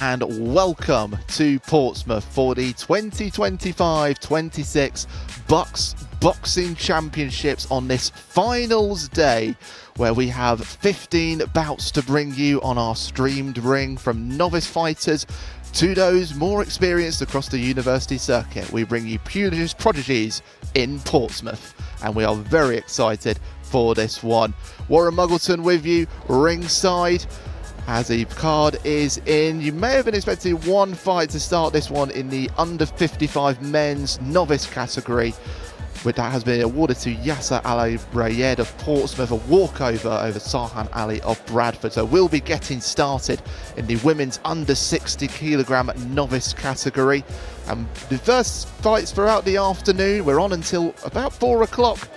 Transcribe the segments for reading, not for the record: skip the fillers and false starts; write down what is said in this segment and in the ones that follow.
and welcome to Portsmouth for the 2025-26 BUCS Boxing Championships on this finals day, where we have 15 bouts to bring you on our streamed ring, from novice fighters to those more experienced across the university circuit. We bring you prodigies in Portsmouth, and we are very excited for this one. Warren Muggleton with you ringside as the card is in. You may have been expecting one fight to start this one in the under 55 men's novice category, which that has been awarded to Yasser Ali Rayed of Portsmouth, a walkover over Sarhan Ali of Bradford. So we'll be getting started in the women's under 60 kilogram novice category. And the first fights throughout the afternoon, we're on until about 4 o'clock,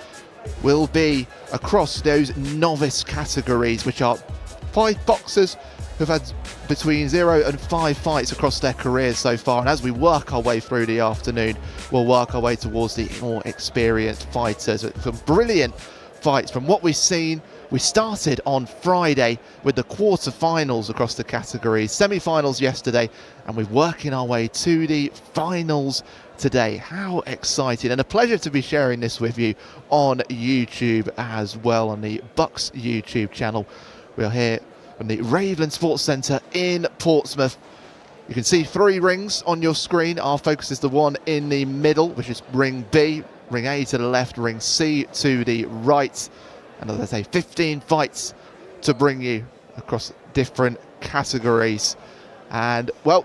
will be across those novice categories, which are 5 boxers who've had between 0 and 5 fights across their careers so far. And as we work our way through the afternoon, we'll work our way towards the more experienced fighters. Some brilliant fights from what we've seen. We started on Friday with the quarter-finals across the categories, semi-finals yesterday, and we're working our way to the finals today. How exciting, and a pleasure to be sharing this with you on YouTube as well, on the BUCS YouTube channel. We are here from the Raveland Sports Centre in Portsmouth. You can see 3 rings on your screen. Our focus is the one in the middle, which is ring B, ring A to the left, ring C to the right. And as I say, 15 fights to bring you across different categories. And, well,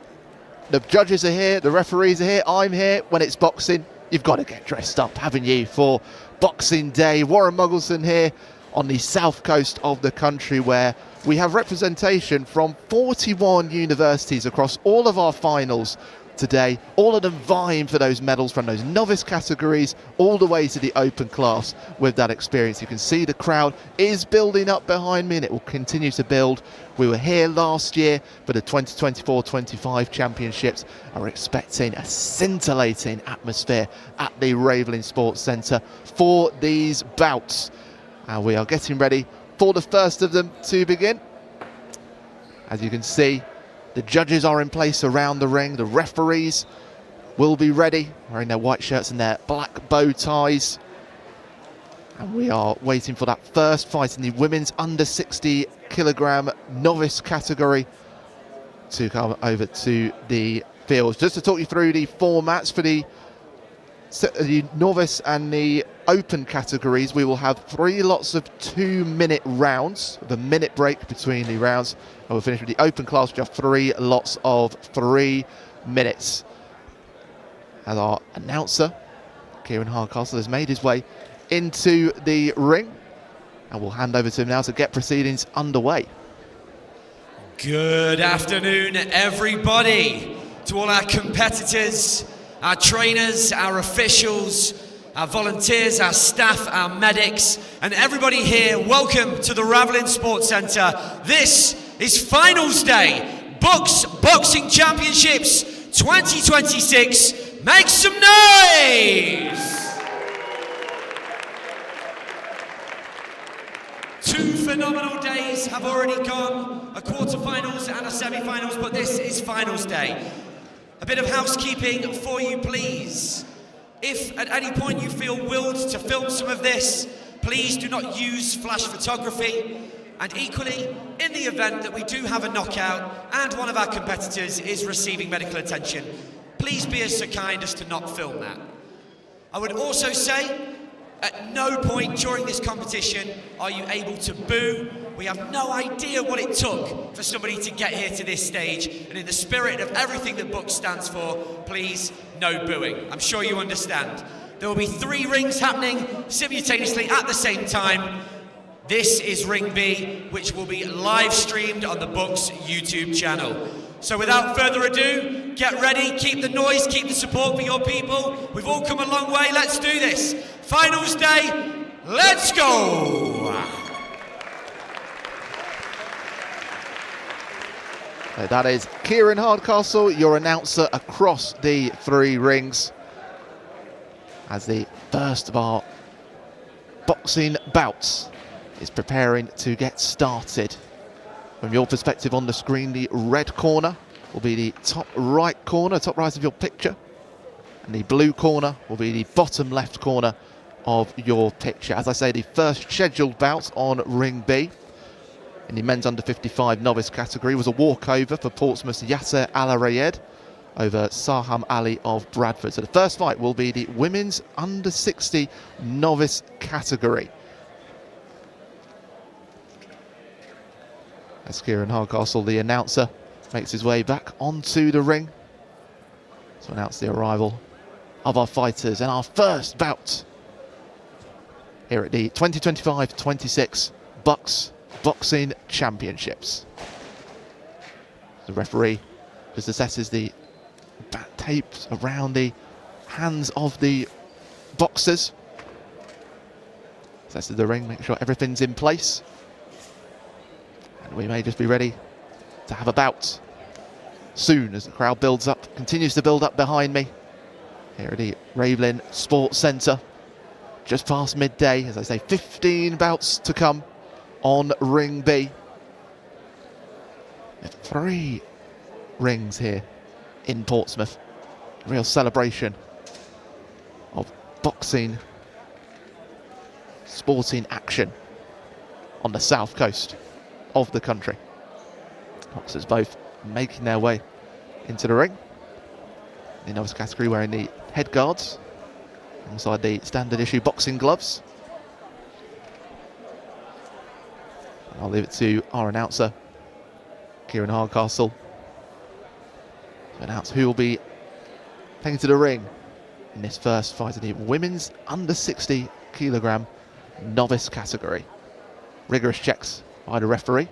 the judges are here, the referees are here, I'm here. When it's boxing, you've got to get dressed up, haven't you, for Boxing Day. Warren Muggleton here on the south coast of the country, where we have representation from 41 universities across all of our finals today, all of them vying for those medals, from those novice categories all the way to the open class with that experience. You can see the crowd is building up behind me, and it will continue to build. We were here last year for the 2024-25 championships, and we're expecting a scintillating atmosphere at the Raveland Sports Centre for these bouts. And we are getting ready for the first of them to begin. As you can see, the judges are in place around the ring. The referees will be ready, wearing their white shirts and their black bow ties. And we are waiting for that first fight in the women's under 60 kilogram novice category to come over to the field. Just to talk you through the formats for the novice and the open categories, we will have 3 lots of 2-minute rounds, with a minute break between the rounds, and we'll finish with the open class, which have 3 lots of 3 minutes. And our announcer, Kieran Hardcastle, has made his way into the ring, and we'll hand over to him now to get proceedings underway. Good afternoon, everybody, to all our competitors, our trainers, our officials, our volunteers, our staff, our medics, and everybody here. Welcome to the Raveland Sports Centre. This is Finals Day, BUCS Boxing Championships 2026. Make some noise! 2 phenomenal days have already gone, a quarter-finals and a semi-finals, but this is Finals Day. A bit of housekeeping for you, please. If at any point you feel willed to film some of this, please do not use flash photography. And equally, in the event that we do have a knockout and one of our competitors is receiving medical attention, please be so kind as to not film that. I would also say, at no point during this competition are you able to boo. We have no idea what it took for somebody to get here to this stage, and in the spirit of everything that BUCS stands for, please, no booing. I'm sure you understand. There will be 3 rings happening simultaneously at the same time. This is Ring B, which will be live streamed on the BUCS YouTube channel. So without further ado, get ready, keep the noise, keep the support for your people. We've all come a long way, let's do this. Finals Day, let's go! That is Kieran Hardcastle, your announcer across the 3 rings, as the first of our boxing bouts is preparing to get started. From your perspective on the screen, the red corner will be the top right corner, top right of your picture. And the blue corner will be the bottom left corner of your picture. As I say, the first scheduled bout on Ring B in the men's under 55 novice category was a walkover for Portsmouth's Yasser Al-Rayed over Saham Ali of Bradford. So the first fight will be the women's under 60 novice category. As Kieran Hardcastle, the announcer, makes his way back onto the ring to announce the arrival of our fighters and our first bout here at the 2025-26 BUCS Boxing Championships. The referee just assesses the tapes around the hands of the boxers. Assesses the ring, make sure everything's in place. And we may just be ready to have a bout soon as the crowd builds up, continues to build up behind me here at the Ravelin Sports Centre. Just past midday, as I say, 15 bouts to come on Ring B. 3 rings here in Portsmouth. Real celebration of boxing, sporting action on the south coast of the country. Boxers both making their way into the ring. The novice category wearing the head guards alongside the standard issue boxing gloves. And I'll leave it to our announcer, Kieran Hardcastle, to announce who will be taken to the ring in this first fight in the women's under 60 kilogram novice category. Rigorous checks by the referee.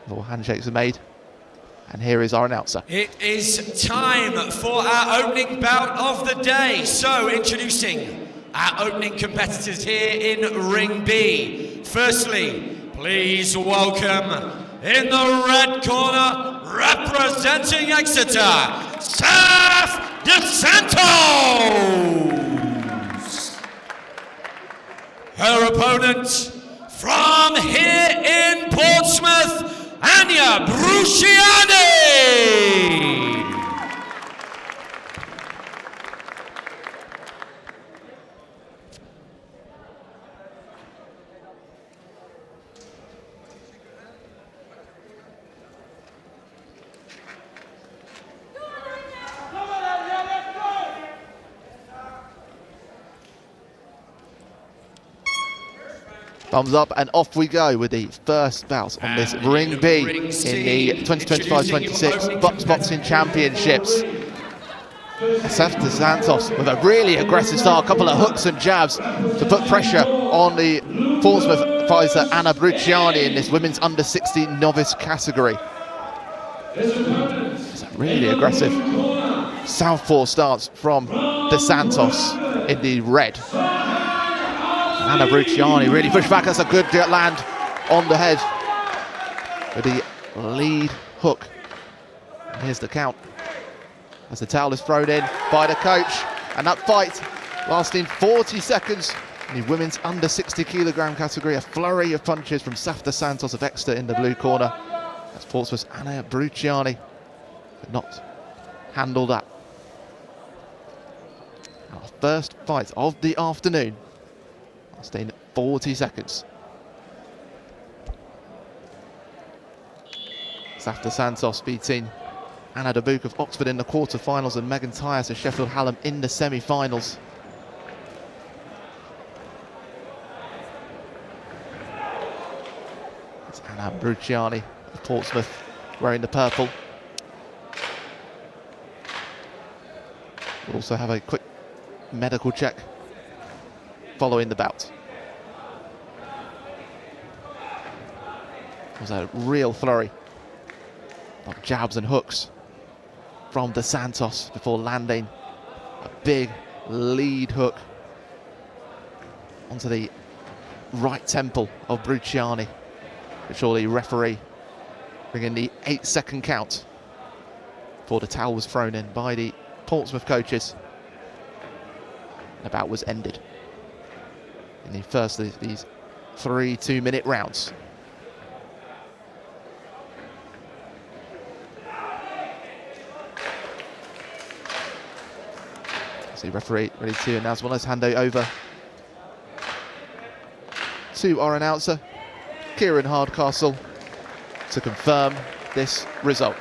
All handshakes are made. And here is our announcer. It is time for our opening bout of the day. So, introducing our opening competitors here in Ring B. Firstly, please welcome in the red corner, representing Exeter, Saf De Santos. Her opponent from here in Portsmouth, Anya Bruciani. Thumbs up and off we go with the first bout on this Ring B in the 2025-26 BUCS Boxing Championships. Saf De Santos with a really aggressive start, a couple of hooks and jabs to put pressure on the Portsmouth fighter Anna Bruciani in this women's under 60 novice category. It's a really aggressive southpaw stance from De Santos in the red. Anna Bruciani really pushed back. That's a good land on the head with the lead hook. And here's the count as the towel is thrown in by the coach. And that fight lasting 40 seconds in the women's under 60 kilogram category. A flurry of punches from Saf De Santos of Exeter in the blue corner. That's Portsmouth's Anna Bruciani could not handle that. Our first fight of the afternoon. Lasting 40 seconds. Saf De Santos beating Anna De Book of Oxford in the quarterfinals and Megan Tyas of Sheffield Hallam in the semi-finals. It's Anna Bruciani of Portsmouth wearing the purple. We'll also have a quick medical check following the bout. It was a real flurry of jabs and hooks from De Santos before landing a big lead hook onto the right temple of Bruciani, which the referee bringing the 8-second count before the towel was thrown in by the Portsmouth coaches. The bout was ended in the first of these 3 2-minute rounds. So the referee ready to announce one. Let's hand it over to our announcer, Kieran Hardcastle, to confirm this result.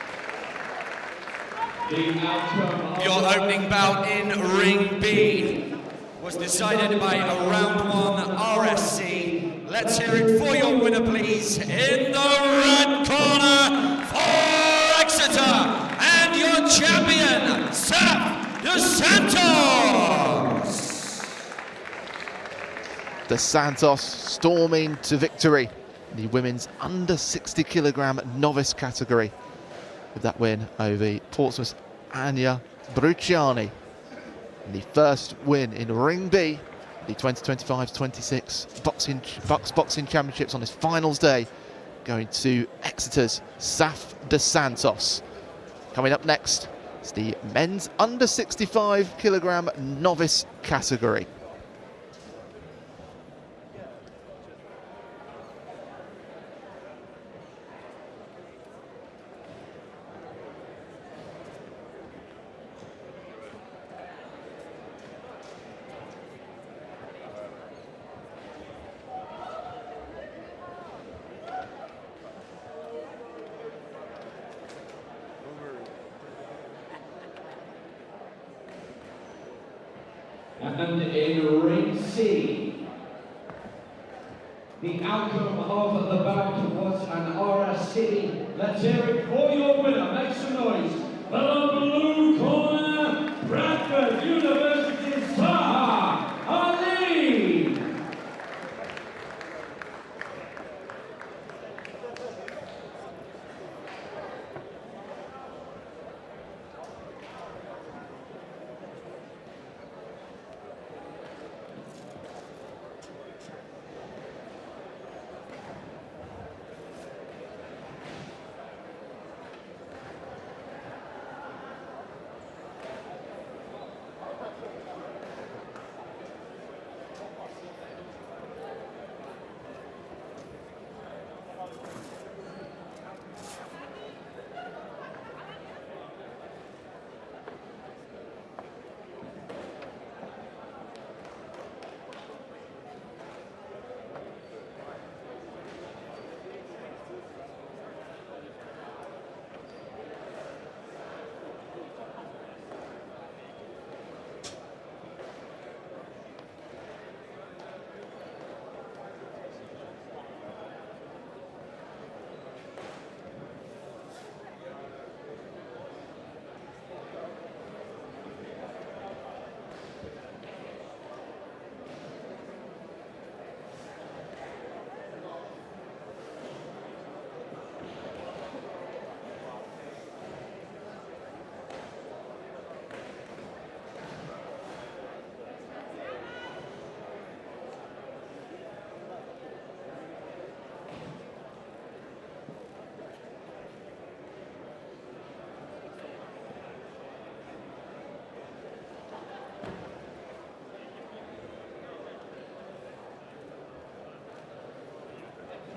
Your opening bout in Ring B was decided by a round 1 RSC. Let's hear it for your winner, please. In the red corner for Exeter, and your champion, Seth Dos Santos. Dos Santos storming to victory in the women's under 60 kilogram novice category, with that win over Portsmouth's Anya Bruciani. And the first win in Ring B, the 2025-26 BUCS Boxing Championships on this finals day, going to Exeter's Seth Dos Santos. Coming up next is the men's under 65 kilogram novice category. And in Ring C, the outcome of the bout was an RSC. Let's hear it for your winner. Make some noise. The blue corner, Bradford University's Zaha Ali.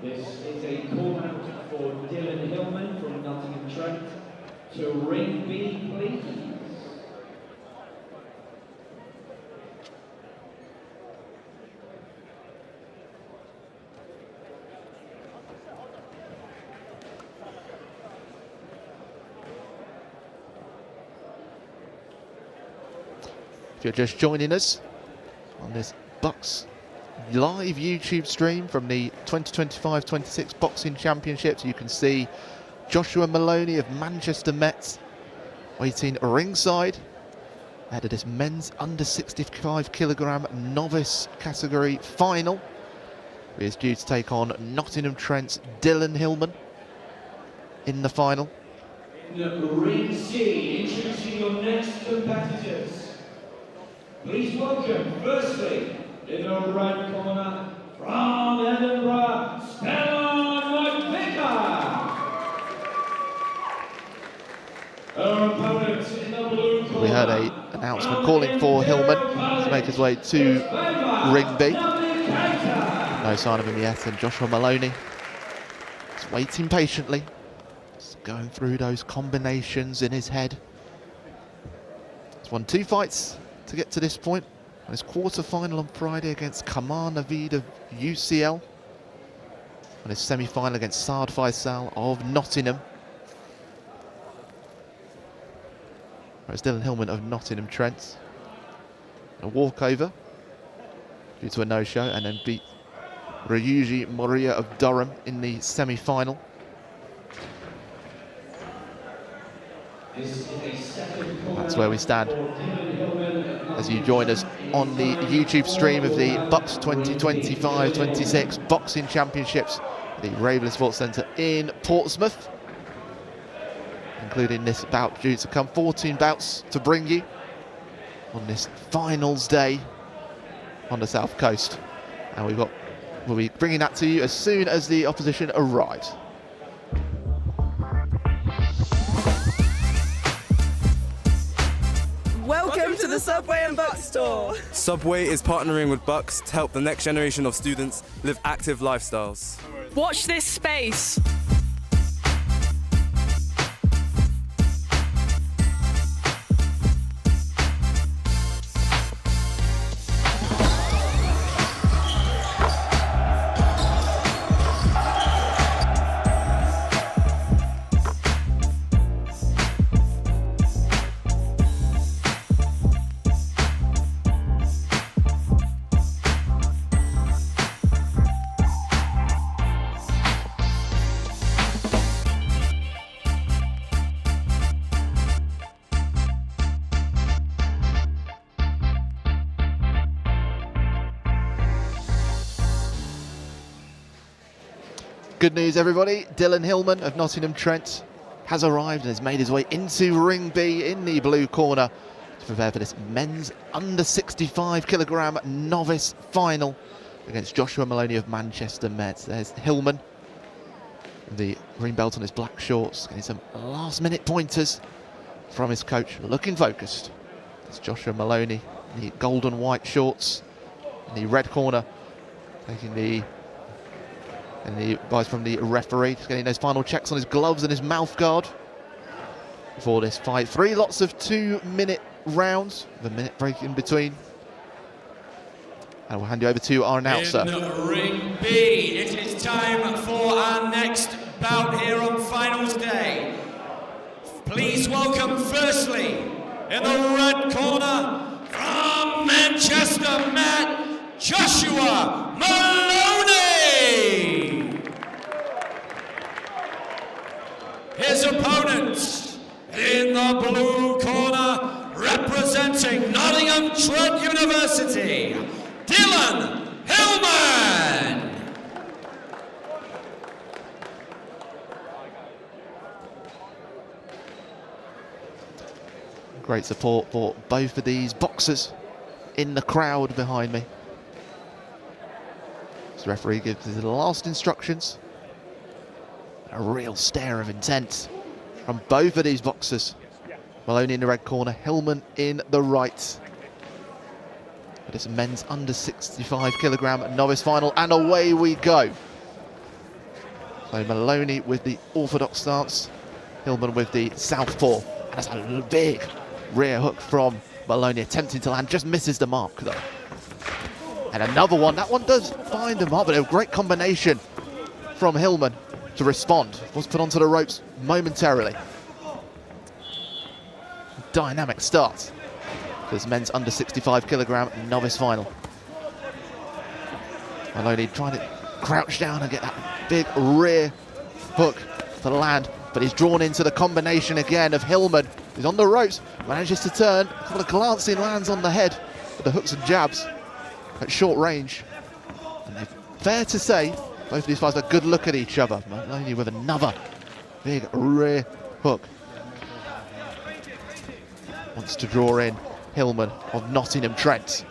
This is a call out for Dylan Hillman from Nottingham Trent to Ring B, please. If you're just joining us on this BUCS live YouTube stream from the 2025-26 Boxing Championships, you can see Joshua Maloney of Manchester Met waiting ringside ahead of this men's under 65 kilogram novice category final. He is due to take on Nottingham Trent's Dylan Hillman in the final. In Ring C, introducing your next competitors. Please welcome, firstly, in the right corner, from Edinburgh, Stella McVicker. Our opponent in the blue corner. We heard an announcement calling for Hillman to make his way to Ring B. No sign of him yet, and Joshua Maloney is waiting patiently, just going through those combinations in his head. He's won 2 fights to get to this point. And his quarter-final on Friday against Kamar Naveed of UCL. And his semi-final against Saad Faisal of Nottingham. Whereas Dylan Hillman of Nottingham Trent. A walkover due to a no-show, and then beat Ryuji Moriya of Durham in the semi-final. That's where we stand as you join us on the YouTube stream of the BUCS 2025-26 Boxing Championships at the Ravenel Sports Centre in Portsmouth, including this bout due to come. 14 bouts to bring you on this finals day on the South Coast, and we'll be bringing that to you as soon as the opposition arrives. Welcome to the Subway and BUCS store. Subway is partnering with BUCS to help the next generation of students live active lifestyles. Watch this space. Good news, everybody. Dylan Hillman of Nottingham Trent has arrived and has made his way into Ring B in the blue corner to prepare for this men's under 65 kilogram novice final against Joshua Maloney of Manchester Met. There's Hillman, the green belt on his black shorts, getting some last-minute pointers from his coach, looking focused. It's Joshua Maloney, the golden white shorts, in the red corner, taking the advice from the referee, just getting those final checks on his gloves and his mouth guard before this fight. 3 lots of 2-minute rounds, with a minute break in between. And we'll hand you over to our announcer. In Ring B, it is time for our next bout here on finals day. Please welcome firstly, in the red corner, from Manchester Met, Joshua Maloney. His opponent in the blue corner, representing Nottingham Trent University, Dylan Hillman. Great support for both of these boxers in the crowd behind me. The referee gives his last instructions. A real stare of intent from both of these boxers. Maloney in the red corner, Hillman in the right. But it's a men's under 65 kilogram novice final, and away we go. So Maloney with the orthodox stance, Hillman with the southpaw. And that's a big rear hook from Maloney, attempting to land, just misses the mark though. And another one, that one does find the mark, but a great combination from Hillman to respond. Was put onto the ropes momentarily. Dynamic start for this men's under 65 kilogram novice final. Maloney trying to crouch down and get that big rear hook to land, but he's drawn into the combination again of Hillman. He's on the ropes, manages to turn, a couple of glancing lands on the head with the hooks and jabs at short range. And fair to say, both of these fighters have a good look at each other. Maloney with another big rear hook. Wants to draw in Hillman of Nottingham Trent.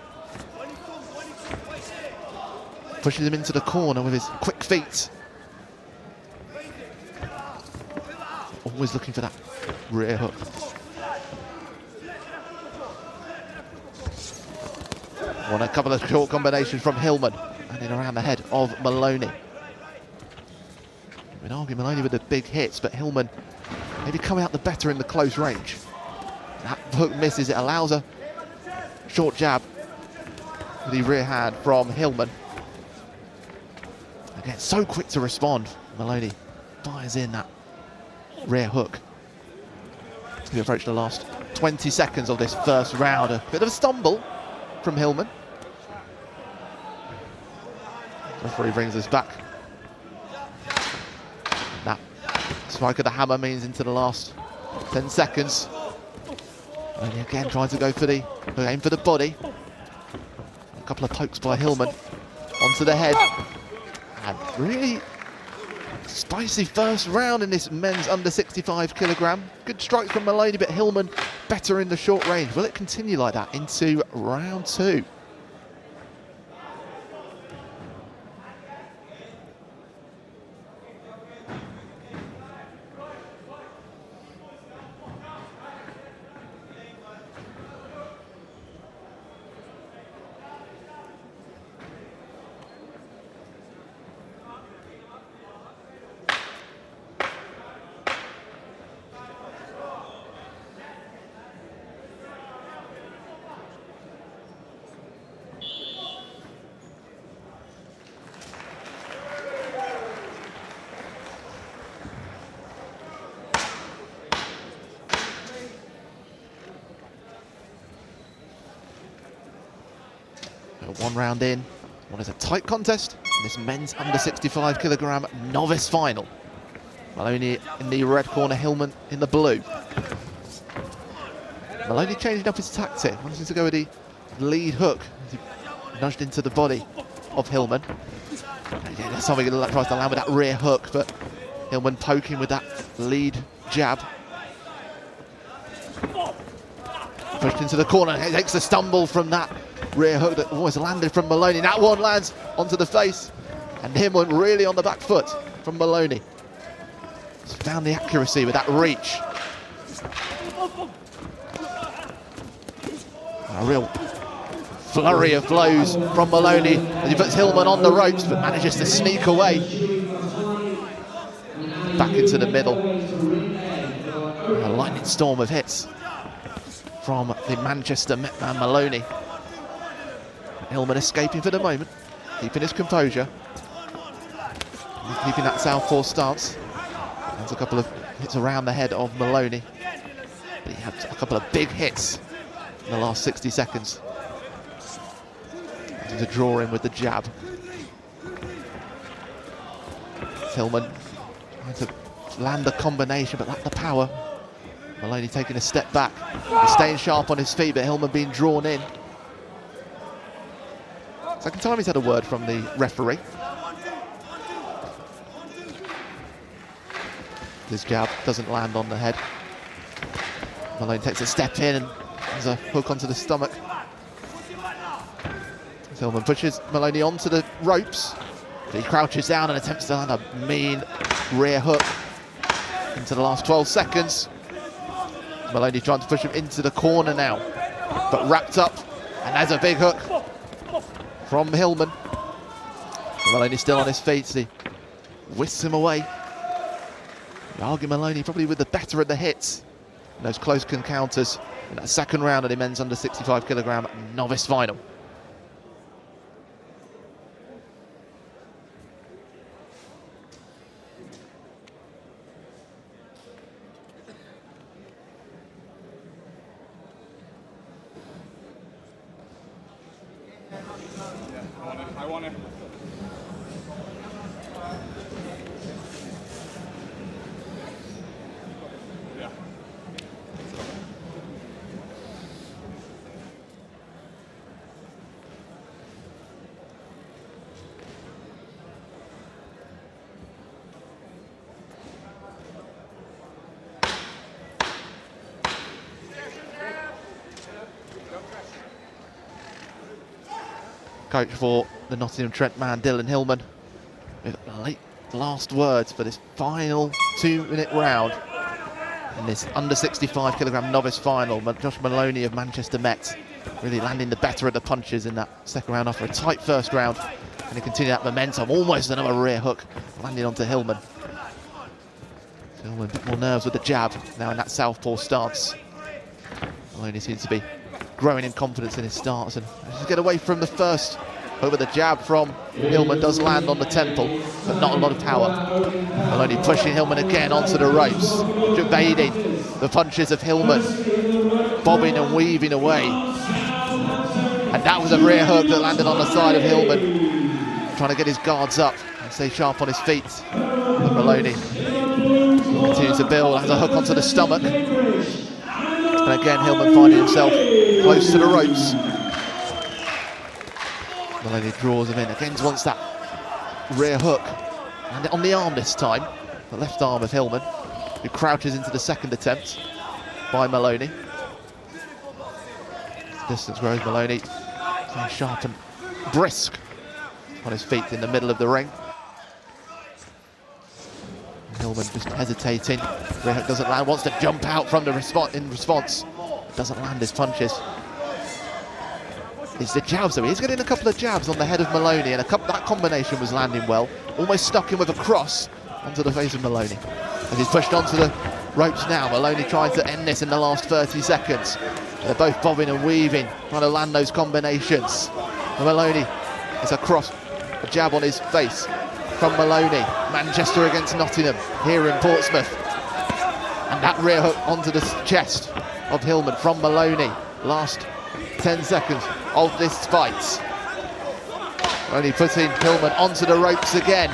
Pushes him into the corner with his quick feet. Always looking for that rear hook. Won a couple of short combinations from Hillman, and in around the head of Maloney. We'd argue Maloney with the big hits, but Hillman maybe coming out the better in the close range. That hook misses, it allows a short jab with the rear hand from Hillman. Again, so quick to respond. Maloney fires in that rear hook. We approach the last 20 seconds of this first round. A bit of a stumble from Hillman. The referee brings us back. That strike of the hammer means into the last 10 seconds. And again trying to go for the aim for the body. A couple of pokes by Hillman onto the head. And really spicy first round in this men's under 65 kilogram. Good strikes from Maloney, but Hillman better in the short range. Will it continue like that into round 2? One round in, what is a tight contest in this men's under 65 kilogram novice final. Maloney in the red corner, Hillman in the blue. Maloney changing up his tactic, wanting to go with the lead hook as he nudged into the body of Hillman. Yeah, that's something that tries to land with that rear hook, but Hillman poking with that lead jab. Pushed into the corner, he takes a stumble from that rear hook that almost landed from Maloney. That one lands onto the face, and Hillman really on the back foot from Maloney. He's found the accuracy with that reach. A real flurry of blows from Maloney as he puts Hillman on the ropes, but manages to sneak away. Back into the middle. A lightning storm of hits from the Manchester Met man Maloney. Hillman escaping for the moment, keeping his composure, keeping that southpaw stance. There's a couple of hits around the head of Maloney, but he had a couple of big hits in the last 60 seconds. To draw in with the jab. Hillman trying to land the combination, but lack the power. Maloney taking a step back. He's staying sharp on his feet, but Hillman being drawn in. Second time he's had a word from the referee. This jab doesn't land on the head. Maloney takes a step in and there's a hook onto the stomach. Hillman pushes Maloney onto the ropes, but he crouches down and attempts to land a mean rear hook into the last 12 seconds. Maloney trying to push him into the corner now, but wrapped up, and there's a big hook from Hillman. Maloney still on his feet, so he whisks him away. You argue Maloney probably with the better of the hits in those close encounters in that second round of the men's under 65 kilogram novice final. I want it. Yeah. Coach for the Nottingham Trent man, Dylan Hillman, with late last words for this final 2-minute round in this under 65 kilogram novice final. Josh Maloney of Manchester Met really landing the better of the punches in that second round after a tight first round, and he continue that momentum. Almost another rear hook landing onto Hillman. Hillman a bit more nerves with the jab now in that southpaw stance. Maloney seems to be growing in confidence in his starts and just get away from the first. Over the jab from Hillman does land on the temple, but not a lot of power. Maloney pushing Hillman again onto the ropes, evading the punches of Hillman, bobbing and weaving away. And that was a rear hook that landed on the side of Hillman, trying to get his guards up and stay sharp on his feet. But Maloney continues to build, has a hook onto the stomach. And again, Hillman finding himself close to the ropes. Maloney draws him in, again wants that rear hook, and on the arm this time, the left arm of Hillman, who crouches into the second attempt by Maloney. Distance grows, Maloney staying sharp and brisk on his feet in the middle of the ring. Hillman just hesitating, rear hook doesn't land, wants to jump out from the response, doesn't land his punches. It's the jabs though, he's getting a couple of jabs on the head of Maloney, and that combination was landing well. Almost stuck him with a cross onto the face of Maloney. And he's pushed onto the ropes now. Maloney trying to end this in the last 30 seconds. They're both bobbing and weaving, trying to land those combinations. And Maloney is a cross, a jab on his face from Maloney. Manchester against Nottingham here in Portsmouth. And that rear hook onto the chest of Hillman from Maloney. Last 10 seconds of this fight. Only putting Hillman onto the ropes again.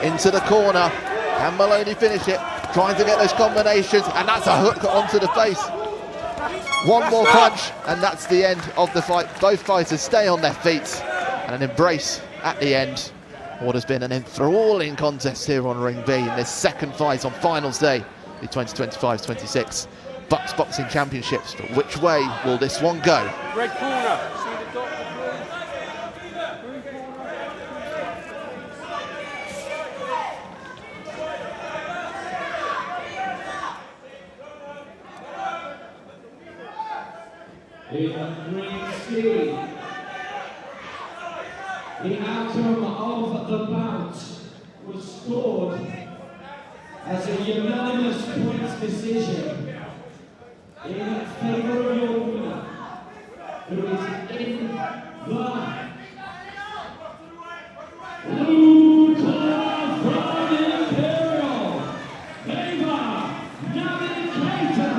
Into the corner. Can Maloney finish it? Trying to get those combinations, and that's a hook onto the face. One more punch, and that's the end of the fight. Both fighters stay on their feet, and an embrace at the end. What has been an enthralling contest here on Ring B in this second fight on finals day, the 2025-26 BUCS Boxing Championships. But which way will this one go? Red corner. See the doctor, In Ring C, the outcome of the bout was scored as a unanimous points decision in favour of your winner, who is in the blue corner from Imperial, Ava Navigator.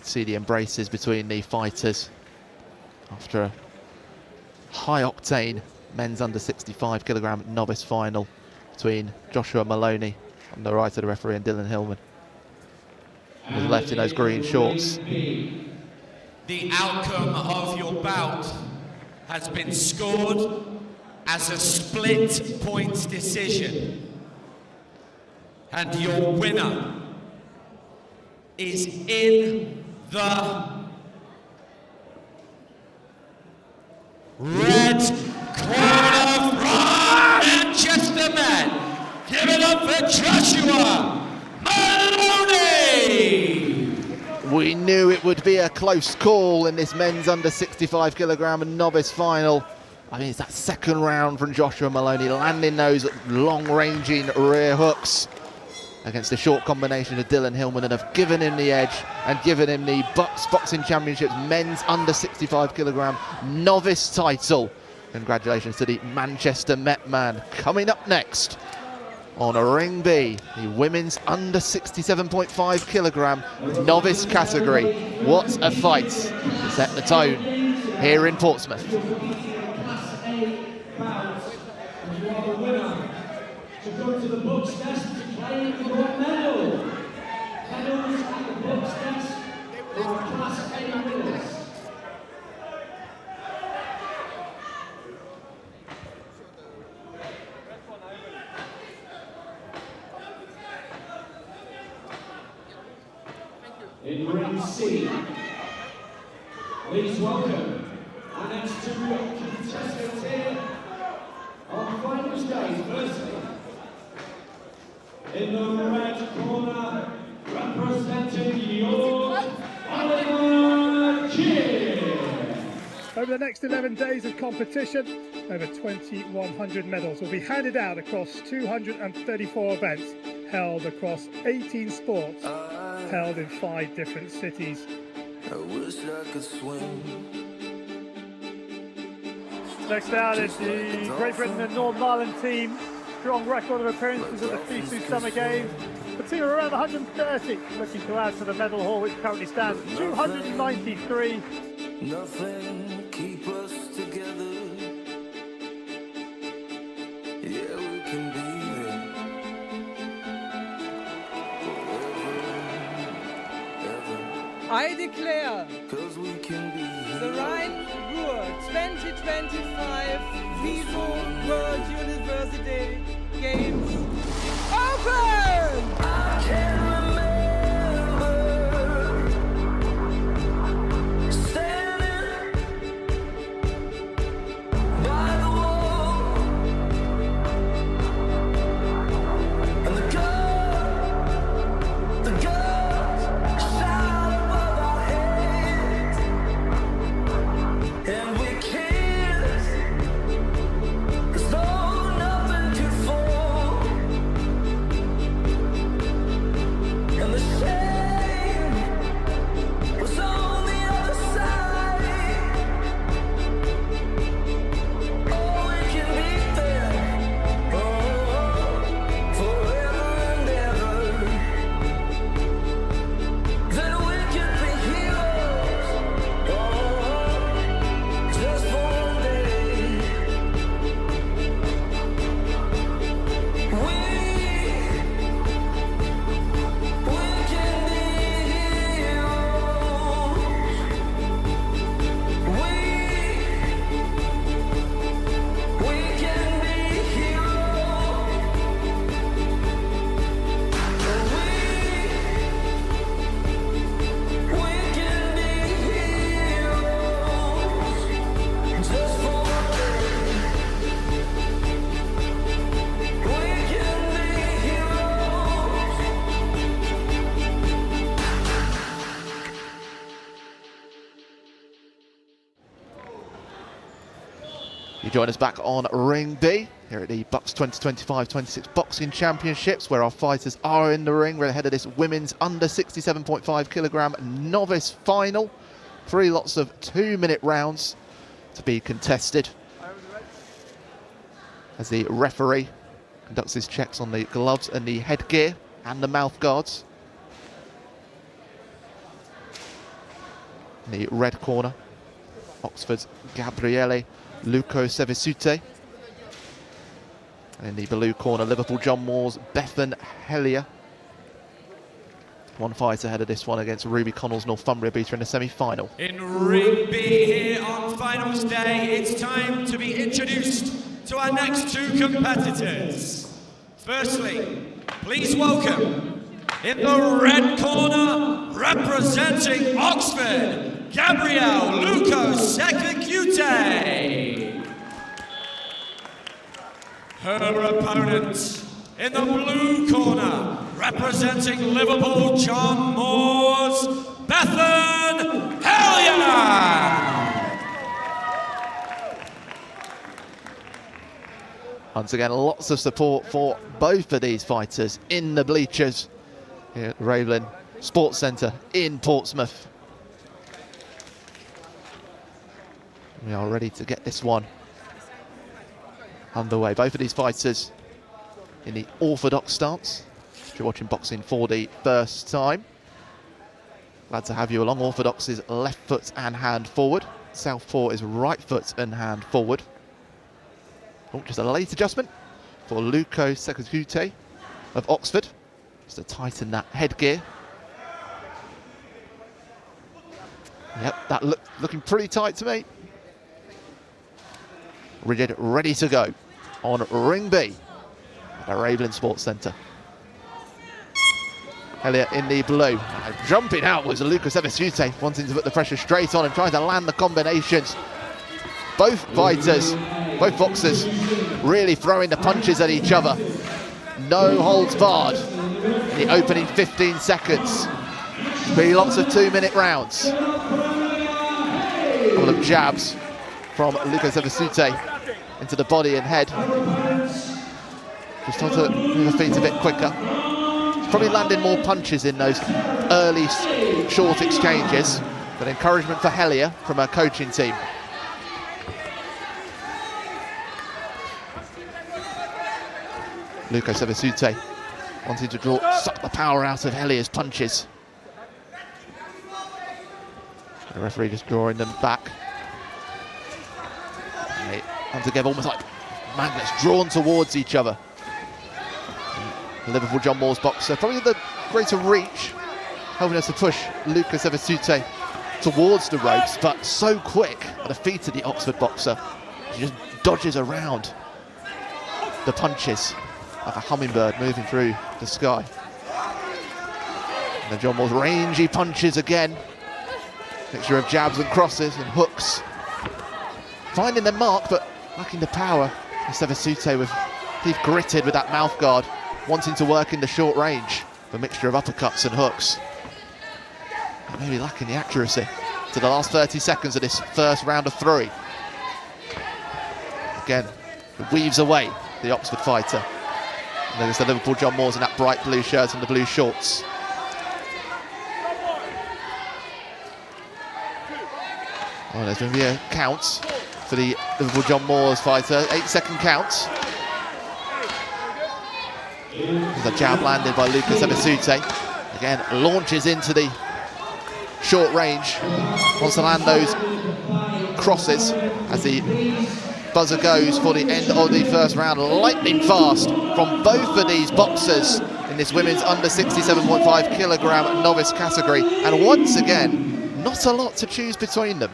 See the embraces between the fighters after a high-octane men's under 65 kilogram novice final between Joshua Maloney on the right of the referee and Dylan Hillman, who's left in those green shorts. The outcome of your bout has been scored as a split points decision, and your winner is in the red corner from Manchester, man. Give it up for Joshua Maloney. We knew it would be a close call in this men's under 65 kilogram novice final. I mean, it's that second round from Joshua Maloney, landing those long-ranging rear hooks against the short combination of Dylan Hillman, and have given him the edge and given him the BUCS Boxing Championships men's under 65 kilogram novice title. Congratulations to the Manchester Met man. Coming up next on Ring B, the women's under 67.5 kilogram novice category. What a fight to set the tone here in Portsmouth. Class A bout, and you are the winner to go to the BUCS desk to claim your medal. Medals at the BUCS desk for Class A winners. In Ring C, please welcome The next two contestants here on finals day. Firstly, in the red corner, representing York, Oliver Kidd. Over the next 11 days of competition, over 2,100 medals will be handed out across 234 events, held across 18 sports, held in 5 different cities. I wish I could swim. Next out is the Great Britain and Northern Ireland team. Strong record of appearances at the FISU Summer Games. The team are around 130, looking to add to the medal haul, which currently stands at 293. Nothing keep us together. Yeah, we can be there. Forever, I declare ever. 'Cause we can be the Rhine-Ruhr 2025 FISU World University Games open! I can remember standing by the wall, and the guns shout above our heads, and we kissed as though nothing could fall. And the shame was on the other side. Oh, we can be there, oh, forever and ever. Then we can be heroes, oh, just for one day. We can be heroes. We can be heroes. We can be heroes. Just for one day. We can be heroes. You join us back on Ring B here at the BUCS 2025-26 Boxing Championships, where our fighters are in the ring. We're ahead of this women's under 67.5 kilogram novice final. 3 lots of 2-minute rounds to be contested, as the referee conducts his checks on the gloves and the headgear and the mouth guards. In the red corner, Oxford's Gabriele Luco Sevesute. And in the blue corner, Liverpool John Moore's Bethan Hellier. One fight ahead of this one against Ruby Connell's Northumbria beater in the semi-final. In Ring B here on finals day, it's time to be introduced to our next 2 competitors. Firstly, please welcome, in the red corner, representing Oxford, Gabrielle Luco Sekakute. Her opponent, in the blue corner, representing Liverpool John Moore's Bethan Hellier. Once again, lots of support for both of these fighters in the bleachers here at Ravelin Sports Centre in Portsmouth. We are ready to get this one underway. Both of these fighters in the orthodox stance. If you're watching boxing for the first time, glad to have you along. Orthodox is left foot and hand forward. Southpaw is right foot and hand forward. Oh, just a late adjustment for Luco Sekakute of Oxford, just to tighten that headgear. Yep, that looking pretty tight to me. Rigid, ready to go on Ring B at the Ravelin Sports Centre. Hellier in the blue. Jumping out was Luco Sevesute, wanting to put the pressure straight on and trying to land the combinations. Both fighters, both boxers, really throwing the punches at each other. No holds barred in the opening 15 seconds. Really lots of 2-minute rounds. Couple of jabs from Lucas Evasute into the body and head. Just trying to move her feet a bit quicker. Probably landing more punches in those early short exchanges, but encouragement for Helia from her coaching team. Lucas Evasute wanting to suck the power out of Helia's punches. The referee just drawing them back. They come together almost like magnets drawn towards each other. The Liverpool John Moores boxer, probably the greater reach, helping us to push Lucas Evasute towards the ropes, but so quick at the feet of the Oxford boxer. She just dodges around the punches like a hummingbird moving through the sky. And then John Moores rangy punches again. Mixture of jabs and crosses and hooks. Finding their mark, but lacking the power. Evasute with teeth gritted with that mouth guard, wanting to work in the short range. A mixture of uppercuts and hooks. But maybe lacking the accuracy to the last 30 seconds of this first round of 3. Again, it weaves away the Oxford fighter. And there's the Liverpool John Moores in that bright blue shirt and the blue shorts. Oh, there's going to be a count for the Liverpool John Moores fighter. 8-second count. There's a jab landed by Lucas Evasute. Again, launches into the short range. Wants to land those crosses as the buzzer goes for the end of the first round. Lightning fast from both of these boxers in this women's under 67.5 kilogram novice category. And once again, not a lot to choose between them.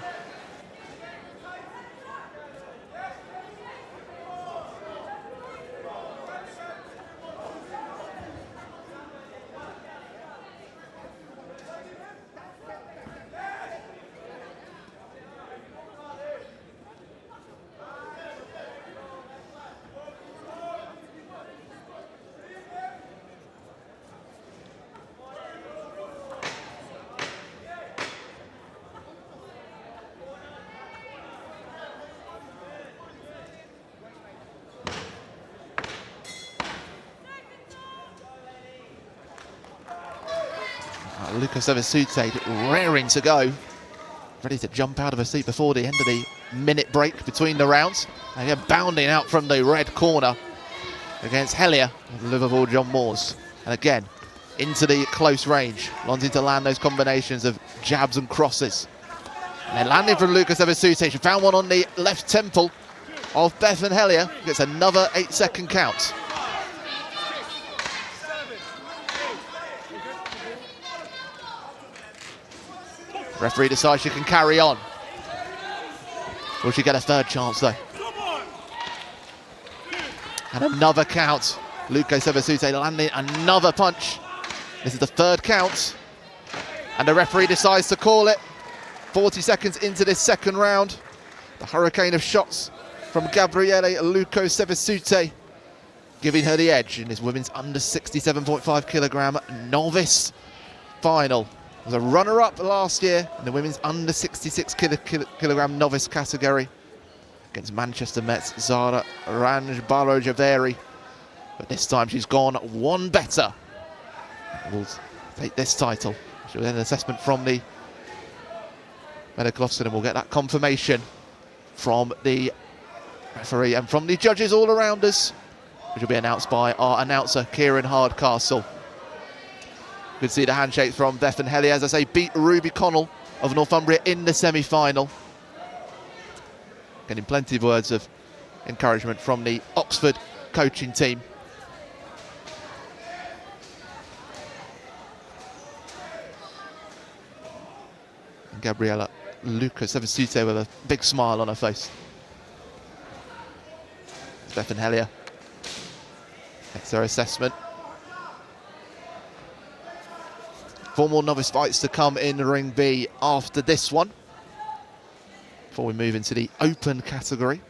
Lucas Evasute raring to go, ready to jump out of her seat before the end of the minute break between the rounds. And again, bounding out from the red corner against Helia of Liverpool John Moores. And again, into the close range, wanting to land those combinations of jabs and crosses. And then landing from Lucas Evasute, she found one on the left temple of Bethan Helia. Gets another 8-second count. Referee decides she can carry on. Will she get a third chance though? And another count. Lucas Evasute landing another punch. This is the third count. And the referee decides to call it. 40 seconds into this second round. The hurricane of shots from Gabriele Lucas Evasute giving her the edge in this women's under 67.5 kilogram novice final. Was a runner-up last year in the women's under 66 kilogram novice category against Manchester Met's Zara Ranj-Barojaveri. But this time she's gone one better. Will take this title. She'll get an assessment from the medical officer and we'll get that confirmation from the referee and from the judges all around us, which will be announced by our announcer, Kieran Hardcastle. Good to see the handshake from Bethan Helia, as I say, beat Ruby Connell of Northumbria in the semi-final. Getting plenty of words of encouragement from the Oxford coaching team. And Gabriela Lucas Evasute with a big smile on her face. Bethan Helia. That's her assessment. 4 more novice fights to come in Ring B after this one. before we move into the open category.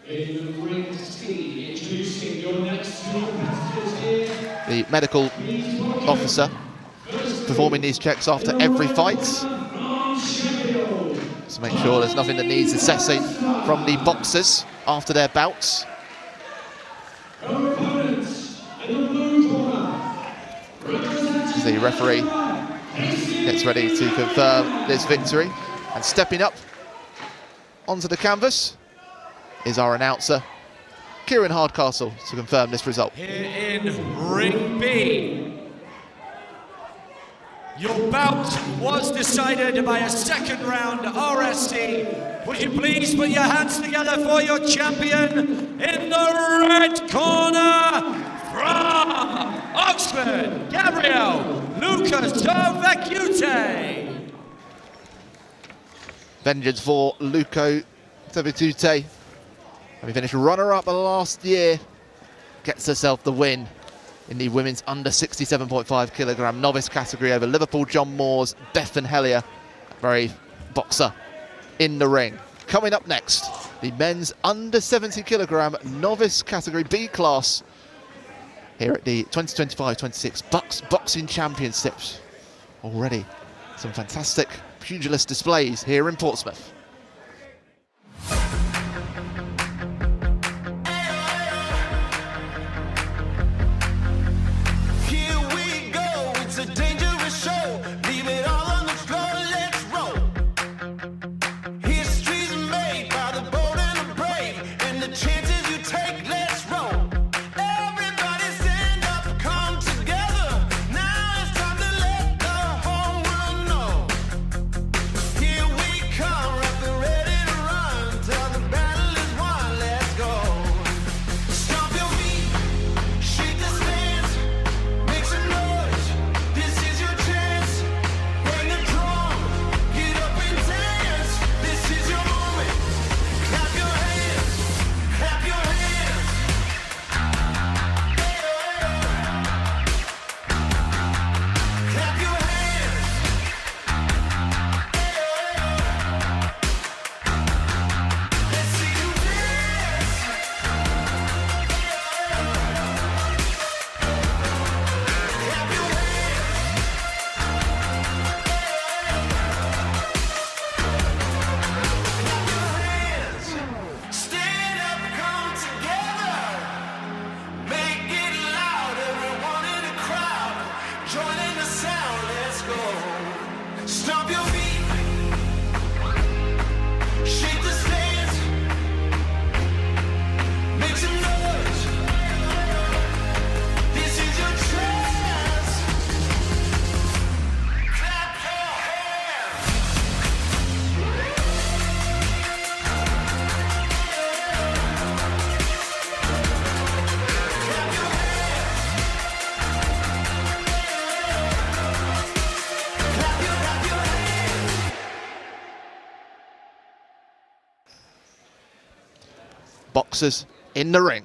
In the ring speed, introducing your next two competitors here. The medical officer performing these checks after every fight to make sure there's nothing that needs assessing from the boxers after their bouts. As the referee gets ready to confirm this victory, and stepping up onto the canvas is our announcer, Kieran Hardcastle, to confirm this result. Here in Ring B, your bout was decided by a second round RSC. Would you please put your hands together for your champion in the red corner from Oxford, Gabriel Lucas Tovecute. Vengeance for Luco Tovecute. Having finished runner-up last year, gets herself the win in the women's under 67.5 kilogram novice category over Liverpool John Moore's Bethan Hellier, very boxer in the ring. Coming up next, the men's under 70 kilogram novice category B class here at the 2025-26 BUCS Boxing Championships. Already some fantastic pugilist displays here in Portsmouth. Boxers in the ring.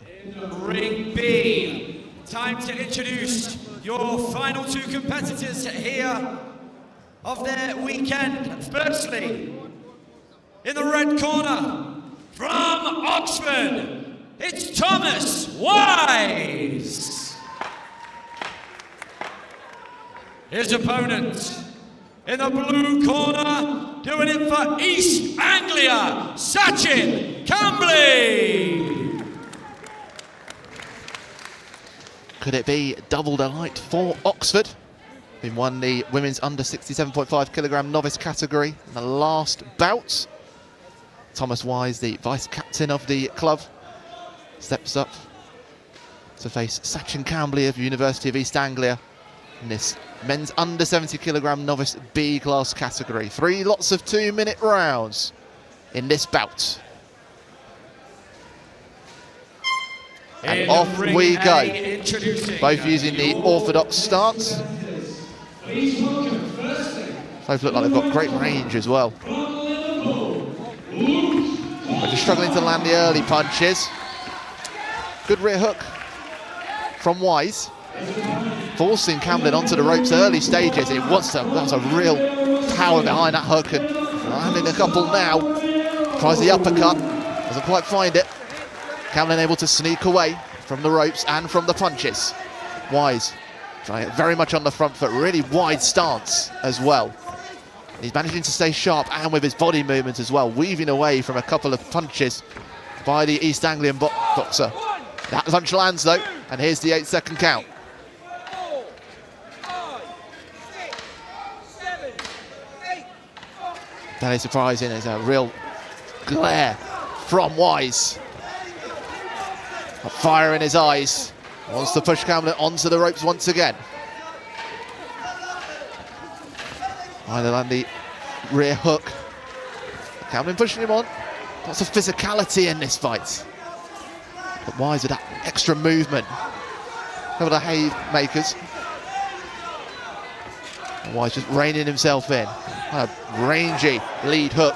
Ring B, time to introduce your final two competitors here of their weekend. Firstly, in the red corner, from Oxford, it's Thomas Wise. His opponent, in the blue corner, doing it for East Anglia, Sachin Cambly. Could it be double delight for Oxford? Been won the women's under 67.5 kilogram novice category in the last bout. Thomas Wise, the vice captain of the club, steps up to face Sachin Cambly of University of East Anglia in this men's under 70 kilogram novice B class category. 3 lots of 2-minute rounds in this bout. And off we go. Both using the orthodox stance. Both look like they've got great range as well. But just struggling to land the early punches. Good rear hook from Wise, forcing Camden onto the ropes early stages. It wants to, that's a real power behind that hook, and landing a couple now. Tries the uppercut, doesn't quite find it. Camblin able to sneak away from the ropes and from the punches. Wise trying it very much on the front foot, really wide stance as well. He's managing to stay sharp and with his body movement as well, weaving away from a couple of punches by the East Anglian boxer. That punch lands though, and here's the 8-second count. Very surprising, there's a real glare from Wise. A fire in his eyes. Wants to push Camblin onto the ropes once again. Either land the rear hook. Camblin pushing him on. Lots of physicality in this fight. But Wise with that extra movement. Couple of haymakers. And Wise just reining himself in. A rangy lead hook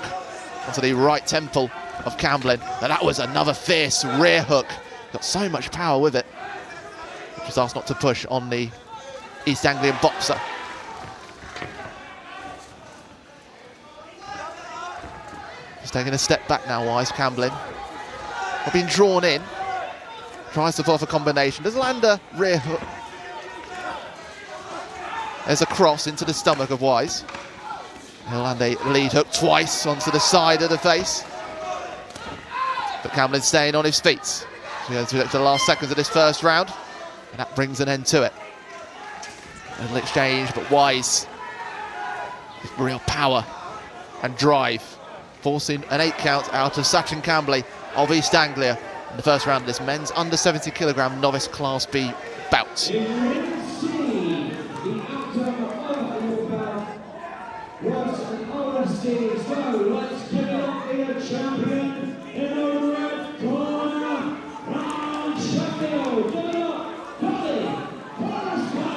onto the right temple of Camblin. Now that was another fierce rear hook. Got so much power with it. Just asked not to push on the East Anglian boxer. Just taking a step back now, Wise. Camblin. Not being drawn in. Tries to pull off a combination. Does land a rear hook. There's a cross into the stomach of Wise. He'll land a lead hook twice onto the side of the face. But Camblin staying on his feet. So he goes to the last seconds of this first round. And that brings an end to it. A little exchange, but Wise with real power and drive, forcing an 8 count out of Sachin Camblin of East Anglia in the first round of this men's under 70 kilogram novice Class B bout. In ring C, the outcome of your bout was an RSC. So let's give it up for your champion in the red corner, Ron Sheffield. Give it up, Polly Forrester.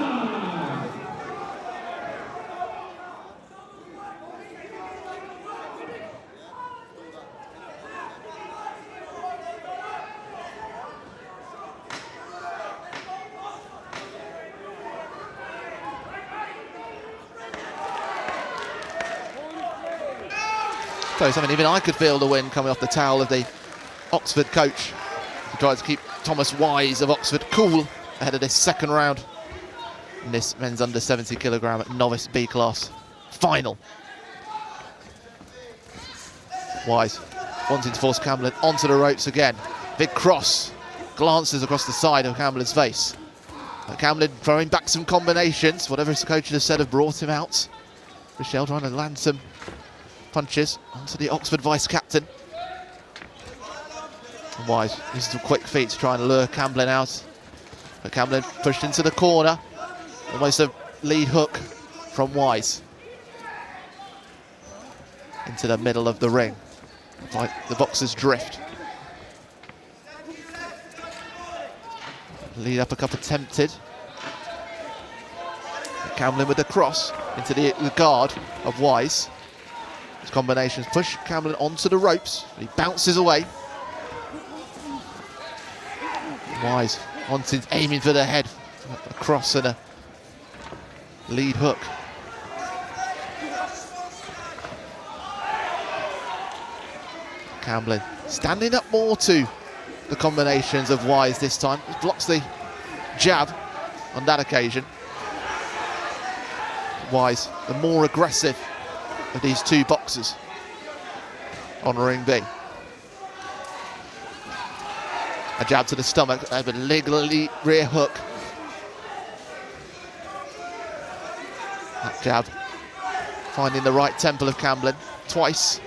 So something even I could feel the wind coming off the towel of the Oxford coach. He tries to keep Thomas Wise of Oxford cool ahead of this second round in this men's under 70 kilogram novice B class final. Wise wanting to force Camblin onto the ropes again. Big cross glances across the side of Camblin's face. But Camblin throwing back some combinations. Whatever his coach has said have brought him out. Rochelle trying to land some punches onto the Oxford vice-captain. Wise uses some quick feet to try and lure Camblin out. But Camblin pushed into the corner. Almost a lead hook from Wise. Into the middle of the ring. Like the boxer's drift. Lead uppercut attempted. Camblin with the cross into the guard of Wise. His combinations push Camblin onto the ropes. He bounces away. Wise aiming for the head. A cross and a lead hook. Camblin standing up more to the combinations of Wise this time. He blocks the jab on that occasion. Wise, the more aggressive of these two boxers on ring B. A jab to the stomach, a legally rear hook. That jab finding the right temple of Camblin twice.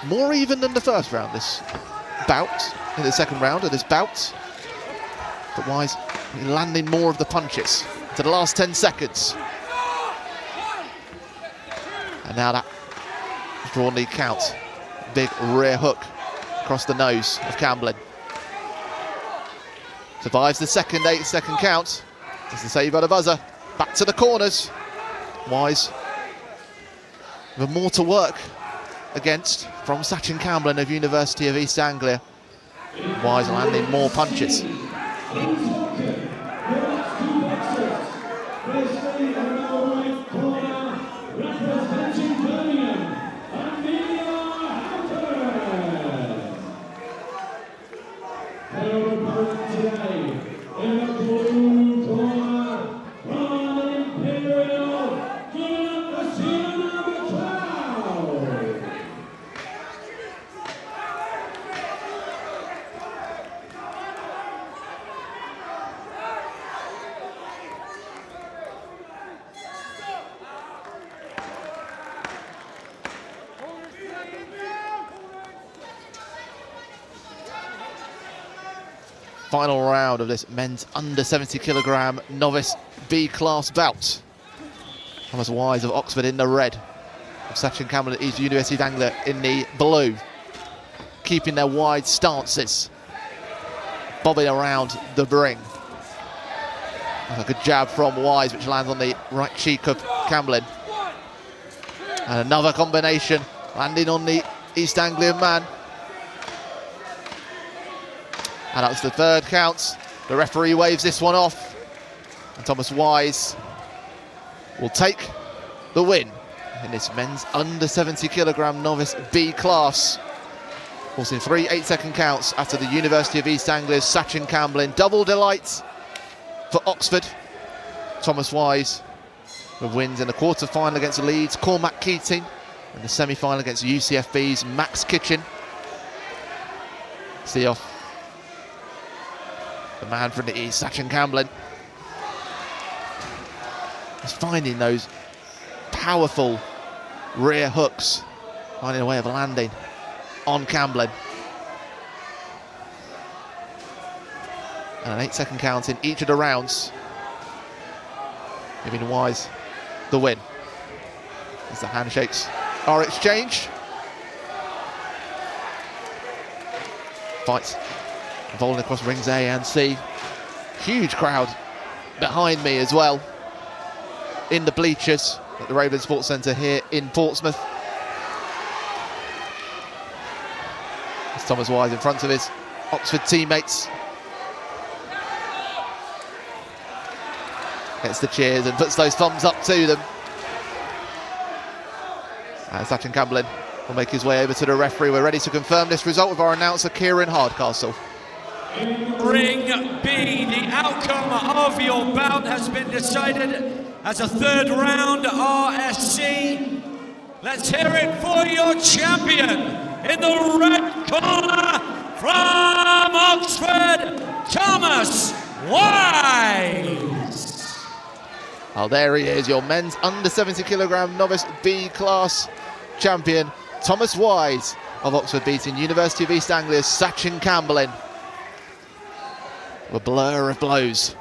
More even than the first round, this bout, in the second round of this bout. But Wise landing more of the punches to the last 10 seconds. And now that drawn lead count. Big rear hook across the nose of Camblin. Survives the second 8-second count. As the save by the buzzer. Back to the corners. Wise with more to work against from Sachin Camblin of University of East Anglia. Wise landing more punches. Please welcome the last two boxers. Please leave Final round of this men's under 70 kilogram novice B class bout. Thomas Wise of Oxford in the red, Sachin Campbell at University of Anglia in the blue, keeping their wide stances, bobbing around the ring. A good jab from Wise, which lands on the right cheek of Campbell. And another combination landing on the East Anglian man. And that's the third count. The referee waves this one off. And Thomas Wise will take the win in this men's under 70 kilogram novice B class. Forcing 3 8-second counts after the University of East Anglia's Sachin Campbell. Double delight for Oxford. Thomas Wise with wins in the quarter-final against Leeds' Cormac Keating and the semi-final against UCFB's Max Kitchen. See off the man from the East, Sachin Campbell. He's finding those powerful rear hooks, finding a way of landing on Campbell. And an 8-second count in each of the rounds, giving Wise the win. As the handshakes are exchanged. Fights evolving across rings A and C. Huge crowd behind me as well in the bleachers at the Raven Sports Centre here in Portsmouth. It's Thomas Wise in front of his Oxford teammates. Gets the cheers and puts those thumbs up to them. And Sachin Campbell will make his way over to the referee. We're ready to confirm this result with our announcer, Kieran Hardcastle. Ring B, the outcome of your bout has been decided as a third round RSC. Let's hear it for your champion in the red corner from Oxford, Thomas Wise. Oh, there he is, your men's under 70 kilogram novice B class champion, Thomas Wise of Oxford, beating University of East Anglia's Sachin Campbell. A blur of blows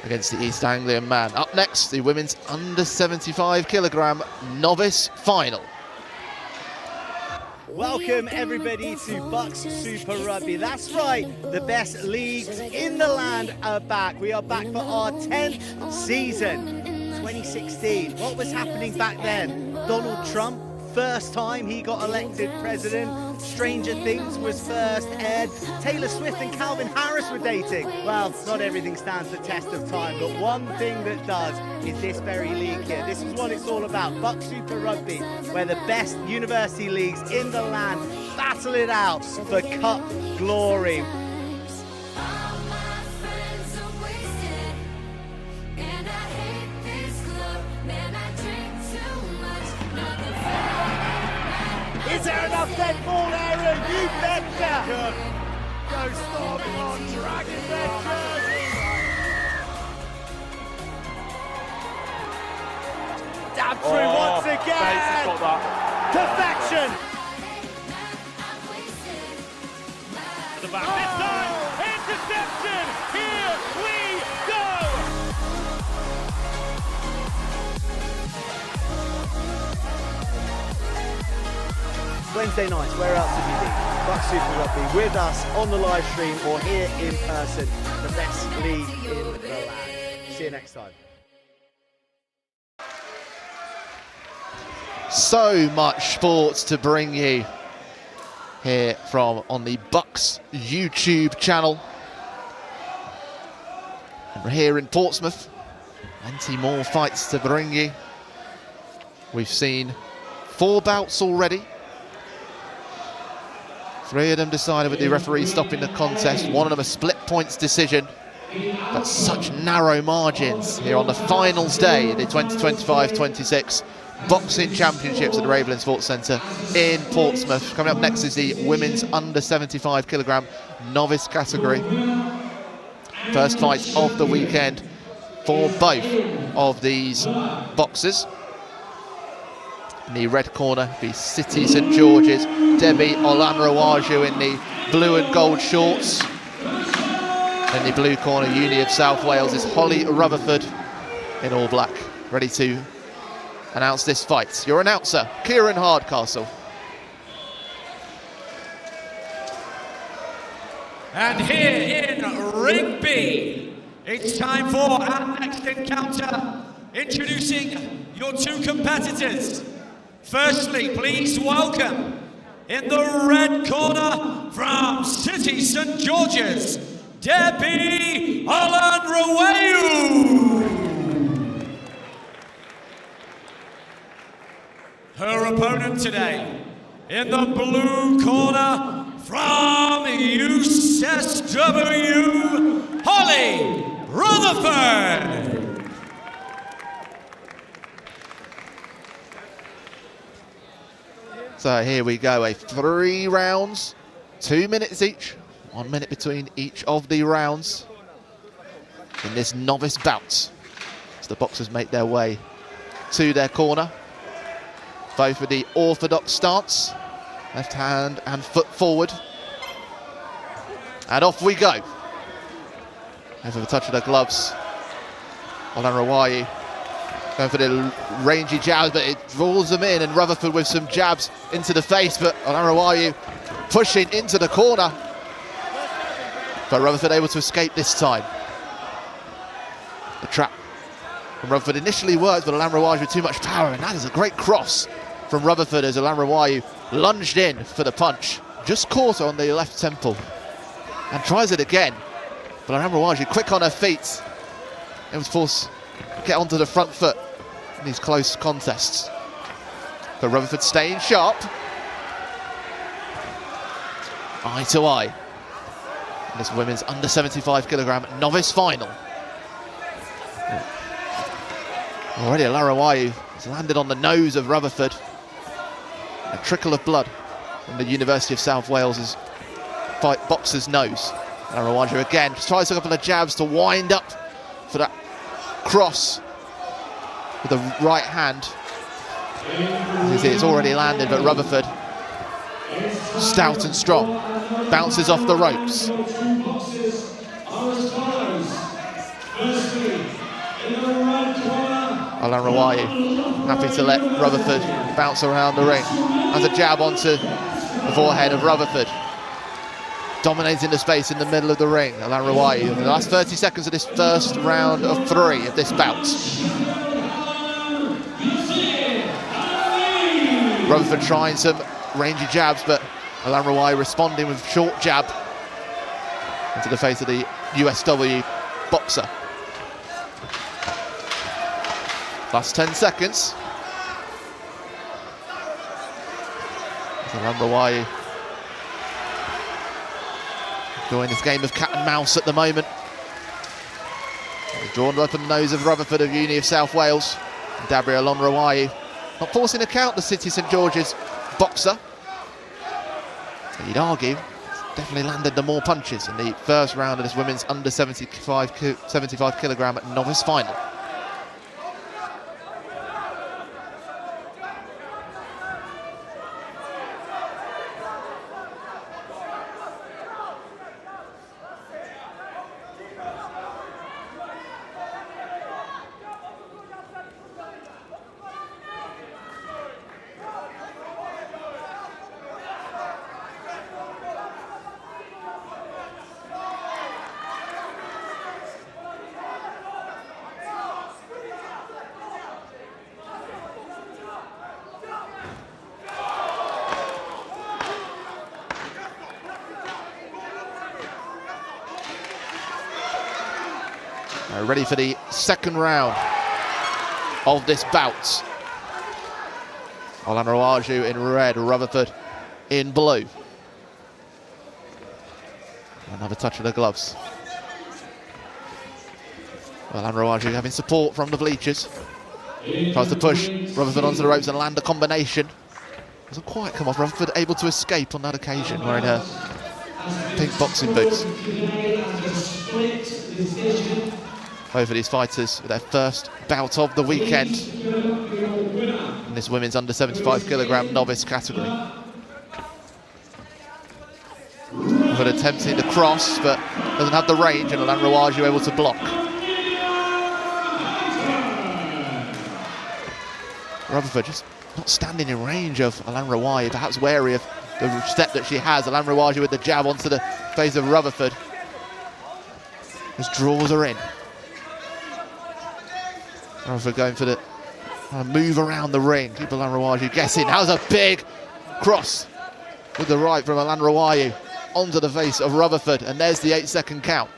against the East Anglian man. Up next, the women's under 75 kilogram novice final. Welcome everybody to BUCS Super Rugby. That's right, the best leagues in the land are back. We are back for our 10th season. 2016, what was happening back then? Donald Trump, first time he got elected president. Stranger Things was first aired. Taylor Swift and Calvin Harris were dating. Well, not everything stands the test of time, but one thing that does is this very league here. This is what it's all about, BUCS Super Rugby, where the best university leagues in the land battle it out for cup glory. Is there enough dead ball, Aaron? You betcha! Go storming on, Dragon Red jersey! Dab through once again! Perfection! The back this time, interception! Here we go! Wednesday nights, where else have you been? BUCS Super Rugby with us on the live stream or here in person. The best league in the land. See you next time. So much sport to bring you here from on the BUCS YouTube channel. And we're here in Portsmouth. Plenty more fights to bring you. We've seen 4 bouts already. 3 of them decided with the referee stopping the contest. 1 of them a split points decision. But such narrow margins here on the finals day, the 2025-26 Boxing Championships at the Raven Sports Centre in Portsmouth. Coming up next is the women's under 75 kilogram novice category. First fight of the weekend for both of these boxers. In the red corner, be City St George's Debbie Olanrawaju in the blue and gold shorts. In the blue corner, Uni of South Wales, is Holly Rutherford in all black, ready to announce this fight. Your announcer, Kieran Hardcastle. And here in Ring B, it's time for our next encounter. Introducing your two competitors. Firstly, please welcome, in the red corner, from City St George's, Debbie Alan-Rawayu. Her opponent today, in the blue corner, from USSW, Holly Rutherford. So here we go, 3 rounds, 2 minutes each, 1 minute between each of the rounds in this novice bout, as the boxers make their way to their corner. Both with the orthodox stance, left hand and foot forward. And off we go. Over the touch of the gloves. Alan-Rawayu going for the rangy jabs, but it rolls them in, and Rutherford with some jabs into the face, but Alan-Rawayu pushing into the corner. But Rutherford able to escape this time. The trap from Rutherford initially worked, but Alan-Rawayu with too much power, and that is a great cross from Rutherford as Alan-Rawayu lunged in for the punch. Just caught on the left temple and tries it again. But Alan-Rawayu quick on her feet. It was forced to get onto the front foot in these close contests. But Rutherford staying sharp. Eye to eye in this women's under 75 kilogram novice final. Already Alan-Rawayu has landed on the nose of Rutherford. A trickle of blood from the University of South Wales' boxer's nose. Alan-Rawayu again just tries a couple of jabs to wind up for that cross with the right hand. As you see, it's already landed, but Rutherford, stout and strong, bounces off the ropes. Alan-Rawayu happy to let Rutherford bounce around the ring. Has a jab onto the forehead of Rutherford. Dominating the space in the middle of the ring, Alan-Rawayu. In the last 30 seconds of this first round of 3 of this bout. Rutherford trying some rangy jabs, but Alan-Rawayu responding with short jab into the face of the USW boxer. Last 10 seconds. Alan-Rawayu enjoying this game of cat and mouse at the moment. Drawn up on the nose of Rutherford of Uni of South Wales. And Debbie Alan-Rawayu not forcing a count, the City St George's boxer. But you'd argue definitely landed the more punches in the first round of this women's under 75 kilogram novice final. Ready for the second round of this bout. Alan-Rawayu in red, Rutherford in blue. Another touch of the gloves. Alan-Rawayu having support from the bleachers. Tries to push Rutherford onto the ropes and land a combination. Doesn't quite come off. Rutherford able to escape on that occasion, wearing her pink boxing boots. Both of these fighters with their first bout of the weekend in this women's under 75 kilogram novice category. Rutherford attempting the cross, but doesn't have the range, and Alain Rouagiou able to block. Rutherford just not standing in range of Alain Rouagiou, perhaps wary of the step that she has. Alain Rouagiou with the jab onto the face of Rutherford. Just draws her in. Rutherford going for the move around the ring. Keep Alain Rouagiou guessing. That was a big cross with the right from Alain Rouagiou onto the face of Rutherford, and there's the 8-second count.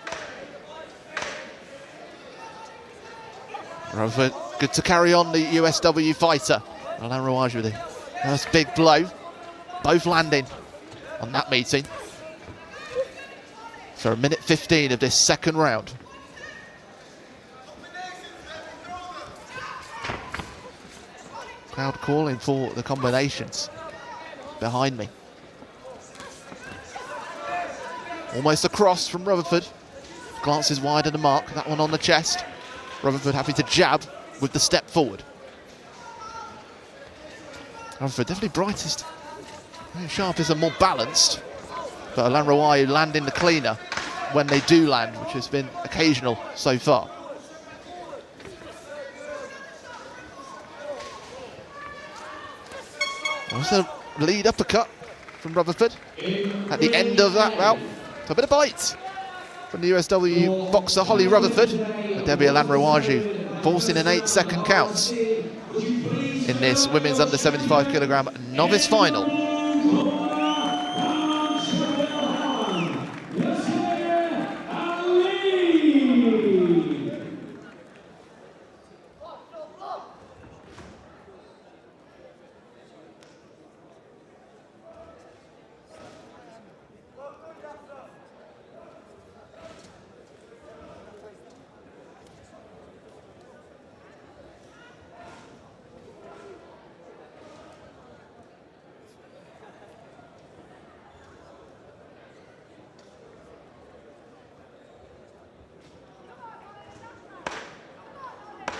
Rutherford good to carry on the USW fighter. Alain Rouagiou with the first big blow, both landing on that meeting. So a minute 15 of this second round. Crowd calling for the combinations behind me. Almost across from Rutherford. Glances wide of the mark, that one on the chest. Rutherford happy to jab with the step forward. Rutherford definitely brightest, very sharpest and more balanced. But Alain Rouagiou landing the cleaner when they do land, which has been occasional so far. Also lead uppercut from Rutherford at the end of that bout. A bit of bite from the USW boxer Holly Rutherford. And Debbie Alain Rouagiou forcing an 8-second count in this women's under 75 kilogram novice final.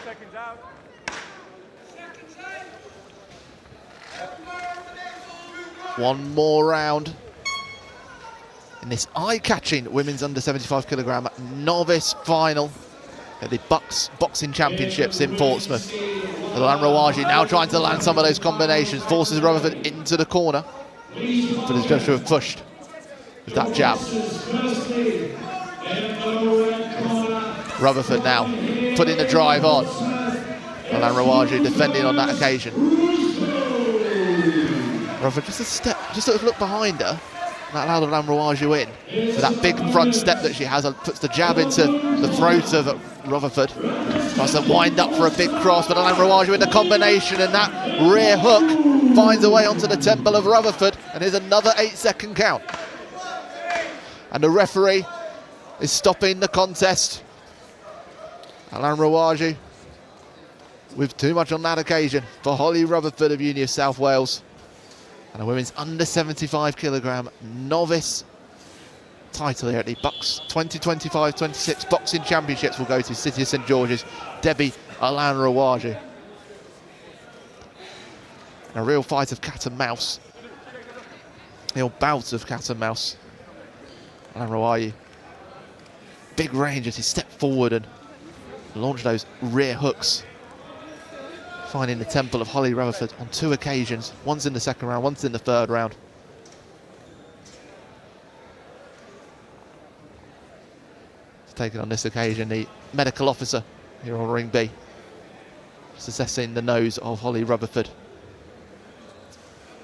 Seconds out. One more round in this eye-catching women's under 75 kilogram novice final at the BUCS Boxing Championships in Portsmouth. Alain Rouagiou now trying to land some of those combinations, forces Rutherford into the corner, but is just to have pushed with that jab. Rutherford now putting the drive on. Alain Rouagiou defending on that occasion. Rutherford just a step, just a look behind her. That allowed Alain Rouagiou in. So that big front step that she has, puts the jab into the throat of Rutherford. Tries to wind up for a big cross, but Alain Rouagiou in the combination, and that rear hook finds a way onto the temple of Rutherford, and here's another 8-second count. And the referee is stopping the contest. Alain Rouagiou with too much on that occasion for Holly Rutherford of Uni of South Wales. And a women's under 75 kilogram novice title here at the BUCS 2025-26 Boxing Championships will go to City of St George's, Debbie Alain Rouagiou. A real fight of cat and mouse. A real bout of cat and mouse. Alain Rouagiou. Big range as he stepped forward and launched those rear hooks, finding the temple of Holly Rutherford on 2 occasions. One's in the second round, one's in the third round. It's taken on this occasion the medical officer here on Ring B, just assessing the nose of Holly Rutherford.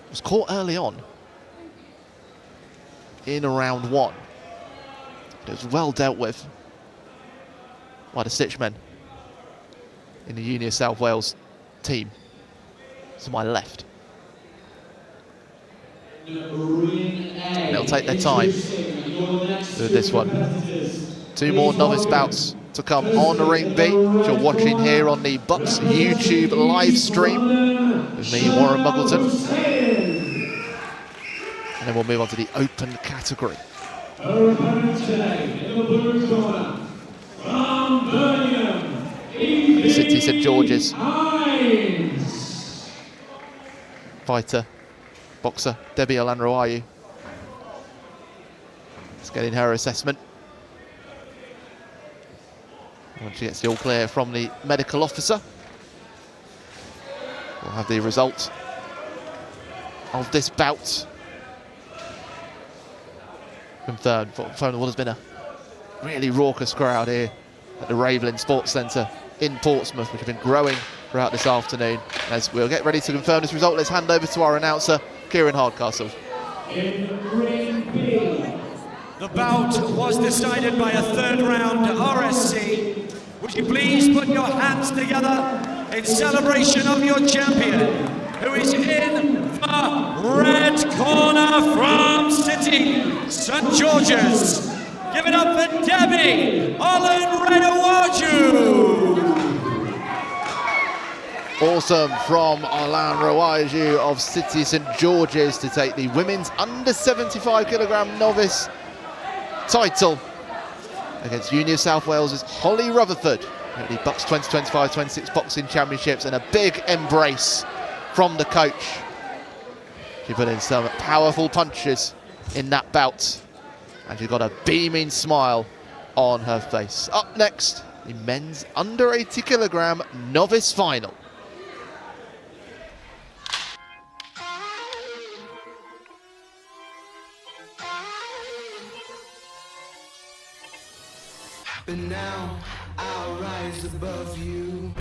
Was caught early on in round 1. It was well dealt with by the stitchmen in the Uni of South Wales team to my left. They'll take their time with this one. 2 more novice bouts to come on Ring B, which you're watching here on the BUCS YouTube live stream with me, Warren Muggleton. And then we'll move on to the open category. Her opponents today in the blue corner, from Birmingham, City St George's fighter, boxer Debbie Alain Rouagiou. Just getting her assessment. Once she gets the all clear from the medical officer, we'll have the result of this bout confirmed. From what has been a really raucous crowd here at the Ravelin Sports Centre in Portsmouth, which have been growing throughout this afternoon. As we'll get ready to confirm this result, let's hand over to our announcer, Kieran Hardcastle. In ring B, The bout was decided by a third round RSC. Would you please put your hands together in celebration of your champion, who is in the red corner from City St George's. Give it up for Debbie Olenredewaju. Awesome from Alain Rawaju of City St George's to take the women's under 75 kilogram novice title against Uni of South Wales' Holly Rutherford at the BUCS 2025-26 Boxing Championships, and a big embrace from the coach. She put in some powerful punches in that bout, and she got a beaming smile on her face. Up next, the men's under 80 kilogram novice final. But now I'll rise above you.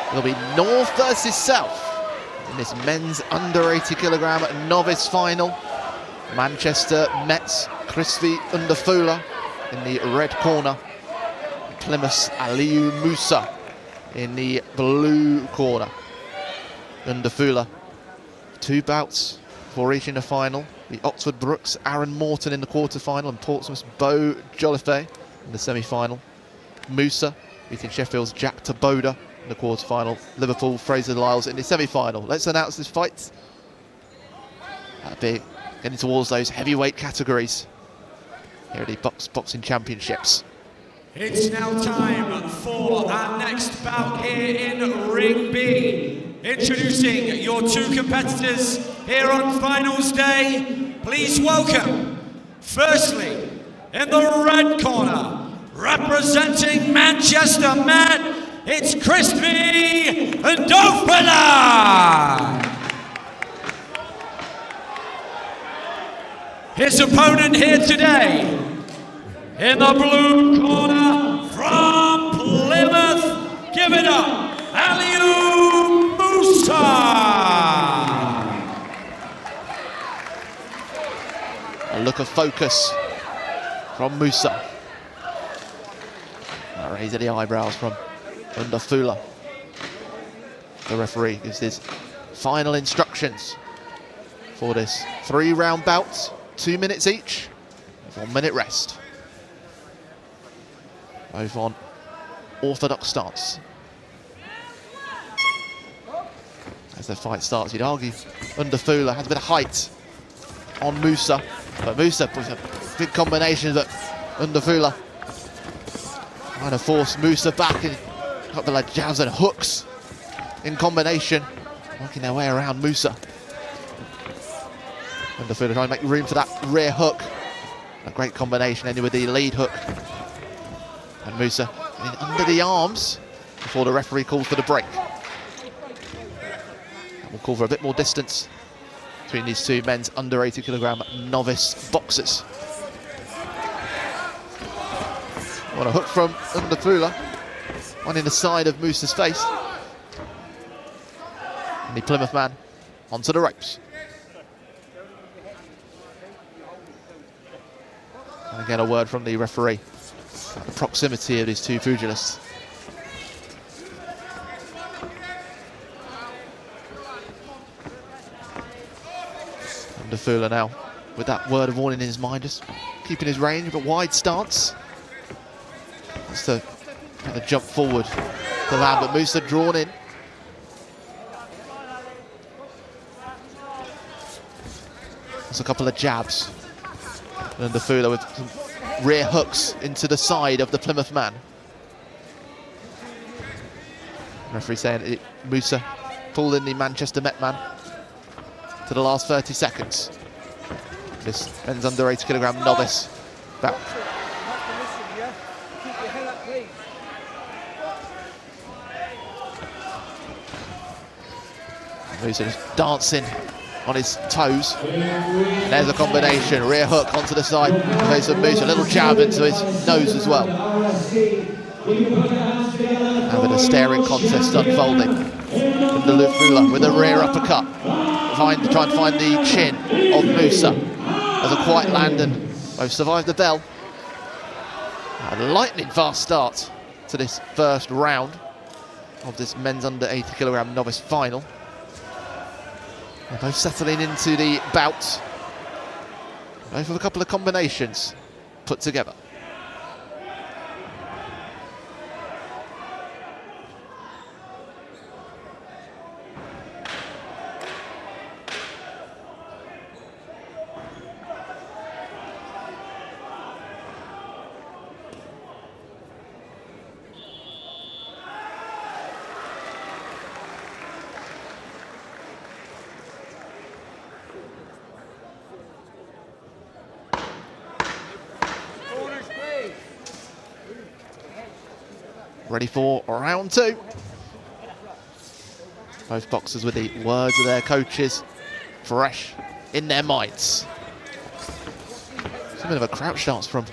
It'll be North versus South in this men's under 80 kilogram novice final. Manchester Met's Christy Underfula in the red corner. Plymouth's Aliou Musa in the blue corner. Underfula, 2 bouts before reaching the final. The Oxford Brooks' Aaron Morton in the quarter-final, and Portsmouth's Beau Joliffe in the semi-final. Musa beating Sheffield's Jack Taboda in the quarter-final. Liverpool Fraser Lyles in the semi-final. Let's announce this fight. That'll be getting towards those heavyweight categories here at the BUCS Boxing Championships. It's now time for our next bout here in Ring B. Introducing your 2 competitors here on finals day. Please welcome, firstly, in the red corner, representing Manchester Met, it's Christy Underfula. His opponent here today, in the blue corner from Plymouth, give it up, Aliou Musa. A look of focus from Musa. A raise of the eyebrows from Underfula. The referee gives his final instructions for this 3-round bout, 2 minutes each, 1 minute rest. Both on orthodox stance. As the fight starts, you'd argue Underfula has a bit of height on Musa, but Musa with a big combination that Underfula trying to force Musa back, and a couple of jabs and hooks in combination, working their way around Musa. Underfula trying to make room for that rear hook. A great combination ending with the lead hook. And Musa under the arms before the referee calls for the break. And we'll call for a bit more distance between these 2 men's under 80 kilogram novice boxers. What a hook from Underfula, one in the side of Musa's face. And the Plymouth man onto the ropes. Again, a word from the referee. The proximity of these two pugilists. Ndafula now with that word of warning in his mind, just keeping his range, but wide stance. That's to kind of jump forward to land, but Musa drawn in. There's a couple of jabs. And Ndafula with some rear hooks into the side of the Plymouth man. The referee saying Musa pulled in the Manchester Met man to the last 30 seconds. This men's under 80 kilogram novice bout. Musa just dancing on his toes. And there's a combination, rear hook onto the side. Face of Musa, a little jab into his nose as well. Having a staring contest unfolding. Ndafula with a rear uppercut. Trying to find the chin of Musa. As a quiet land, and both survived the bell. A lightning fast start to this first round of this men's under 80 kilogram novice final. They're both settling into the bout. Both with a couple of combinations put together. Ready for round two. Both boxers with the words of their coaches fresh in their minds. It's a bit of a crouch stance from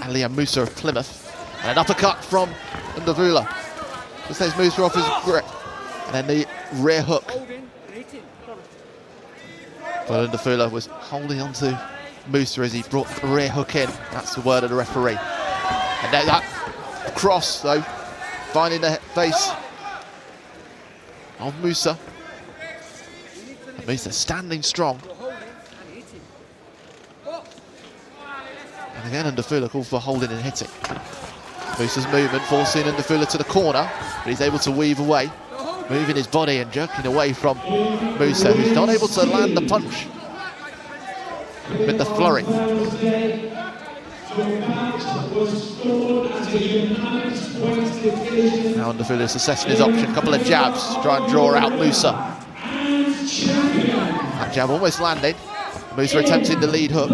Ali Musa of Plymouth. And an uppercut from Ndafula. Just takes Musa off his grip. And then the rear hook. But Ndafula was holding on to Musa as he brought the rear hook in. That's the word of the referee. And then that cross, though, finding the face of Musa. Musa standing strong. And again, Ndafula called for holding and hitting. Musa's movement forcing Ndafula to the corner, but he's able to weave away, moving his body and jerking away from Musa, who's not able to land the punch with the flurry. Now Ndafula is assessing his option. A couple of jabs to try and draw out Musa. That jab almost landing. Musa attempting the lead hook. A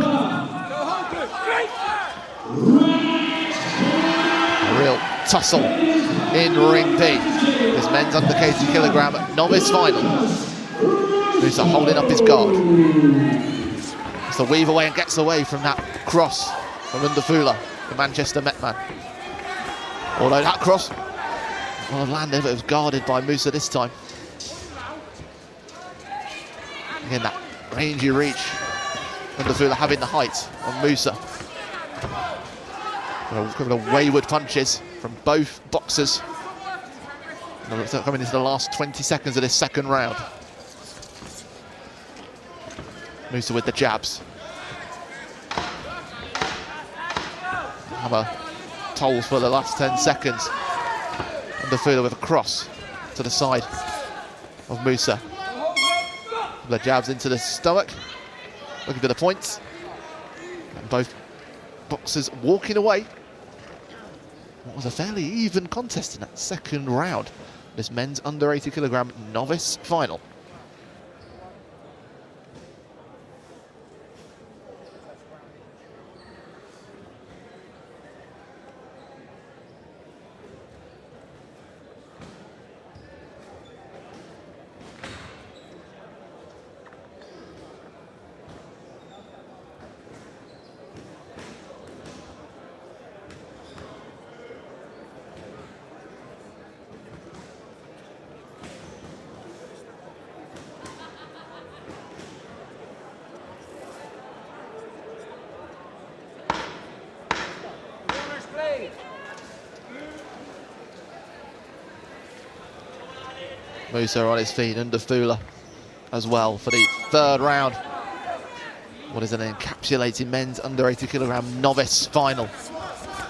real tussle in ring B. This men's under 80 kilogram novice final. Musa holding up his guard. So weave away and gets away from that cross from Ndafula, the Manchester Met man. Although that cross well have landed, but it was guarded by Musa this time. Again, that rangy reach. Ndafula having the height on Musa. Coming wayward punches from both boxers. Coming into the last 20 seconds of this second round. Musa with the jabs. Hammer tolls for the last 10 seconds. Ndafula with a cross to the side of Musa. The jabs into the stomach, looking for the points. And both boxers walking away. What was a fairly even contest in that second round. This men's under 80 kilogram novice final. Musa on his feet, Underfula as well for the third round. What is an encapsulating men's under 80 kilogram novice final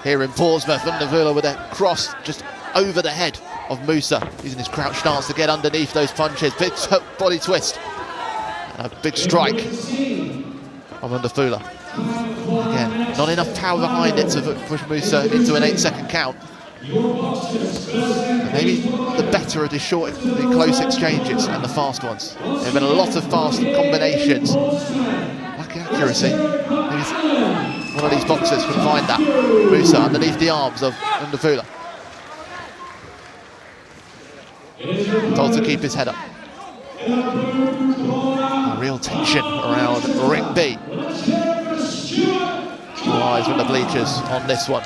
here in Portsmouth. Underfula with a cross just over the head of Musa, using his crouch stance to get underneath those punches. Big body twist and a big strike from Underfula. Again, not enough power behind it to push Musa into an 8-second count. Maybe the better of the close exchanges and the fast ones. There have been a lot of fast combinations. Lack of accuracy. Maybe one of these boxers can find that. Musa underneath the arms of Underfula. Told to keep his head up. A real tension around ring B. All eyes from the bleachers on this one.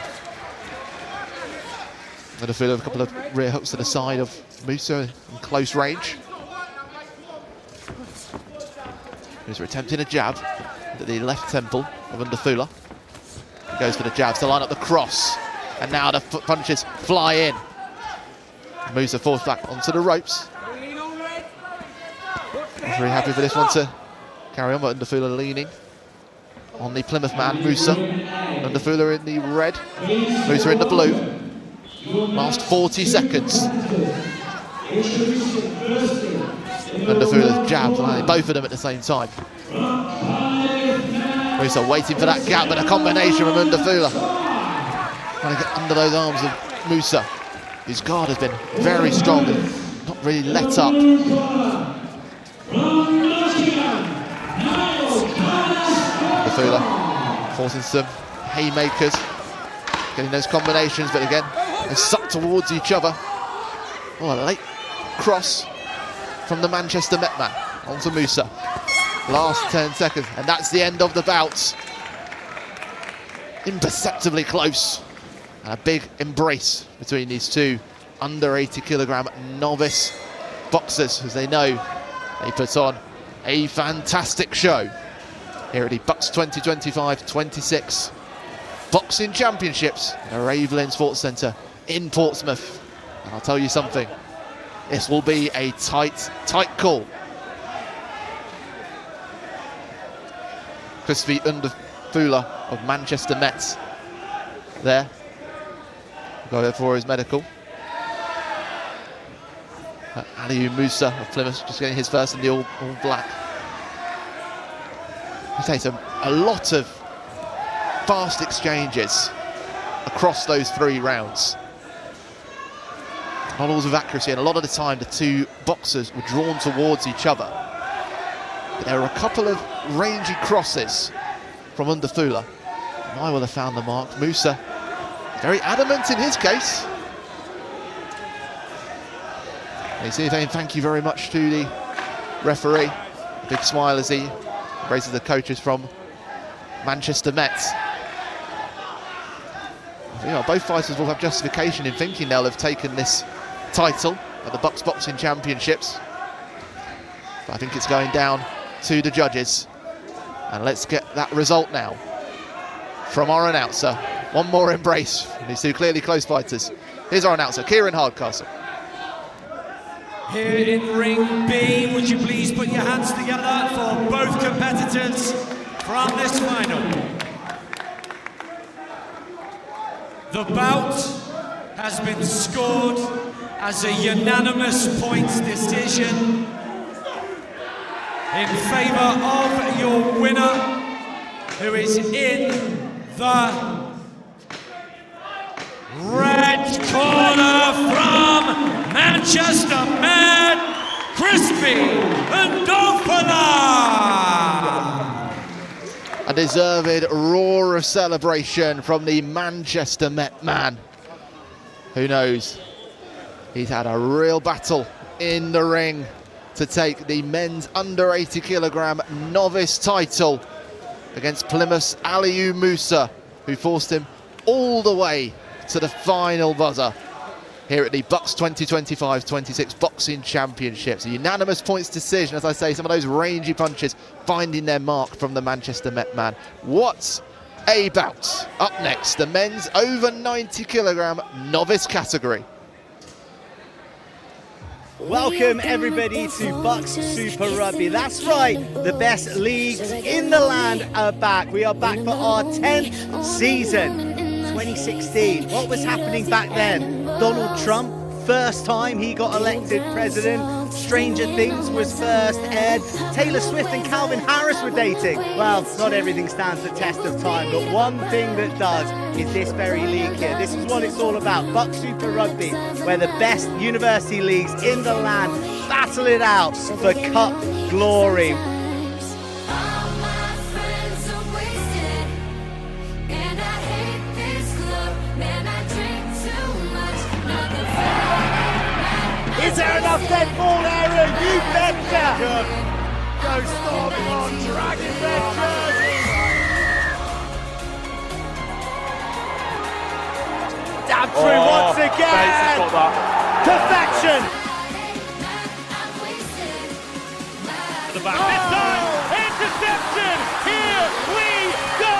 Underfula with a couple of rear hooks to the side of Musa in close range. Musa attempting a jab at the left temple of Underfula. He goes for the jabs to line up the cross, and now the punches fly in. Musa falls back onto the ropes. Very happy for this one to carry on, but Underfula leaning on the Plymouth man, Musa. Underfula in the red, Musa in the blue. Last 40 seconds. Underfula's jabs, both of them at the same time. Musa waiting for that gap, but a combination from Underfula. Trying to get under those arms of Musa. His guard has been very strong, not really let up. Underfula forcing some haymakers, getting those combinations, but again, they suck towards each other. Oh, a late cross from the Manchester Met man onto Musa. Last 10 seconds, and that's the end of the bout. Imperceptibly close. And a big embrace between these two under 80 kilogram novice boxers, as they know they put on a fantastic show here at the BUCS 2025-26 Boxing Championships in the Ravelin Sports Centre in Portsmouth. And I'll tell you something, this will be a tight call. Crispy Underfula of Manchester Met there. Go there for his medical. Aliou Musa of Plymouth just getting his first in the all black. It takes a lot of fast exchanges across those 3 rounds. Not always with accuracy, and a lot of the time the two boxers were drawn towards each other. But there were a couple of rangy crosses from Underfula. And I will have found the mark. Musa very adamant in his case. You see, thank you very much to the referee. A big smile as he embraces the coaches from Manchester Met. You know, both fighters will have justification in thinking they'll have taken this title at the BUCS Boxing Championships. But I think it's going down to the judges. And let's get that result now from our announcer. One more embrace from these two clearly close fighters. Here's our announcer, Kieran Hardcastle. Here in ring B, would you please put your hands together for both competitors from this final. The bout has been scored as a unanimous points decision in favour of your winner, who is in the red corner from Manchester Met, Crispy Underfula. A deserved roar of celebration from the Manchester Met man. Who knows? He's had a real battle in the ring to take the men's under 80 kilogram novice title against Plymouth's Aliou Musa, who forced him all the way to the final buzzer here at the BUCS 2025-26 Boxing Championships. A unanimous points decision, as I say, some of those rangy punches finding their mark from the Manchester Met man. What A bout. Up next, the men's over 90 kilogram novice category. Welcome everybody to BUCS Super Rugby. That's right, the best leagues in the land are back. We are back for our 10th season. 2016, what was happening back then? Donald Trump, first time he got elected president. Stranger Things was first aired. Taylor Swift and Calvin Harris were dating. Well, not everything stands the test of time, but one thing that does is this very league here. This is what it's all about, BUCS Super Rugby, where the best university leagues in the land battle it out for cup glory. Is there enough dead ball area? You betcha! Go storming on, dragging their jerseys! Dab through once again! Perfection! To the back this time, interception! Here we go!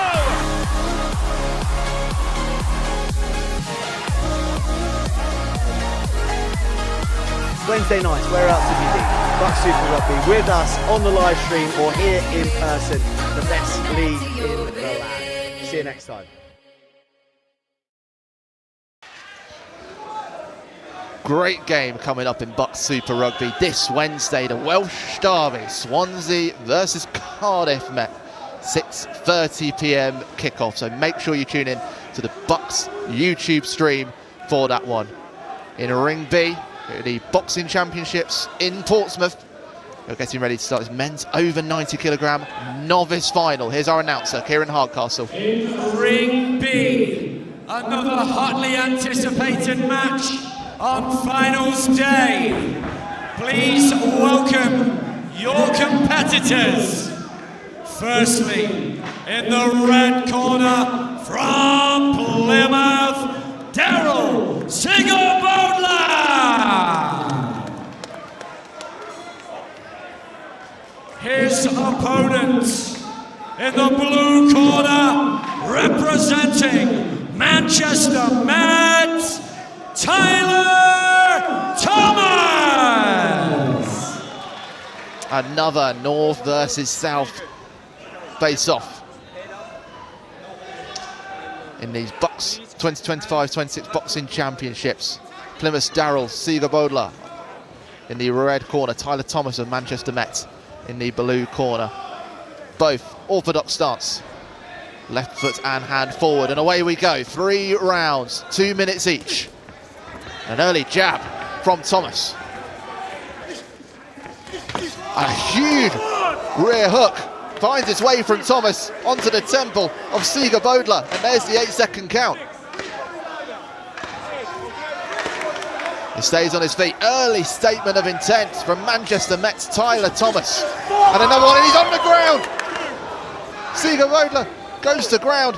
Wednesday nights, where else have you been? BUCS Super Rugby with us on the live stream or here in person. The best league in the land. See you next time. Great game coming up in BUCS Super Rugby this Wednesday. The Welsh Derby, Swansea versus Cardiff Met. 6:30 p.m. kickoff. So make sure you tune in to the BUCS YouTube stream for that one. In Ring B, the Boxing Championships in Portsmouth. We're getting ready to start this men's over 90 kilogram novice final. Here's our announcer, Kieran Hardcastle. In Ring B, another hotly anticipated match on finals day. Please welcome your competitors. Firstly, in the red corner from Plymouth, Daryl Sigabodla. His opponent in the blue corner, representing Manchester Met, Tyler Thomas. Another North versus South face-off in these BUCS 2025-26 Boxing Championships. Plymouth's Daryl Sigabodla in the red corner, Tyler Thomas of Manchester Met in the blue corner. Both orthodox stance, left foot and hand forward, and away we go. 3 rounds, 2 minutes each. An early jab from Thomas. A huge rear hook finds its way from Thomas onto the temple of Sigabodla, and there's the 8-second count. He stays on his feet. Early statement of intent from Manchester Met's Tyler Thomas. And another one, and he's on the ground. Sigabodla goes to ground.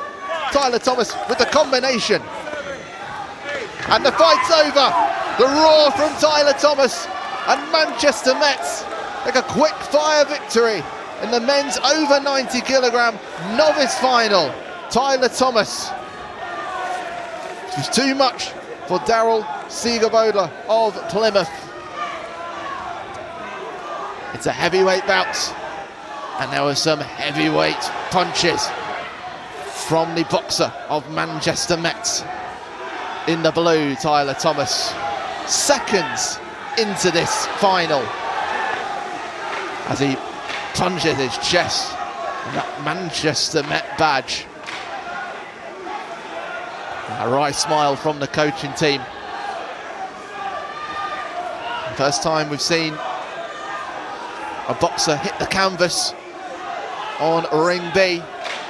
Tyler Thomas with the combination. And the fight's over. The roar from Tyler Thomas, and Manchester Met take a quick fire victory in the men's over 90 kilogram novice final. Tyler Thomas. It was too much for Daryl Sigabodla of Plymouth. It's a heavyweight bout, and there were some heavyweight punches from the boxer of Manchester Met in the blue, Tyler Thomas. Seconds into this final as he plunges his chest in that Manchester Met badge. A wry smile from the coaching team. First time we've seen a boxer hit the canvas on Ring B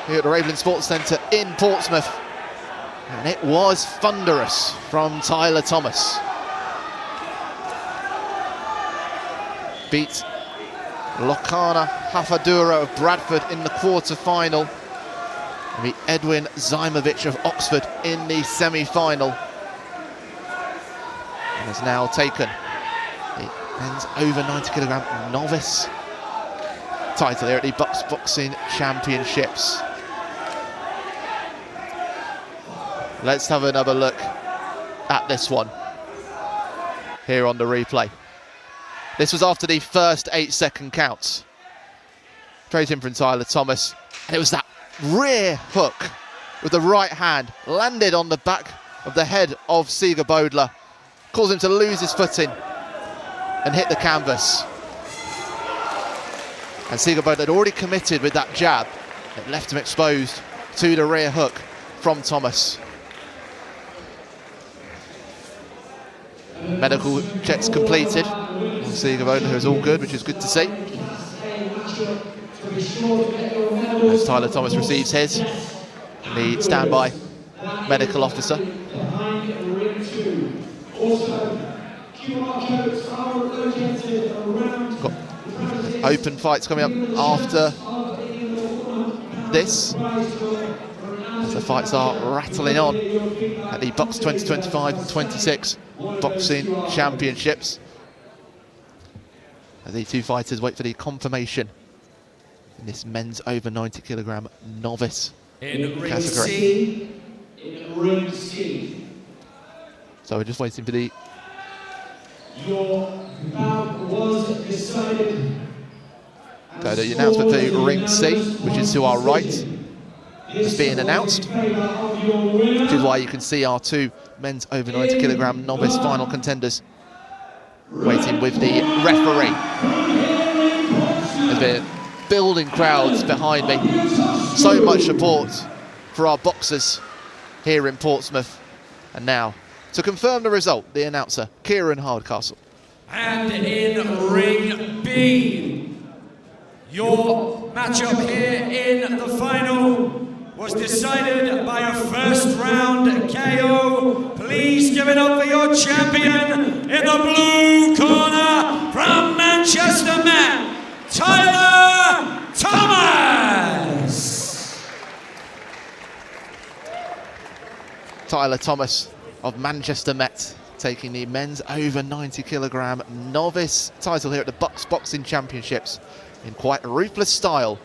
here at the Raveling Sports Centre in Portsmouth. And it was thunderous from Tyler Thomas. Beat Lokana Hafadura of Bradford in the quarter-final. And beat Edwin Zaimovic of Oxford in the semi-final. And has now taken the men's over 90 kilogram novice title here at the BUCS Boxing Championships. Let's have another look at this one here on the replay. This was after the first 8-second counts. Straight in from Tyler Thomas, and it was that rear hook with the right hand, landed on the back of the head of Seager Bodler, caused him to lose his footing and hit the canvas. And Seager Bodler had already committed with that jab. It left him exposed to the rear hook from Thomas. Medical checks completed. Seager Bodler, who is all good, which is good to see. As Tyler Thomas receives his, the standby medical officer. Got open fights coming up after this, as the fights are rattling on at the BUCS 2025-26 Boxing Championships, as the two fighters wait for the confirmation in this men's over 90 kilogram novice category. So we're just waiting for the... Your bout was decided. Go to the announcement for Ring C, which is to our right, is being announced, which is why you can see our two men's over 90 kilogram novice final contenders waiting with the referee. There's been building crowds behind me. So much support for our boxers here in Portsmouth. And now, to confirm the result, the announcer, Kieran Hardcastle. And in Ring B, your matchup here in the final was decided by a first round KO. Please give it up for your champion in the blue corner from Manchester Met, Tyler Thomas. Tyler Thomas of Manchester Met taking the men's over 90 kilogram novice title here at the BUCS Boxing Championships in quite ruthless style,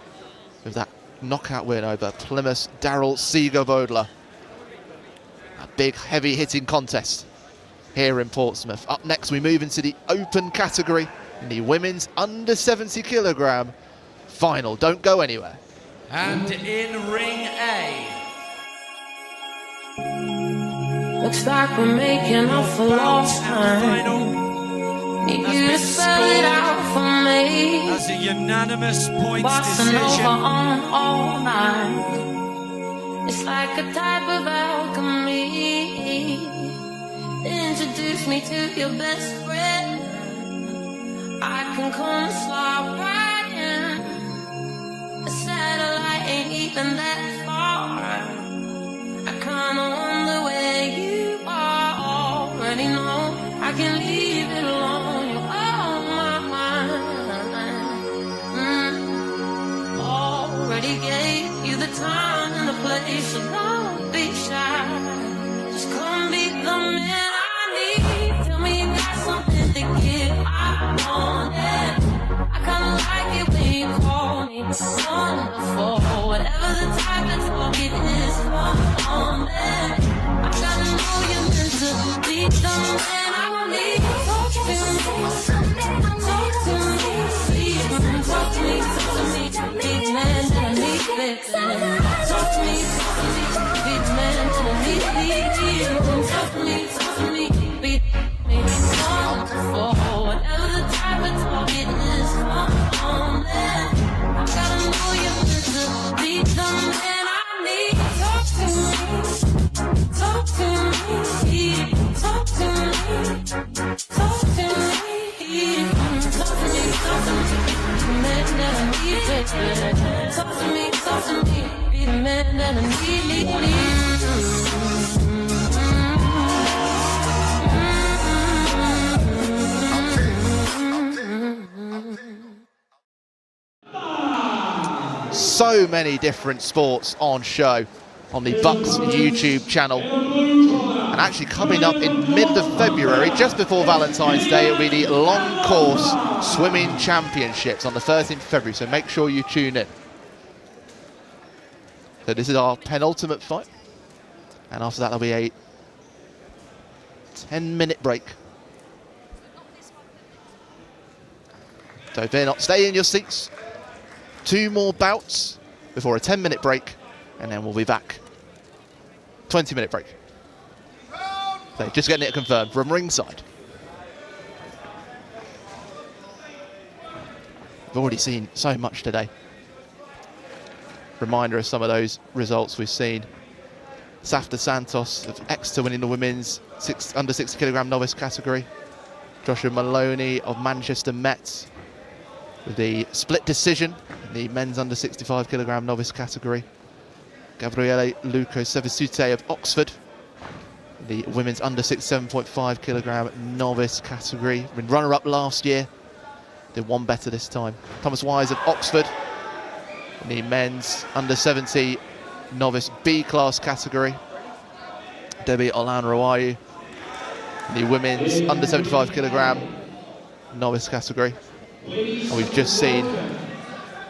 with that knockout win over Plymouth's Daryl Seager Bodler. A big heavy hitting contest here in Portsmouth. Up next we move into the open category in the women's under 70 kilogram final. Don't go anywhere. And in Ring A, looks like we're making up for lost time. Need you to spell it out for me. as a unanimous points Bossing over decision. on all night. It's like a type of alchemy. Introduce me to your best friend. I can come slide right in. A satellite ain't even that far. I kinda wonder where you are. Already know I can leave it alone. You're on my mind. Already gave you the time and the place, so don't be shy. Just come be the man I need. Tell me you got something to give. I want it. I kinda like it when you call me wonderful. Whatever the type of talk it is, come on it. I gotta know you're meant to be the man I need. Talk to me, please. Talk to me, big man that I need, baby. Talk to me, big man that I need. Talk to me, big man wonderful. Whatever the type of talk it is, come on, man. I gotta know you're meant to be the man I need. Talk to me, talk to me, talk to me, talk to me, talk to me, the man that I need, baby. Talk to me, be the man that I need. So many different sports on show on the BUCS YouTube channel. And actually coming up in mid of February, just before Valentine's Day, it'll be the long course swimming championships on the 13th of February, so make sure you tune in. So this is our penultimate fight And after that, there'll be a 10-minute break. So fear not, stay in your seats. 2 more bouts before a 10-minute break, and then we'll be back. 20-minute break. So just getting it confirmed from ringside. We've already seen so much today. Reminder of some of those results we've seen. Safta Santos of Exeter winning the women's under 60 kilogram novice category. Joshua Maloney of Manchester Met with the split decision in the men's under 65 kilogram novice category. Gabriele Luco Sevesute of Oxford, the women's under 67.5 kilogram novice category. Been runner-up last year, did one better this time. Thomas Wise of Oxford, in the men's under 70 novice B class category. Debbie Olanrawayu, in the women's under 75 kilogram novice category. And we've just seen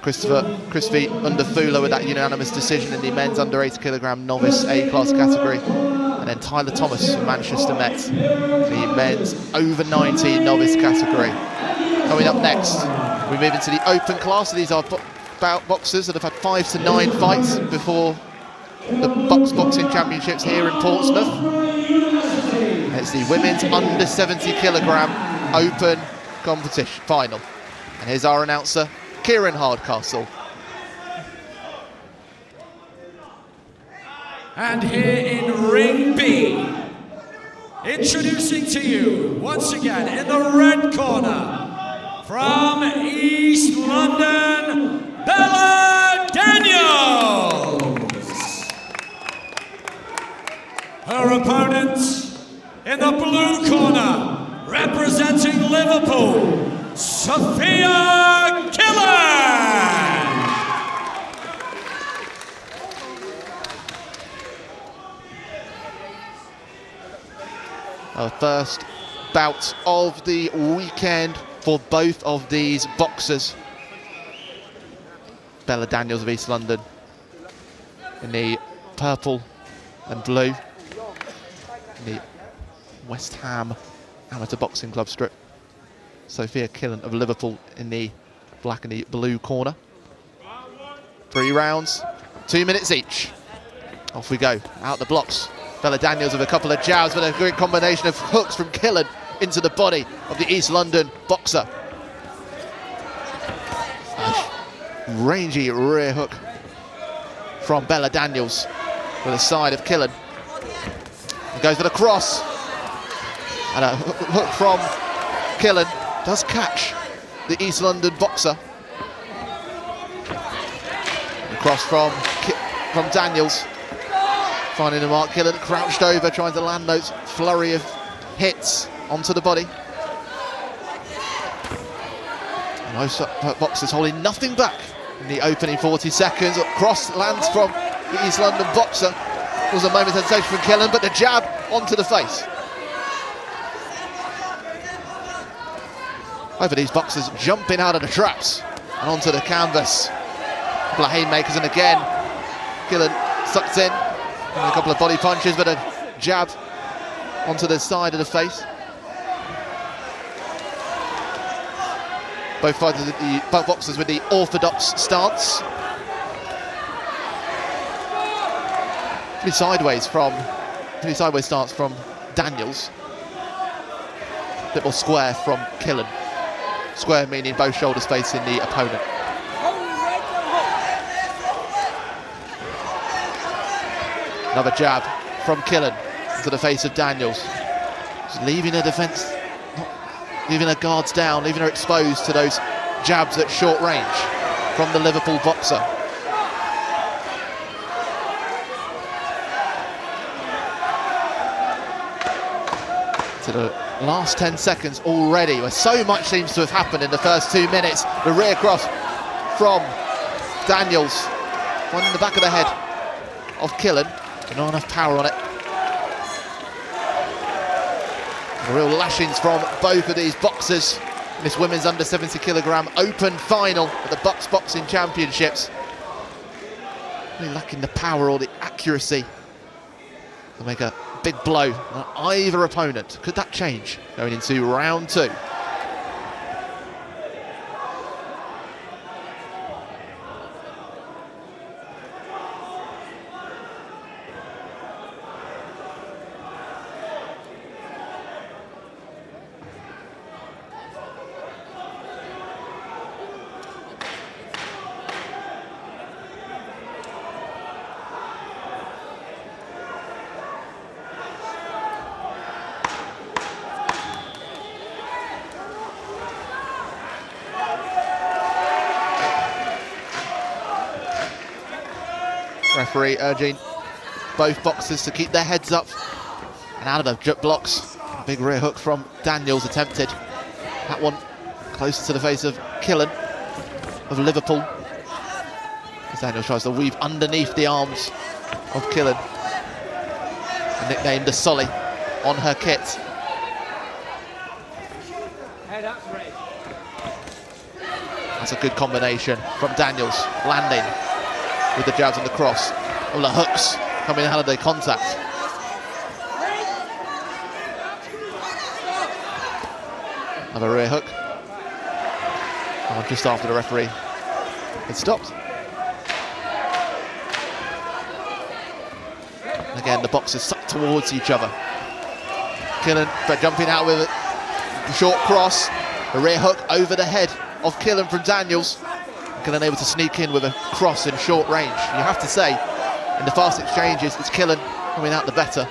Christopher Underfula with that unanimous decision in the men's under 80 kilogram novice A class category. And then Tyler Thomas from Manchester Met, the men's over 90 novice category. Coming up next, we move into the open class. So these are bout boxers that have had 5 to 9 fights before the BUCS Boxing Championships here in Portsmouth. It's the women's under 70 kilogram open competition final. And here's our announcer, Kieran Hardcastle. And here in Ring B, introducing to you, once again, in the red corner, from East London, Bella Daniels. Her opponent in the blue corner, representing Liverpool, Sophia Killen. Our first bout of the weekend for both of these boxers. Bella Daniels of East London in the purple and blue, in the West Ham Amateur Boxing Club strip. Sophia Killen of Liverpool in the black and the blue corner. 3 rounds, 2 minutes each. Off we go, out the blocks. Bella Daniels with a couple of jabs, but a great combination of hooks from Killen into the body of the East London boxer. A rangy rear hook from Bella Daniels with the side of Killen. And goes for the cross. And a hook from Killen does catch the East London boxer. And cross from Daniels. Finding the mark, Killen crouched over, trying to land those flurry of hits onto the body. And both boxers holding nothing back in the opening 40 seconds. Cross lands from the East London boxer. There was a moment's hesitation from Killen, but the jab onto the face. Both of these boxers jumping out of the traps and onto the canvas. A couple of haymakers, and again, Killen sucked in. And a couple of body punches, but a jab onto the side of the face. Both boxers with the orthodox stance. Pretty sideways stance from Daniels. A bit more square from Killen. Square meaning both shoulders facing the opponent. Another jab from Killen into the face of Daniels. Just leaving her defence, leaving her guards down, leaving her exposed to those jabs at short range from the Liverpool boxer. To the last 10 seconds already, where so much seems to have happened in the first 2 minutes. The rear cross from Daniels, one in the back of the head of Killen. Not enough power on it. The real lashings from both of these boxers in this women's under 70 kilogram open final at the BUCS Boxing Championships. Really lacking the power or the accuracy They'll make a big blow on either opponent. Could that change going into round 2? Referee urging both boxers to keep their heads up and out of the jump blocks. A big rear hook from Daniels attempted. That one closer to the face of Killen of Liverpool. As Daniels tries to weave underneath the arms of Killen. Nicknamed the Solly on her kit. That's a good combination from Daniels, landing with the jabs and the cross. All the hooks coming out of the contact. Another rear hook. Oh, just after the referee had stopped. And again, the boxers suck towards each other. Killen jumping out with a short cross. A rear hook over the head of Killen from Daniels. Killen able to sneak in with a cross in short range. You have to say, in the fast exchanges, it's Killen coming out the better.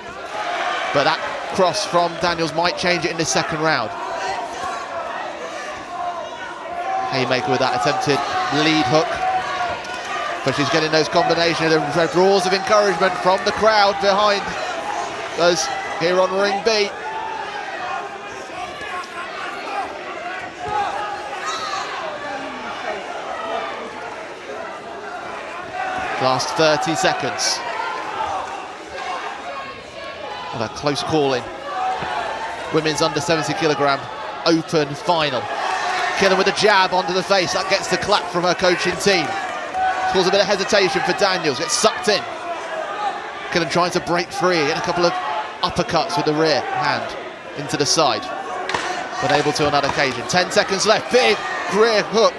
But that cross from Daniels might change it in this second round. Haymaker with that attempted lead hook. But she's getting those combinations and roars of encouragement from the crowd behind us here on Ring B. Last 30 seconds of a close calling. Women's under 70 kilogram open final. Killen with a jab onto the face. That gets the clap from her coaching team. Causes a bit of hesitation for Daniels. Gets sucked in. Killen trying to break free. Get a couple of uppercuts with the rear hand into the side. But able to on that occasion. 10 seconds left. Big rear hook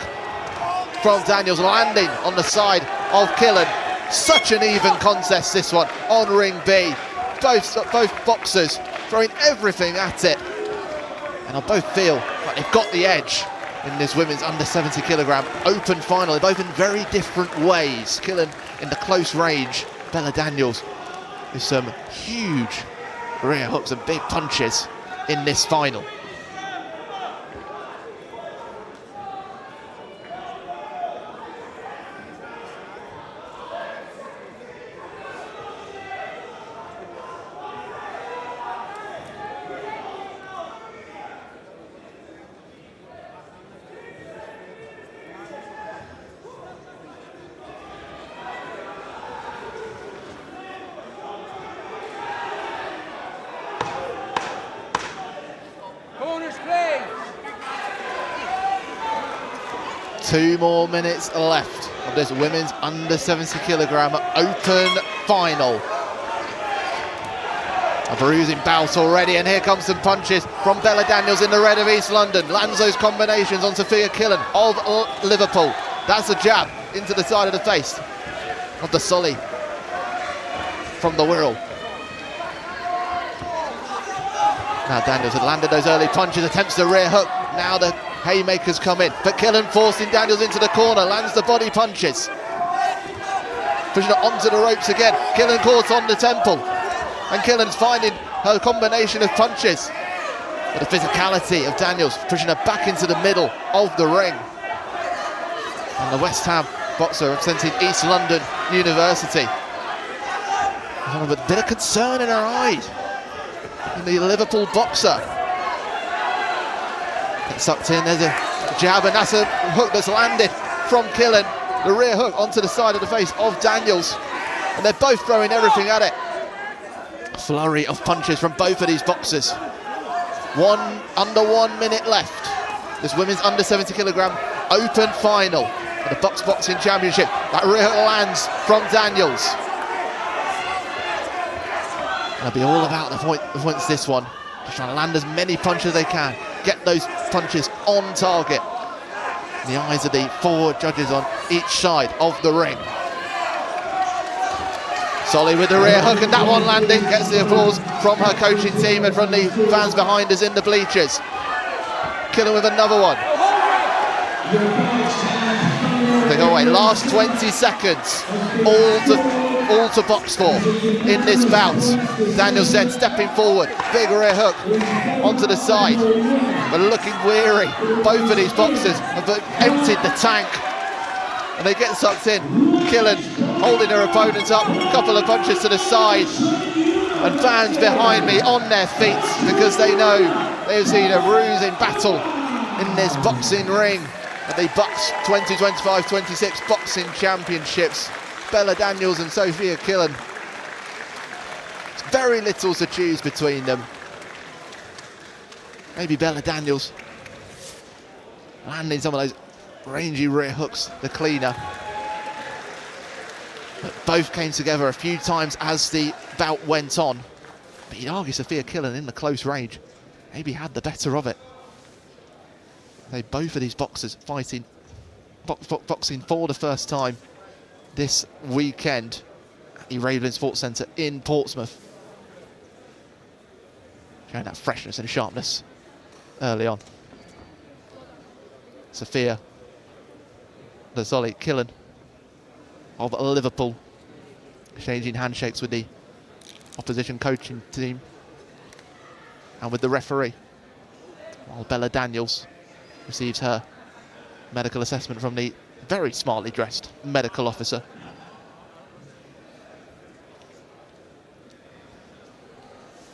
from Daniels, landing on the side of Killen. Such an even contest, this one on Ring B. Both boxers throwing everything at it, and they'll both feel like they've got the edge in this women's under 70 kilogram open final. They're both in very different ways. Killen in the close range, Bella Daniels with some huge rear hooks and big punches in this final. Please. 2 more minutes left of this women's under 70 kilogram open final. A bruising bout already, and here comes some punches from Bella Daniels in the red of East London. Lands those combinations on Sophia Killen of Liverpool. That's a jab into the side of the face of the Solly from the Wirral. Now Daniels had landed those early punches, attempts the rear hook. Now the haymakers come in, but Killen forcing Daniels into the corner, lands the body punches. Pushing it onto the ropes again. Killen caught on the temple, and Killen's finding her combination of punches. But the physicality of Daniels pushing her back into the middle of the ring. And the West Ham boxer representing East London University. With a bit of concern in her eyes. The Liverpool boxer gets sucked in. There's a jab, and that's a hook that's landed from Killen. The rear hook onto the side of the face of Daniels, and they're both throwing everything at it. A flurry of punches from both of these boxers. Under 1 minute left. This women's under 70 kilogram open final of the BUCS Boxing Championship. That rear hook lands from Daniels. They'll be all about the points this one. Just trying to land as many punches as they can. Get those punches on target. In the eyes of the 4 judges on each side of the ring. Solly with the rear hook, and that one landing gets the applause from her coaching team and from the fans behind us in the bleachers. Killen with another one. They go away. Last 20 seconds, all to box for in this bout. Daniels then stepping forward, big rear hook onto the side, but looking weary. Both of these boxers have emptied the tank, and they get sucked in. Killen holding her opponents up, a couple of punches to the side, and fans behind me on their feet because they know they've seen a bruising battle in this boxing ring at the BUCS 2025-26 Boxing Championships. Bella Daniels and Sophia Killen. It's very little to choose between them. Maybe Bella Daniels landing some of those rangy rear hooks, the cleaner. But both came together a few times as the bout went on. But you'd argue Sophia Killen in the close range maybe had the better of it. Both of these boxers fighting, boxing for the first time this weekend at the Raven Sports Centre in Portsmouth. Showing that freshness and sharpness early on. Sophia Solly Killen of Liverpool exchanging handshakes with the opposition coaching team and with the referee, while Bella Daniels receives her medical assessment from the very smartly dressed medical officer.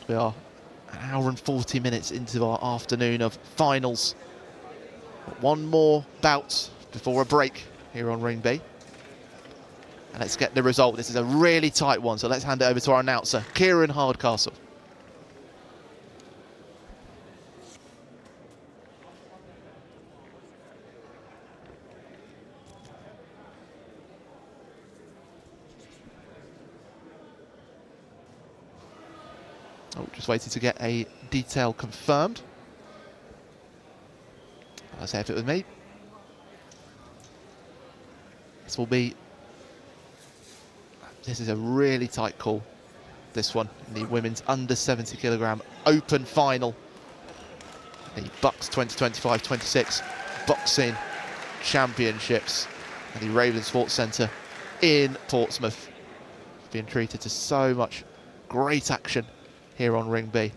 We are an hour and 40 minutes into our afternoon of finals. One more bout before a break here on Ring B. And let's get the result. This is a really tight one, so let's hand it over to our announcer, Kieran Hardcastle. Oh, just waiting to get a detail confirmed. I'll say if it was me. This is a really tight call, this one, in the women's under 70 kilogram open final. The BUCS 2025-26 Boxing Championships at the Raven Sports Centre in Portsmouth. Being treated to so much great action here on Ring B.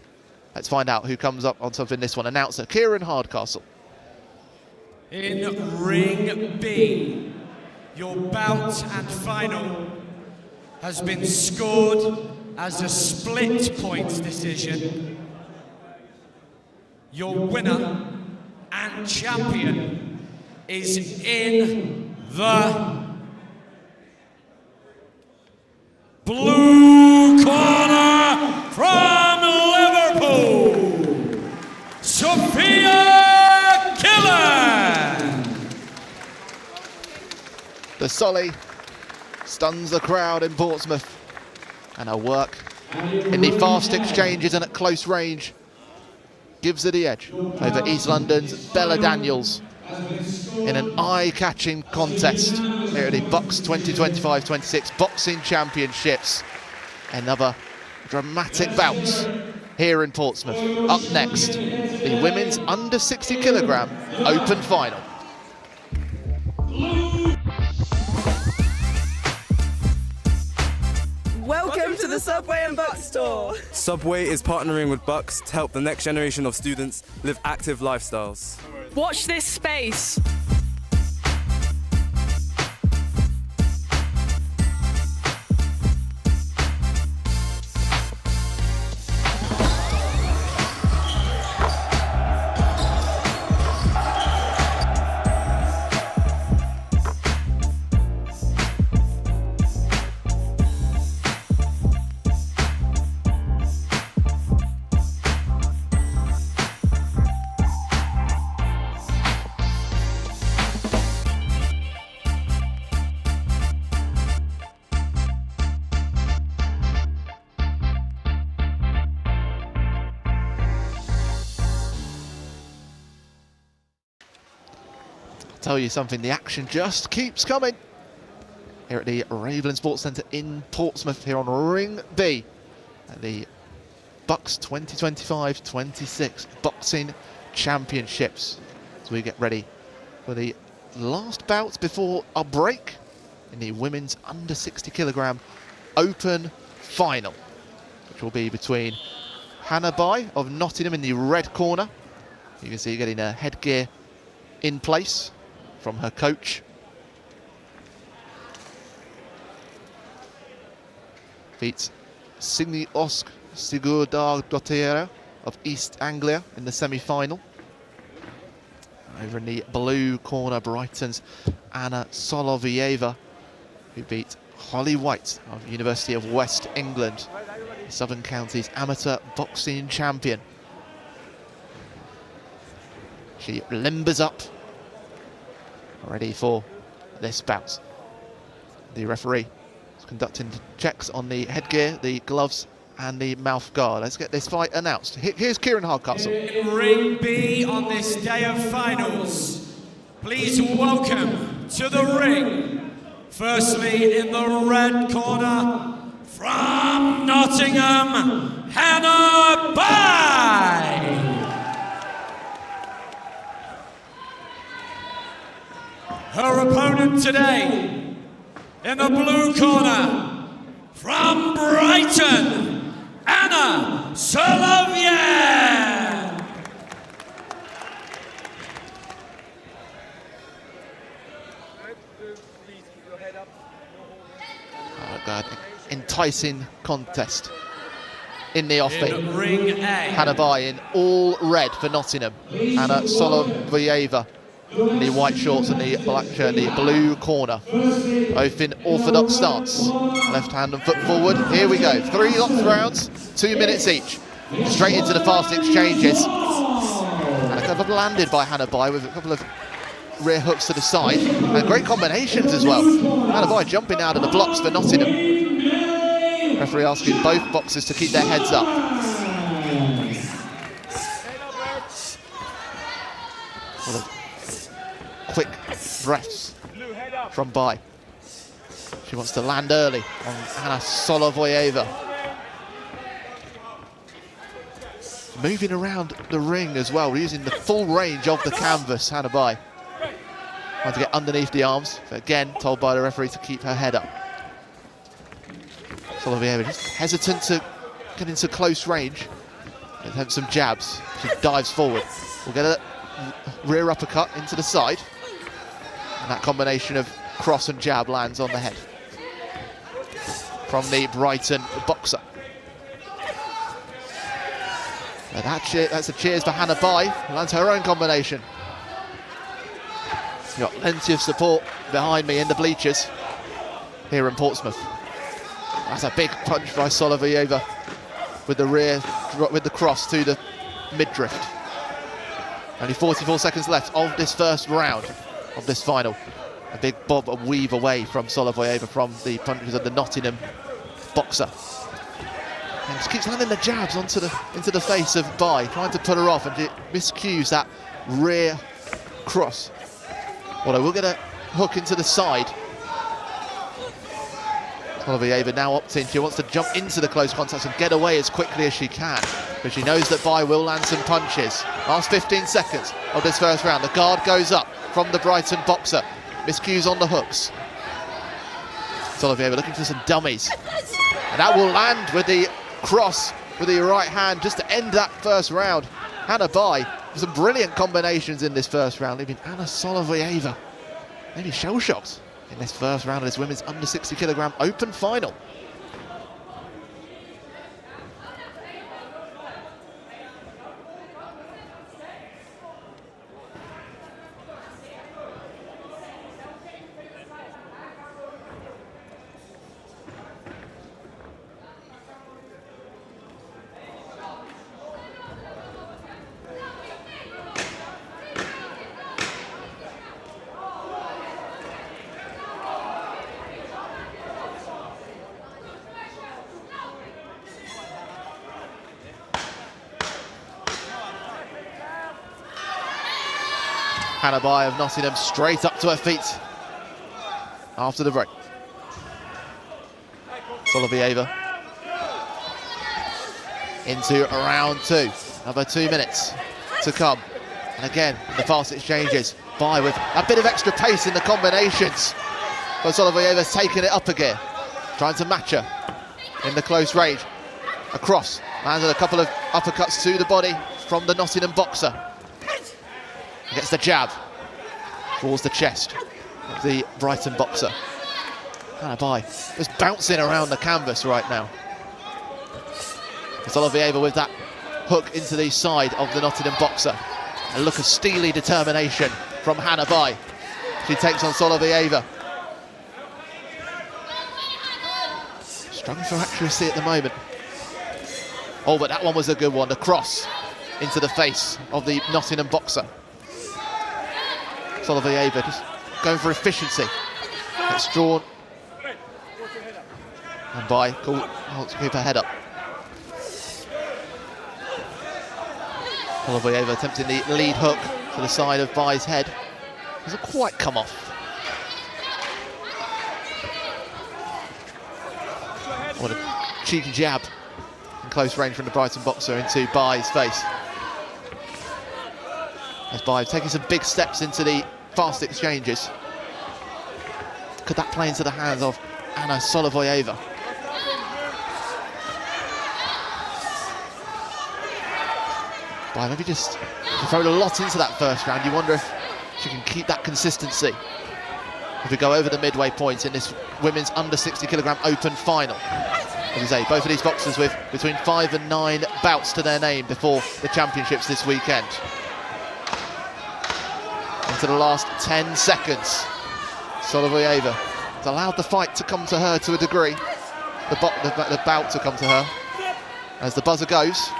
Let's find out who comes up on top in this one. Announcer Kieran Hardcastle. In Ring B, your bout and final has been scored as a split point decision. Your winner and champion is in the blue corner from Liverpool, Sophia Killen. The Solly stuns the crowd in Portsmouth, and her work in the fast exchanges and at close range gives her the edge over East London's Bella Daniels in an eye-catching contest here at the BUCS 2025-26 Boxing Championships. Another dramatic bout here in Portsmouth. Up next, the women's under 60 kilogram open final. Welcome to the Subway and Bucks store. Subway is partnering with BUCS to help the next generation of students live active lifestyles. Watch this space. tell you something, the action just keeps coming here at the Ravelin Sports Centre in Portsmouth, here on Ring B at the BUCS 2025-26 Boxing Championships, as we get ready for the last bouts before our break in the women's under 60 kilogram open final, which will be between Hannah Bai of Nottingham in the red corner. You can see getting her headgear in place from her coach. Beats Signy Osk Sigurdardottir of East Anglia in the semi-final. Over in the blue corner, Brighton's Anna Solovieva, who beat Holly White of University of West England, Southern Counties amateur boxing champion. She limbers up, ready for this bout. The referee is conducting checks on the headgear, the gloves and the mouth guard. Let's get this fight announced. Here's Kieran Hardcastle. In Ring B on this day of finals, please welcome to the ring, firstly in the red corner, from Nottingham, Hannah Bai. Her opponent today, in the blue corner, from Brighton, Anna Soloviev. Oh God, enticing contest in the offing. In Ring A, Hannah Bai in all red for Nottingham. Anna Solovieva in the white shorts and the black shirt, the blue corner. Both in orthodox stance. Left hand and foot forward. Here we go. 3 locked rounds, 2 minutes each. Straight into the fast exchanges. And a couple landed by Hannah Bai with a couple of rear hooks to the side. And great combinations as well. Hannah Bai jumping out of the blocks for Nottingham. Referee asking both boxers to keep their heads up. Quick breaths from Bai. She wants to land early on Anna Solovieva. Moving around the ring as well, using the full range of the canvas, Hannah Bai. Trying to get underneath the arms, but again, told by the referee to keep her head up. Solovieva just hesitant to get into close range. Attempt some jabs. She dives forward. We'll get a rear uppercut into the side. And that combination of cross and jab lands on the head from the Brighton boxer. And that's a cheers for Hannah Bai. Lands her own combination. Got plenty of support behind me in the bleachers here in Portsmouth. That's a big punch by Solovieva with the rear, with the cross to the midriff. Only 44 seconds left of this first round of this final. A big bob and weave away from Solovieva from the punches of the Nottingham boxer. And just keeps landing the jabs into the face of Bai, trying to put her off, and it miscues that rear cross. Although we'll get a hook into the side. Solovieva now opting, she wants to jump into the close contacts and get away as quickly as she can. But she knows that Bai will land some punches. Last 15 seconds of this first round. The guard goes up from the Brighton boxer. Miscues on the hooks. Solovieva looking for some dummies. And that will land with the cross with the right hand just to end that first round. Hannah Bai with some brilliant combinations in this first round, leaving Anna Solovieva maybe shell-shocked in this first round of this women's under 60 kilogram open final. Hannah Bai of Nottingham straight up to her feet after the break. Solovieva into round 2. Another 2 minutes to come. And again, the fast exchanges. Bai with a bit of extra pace in the combinations. But Solovieva's taking it up again, trying to match her in the close range. Across, landed a couple of uppercuts to the body from the Nottingham boxer. Gets the jab, draws the chest of the Brighton boxer. Hannah Bai just bouncing around the canvas right now. Solovieva with that hook into the side of the Nottingham boxer. A look of steely determination from Hannah Bai. She takes on Solovieva. Struggling for accuracy at the moment. Oh, but that one was a good one. The cross into the face of the Nottingham boxer. Solovieva just going for efficiency. It's drawn. And Bai wants to keep her head up. Solovieva attempting the lead hook to the side of Bai's head. Doesn't quite come off. What a cheeky jab in close range from the Brighton boxer into Bai's face. As Bai taking some big steps into the fast exchanges. Could that play into the hands of Anna Solovieva? Bai maybe just thrown a lot into that first round. You wonder if she can keep that consistency if we go over the midway point in this women's under 60 kilogram open final. As I say, both of these boxers with between 5 and 9 bouts to their name before the championships this weekend. Into the last 10 seconds, Solovieva has allowed the fight to come to her to a degree, the bout to come to her. As the buzzer goes,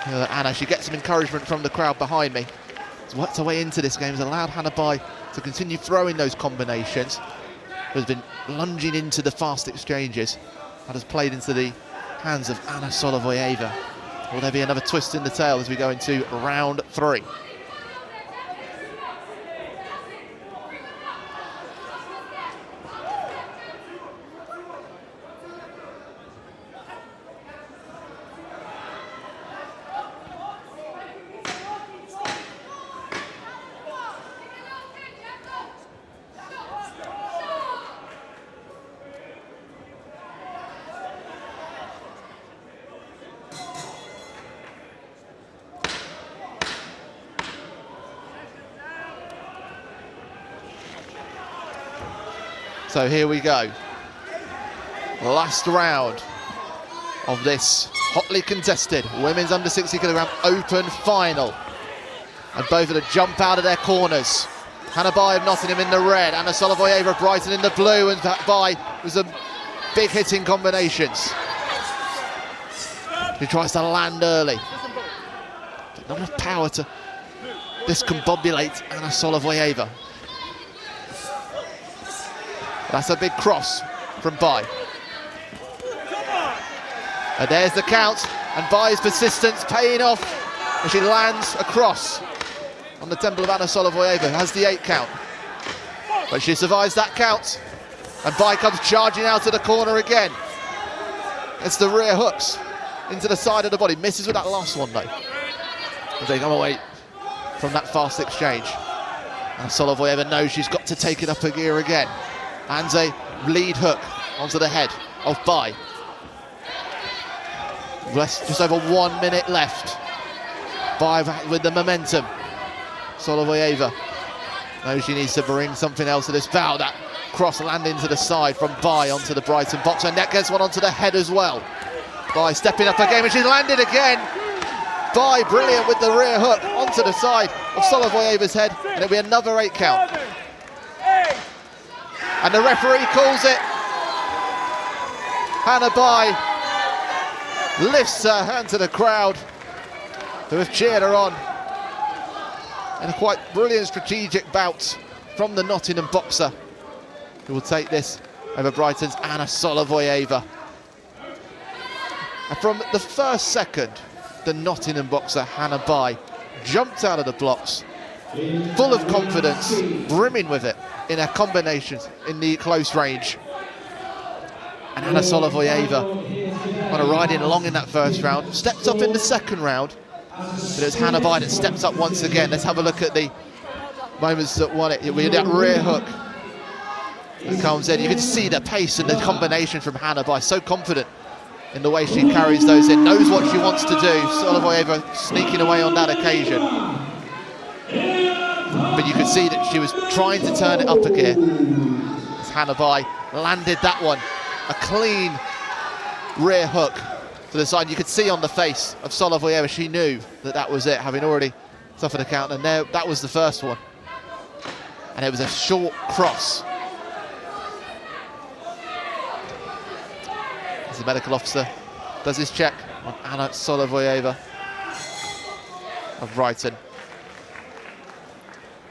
Anna, she gets some encouragement from the crowd behind me. Has worked her way into this game, has allowed Hannah Bai to continue throwing those combinations, has been lunging into the fast exchanges, and has played into the hands of Anna Solovieva. Will there be another twist in the tail as we go into round 3? So here we go. Last round of this hotly contested women's under 60 kilogram open final. And both of them jump out of their corners. Hannah Bai of Nottingham in the red, Anna Solovieva of Brighton in the blue, and Bai with some big hitting combinations. He tries to land early. But not enough power to discombobulate Anna Solovieva. That's a big cross from Bai. And there's the count, and Bai's persistence paying off as she lands a cross on the temple of Anna Solovieva. Has the 8 count, but she survives that count, and Bai comes charging out of the corner again. It's the rear hooks into the side of the body. Misses with that last one though, as they come away from that fast exchange. And Solovieva knows she's got to take it up a gear again. And a lead hook onto the head of Bai. Just over 1 minute left. Bai with the momentum. Solovieva knows she needs to bring something else to this bout. That cross landing to the side from Bai onto the Brighton boxer. And that gets one onto the head as well. Bai stepping up again, and she's landed again. Bai brilliant with the rear hook onto the side of Solovieva's head. And it'll be another 8 count. And the referee calls it. Hannah Bai lifts her hand to the crowd who have cheered her on. And a quite brilliant strategic bout from the Nottingham boxer, who will take this over Brighton's Anna Solovieva. And from the first second, the Nottingham boxer Hannah Bai jumped out of the blocks, full of confidence, brimming with it in her combinations in the close range. And Hana Solovoyeva on a ride-in along in that first round, stepped up in the second round, but it was Hannah Biden that steps up once again. Let's have a look at the moments that won it. We had that rear hook that comes in. You can see the pace and the combination from Hannah Biden, so confident in the way she carries those in, knows what she wants to do. Solovoyeva sneaking away on that occasion. But you could see that she was trying to turn it up again. As Hannah Biden landed that one. A clean rear hook to the side. You could see on the face of Solovoyeva, she knew that that was it, having already suffered a count. And there, that was the first one. And it was a short cross. As the medical officer does his check on Hana Solovoyeva of Brighton.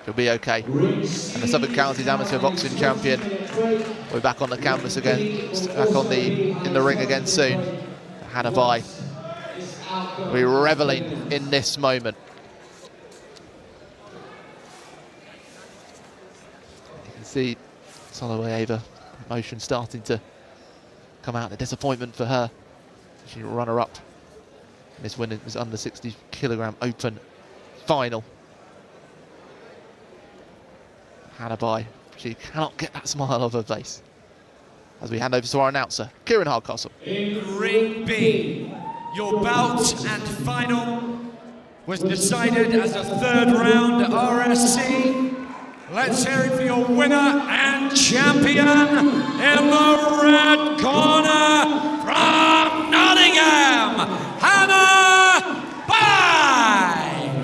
She'll be okay. And the Suffolk Counties Amateur Boxing Champion, we're back on the canvas again, back on in the ring again soon. Hannah Biden, we're reveling in this moment. You can see Solovoyeva, emotion starting to come out, the disappointment for her. She's runner-up in this win. It was under 60 kilogram open final. Hannah Biden, she cannot get that smile off her face. As we hand over to our announcer, Kieran Hardcastle. In Ring B, your bout and final was decided as a third round RSC. Let's hear it for your winner and champion in the red corner from Nottingham, Hannah Biden.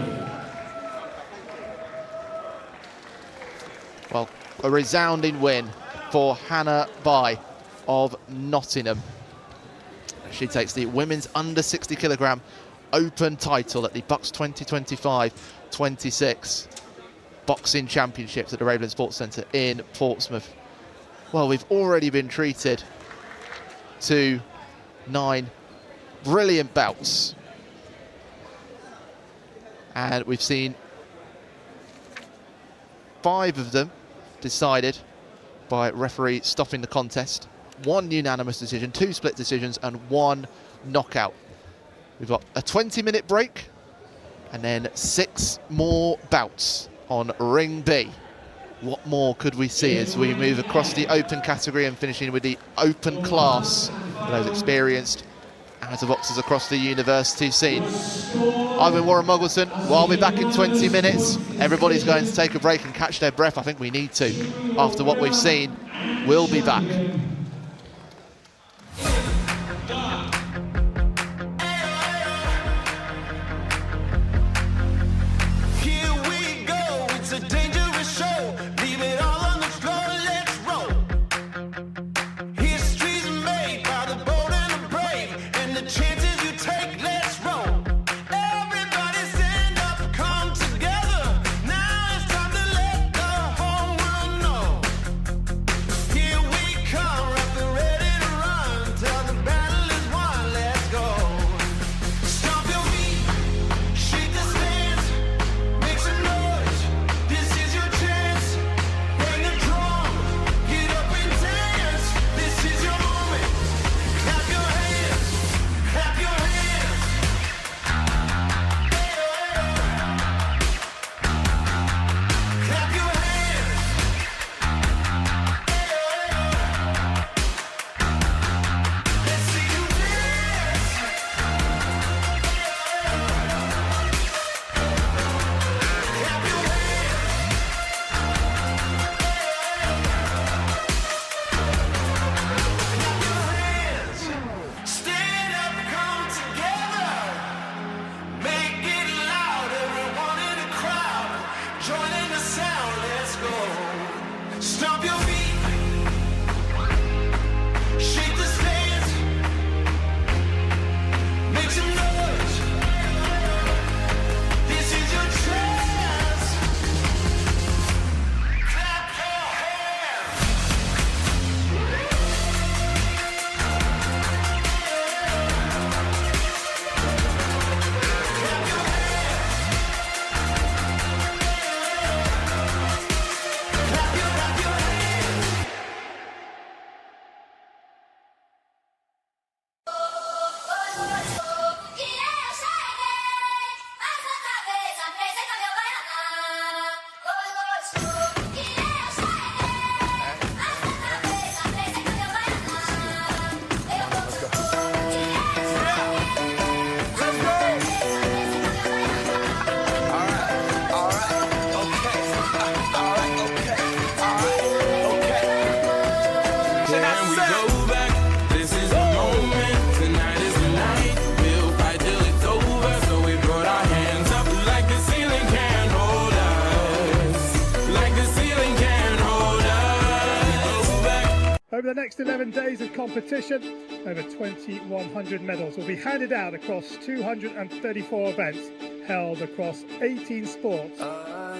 Well, a resounding win for Hannah Biden of Nottingham. She takes the women's under 60 kilogram open title at the BUCS 2025-26 Boxing Championships at the Raveling Sports Centre in Portsmouth. Well, we've already been treated to 9 brilliant bouts. And we've seen 5 of them decided by referee stopping the contest. 1 unanimous decision, 2 split decisions, and 1 knockout. We've got a 20-minute break and then 6 more bouts on Ring B. What more could we see as we move across the open category and finishing with the open class for those experienced amateur boxers across the university scene. I've been Warren Muggleton. Well, I'll be back in 20 minutes. Everybody's going to take a break and catch their breath. I think we need to. After what we've seen, we'll be back. Over the next 11 days of competition, over 2,100 medals will be handed out across 234 events, held across 18 sports,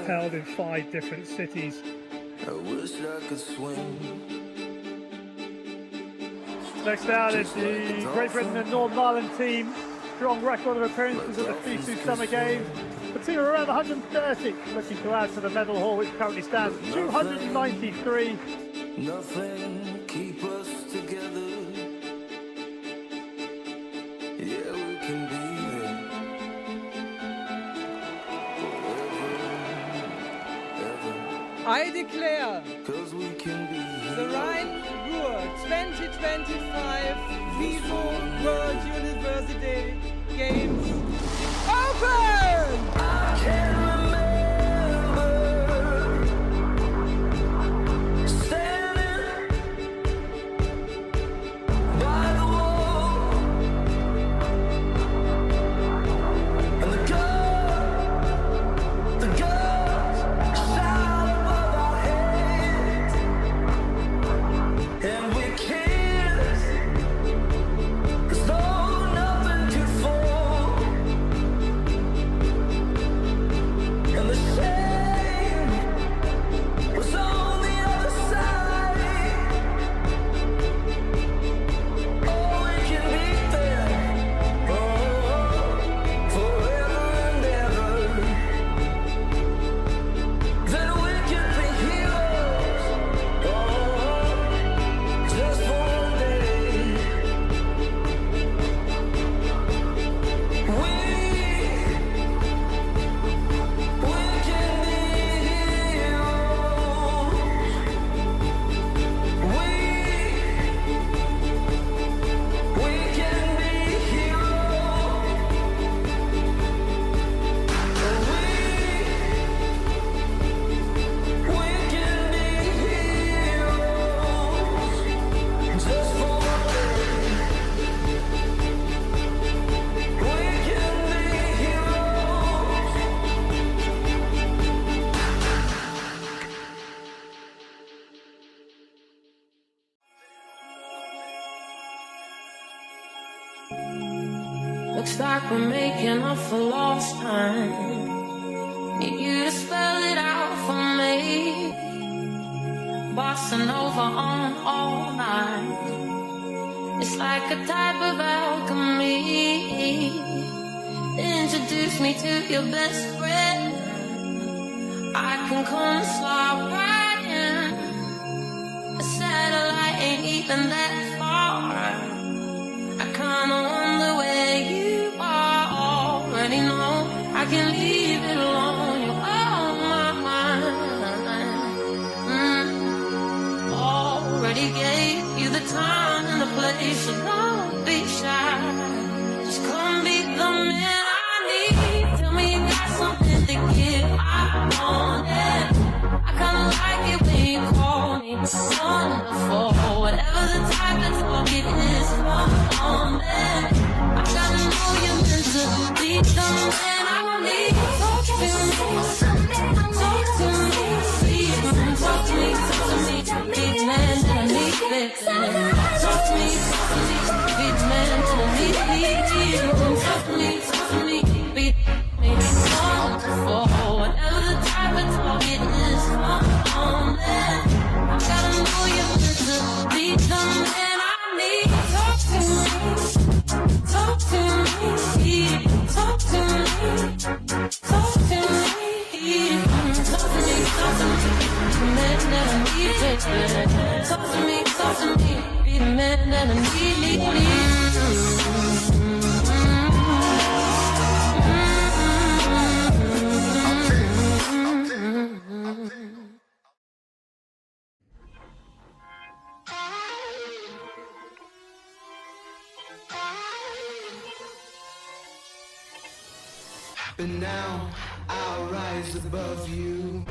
held in 5 different cities. I wish I could swim. Next out is the Great Britain and Northern Ireland team. Strong record of appearances at the FISU Summer Games. The team are around 130, looking to add to the medal haul, which currently stands at 293. Nothing keep us together. Yeah, we can be there forever, I declare cause we can be the Rhine-Ruhr 2025 Vivo World University Games open! I can remember standing by the wall, and the guns shout above our heads, and we kissed as though nothing could fall, and the shame was on the other side. Oh, we can be there, oh, forever and ever. Then we can be heroes, oh, just for one day. We can be Looks like we're making up for lost time. Need you to spell it out for me. Bossing over on all night. It's like a type of alchemy. Introduce me to your best friend. I can come slide right in. A satellite ain't even that far. I kinda wonder where you are. Already know I can leave it alone. You're on my mind. Already gave you the time and the place, so don't be shy. Just come be the man I need. Tell me you got something to give. I want it. I kinda like it when you call me wonderful. Whatever the type of target is, come on, man. I gotta know you're meant to be the man I need. Talk to me, talk to me, please. Talk to me, big man that I need fixing. Talk to me, big man that I need leading. Talk to me, big man, wonderful. Whatever the type of target is, come on, man. I gotta know you're meant to be the man I need. Talk to me, talk to me, talk to me, talk to me, talk to me, the man that I need, baby. Talk to me, be the man that I need. but now I'll rise above you.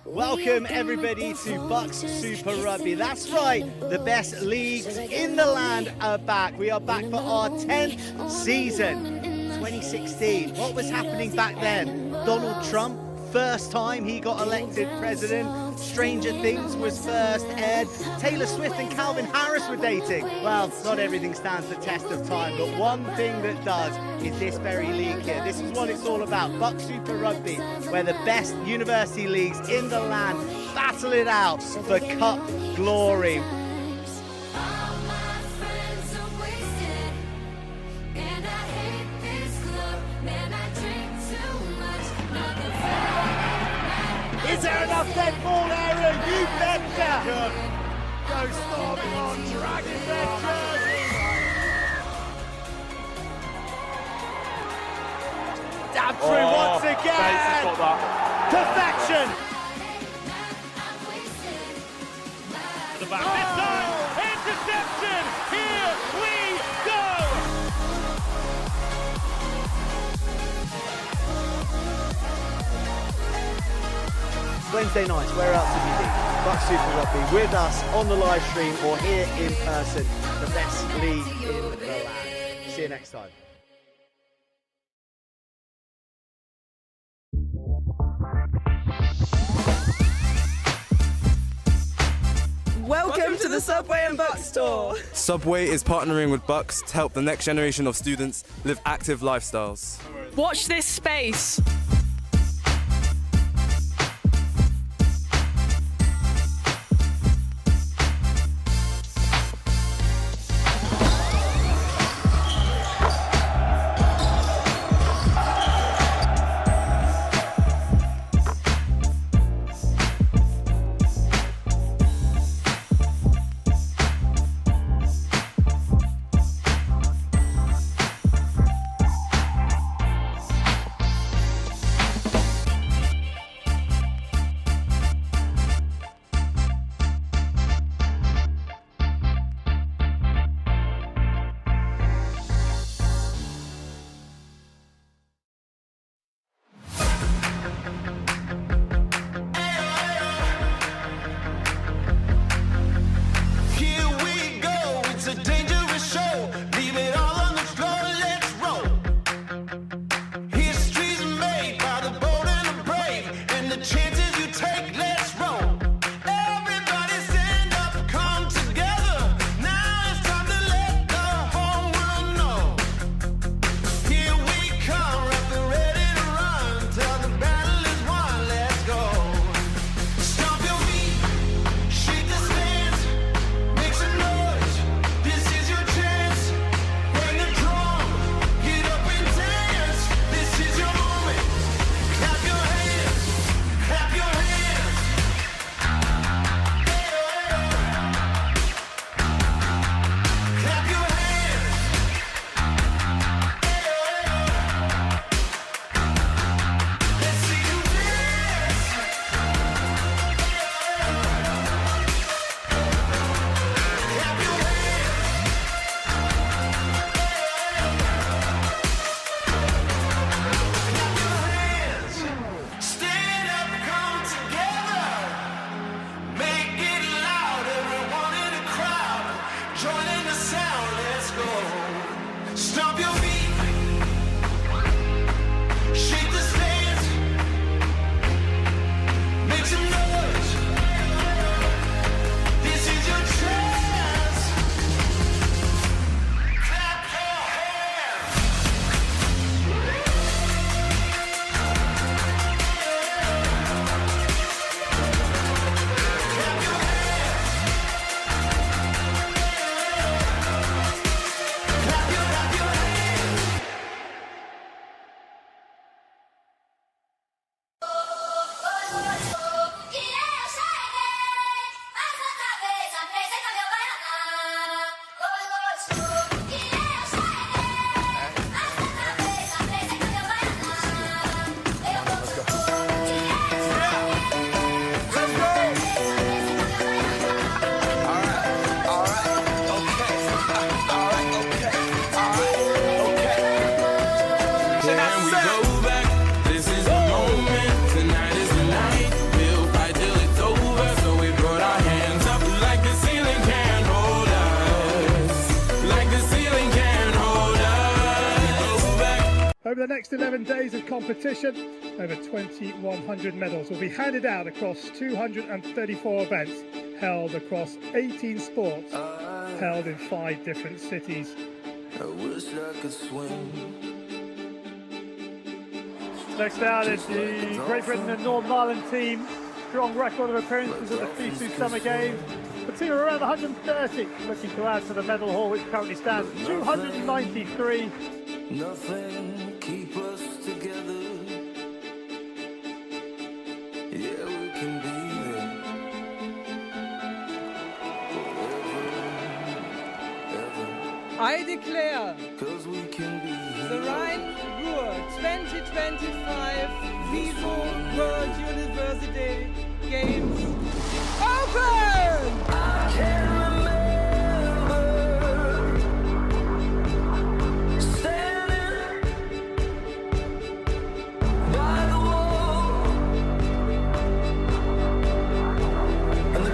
Welcome everybody to BUCS Super Rugby. That's right, the best leagues in the land are back. We are back for our 10th season. 2016, what was happening back then? Donald Trump, first time he got elected president. Stranger Things was first aired. Taylor Swift and Calvin Harris were dating. Well, not everything stands the test of time, but one thing that does is this very league here. This is what it's all about, BUCS Super Rugby, where the best university leagues in the land battle it out for cup glory. Is there enough dead ball, Aaron? You betcha! Go storming on, dragging their jersey! Dab through once again! Perfection! The back this time, interception! Here we go! Wednesday nights, where else have you been? BUCS Super Rugby with us on the live stream or here in person. The best league in the land. See you next time. Welcome to the Subway and Bucks store. Subway is partnering with BUCS to help the next generation of students live active lifestyles. Watch this space. Over the next 11 days of competition, over 2,100 medals will be handed out across 234 events, held across 18 sports, held in 5 different cities. I wish I could swim. Next out is the Great Britain and Northern Ireland team. Strong record of appearances at the FISU Summer Games. The team are around 130, looking to add to the medal haul, which currently stands at 293. Nothing keep us together. Yeah, we can be there. Forever, I declare cause we can be the Rhine-Ruhr 2025 FISU World University Games open! I can remember standing by the wall, and the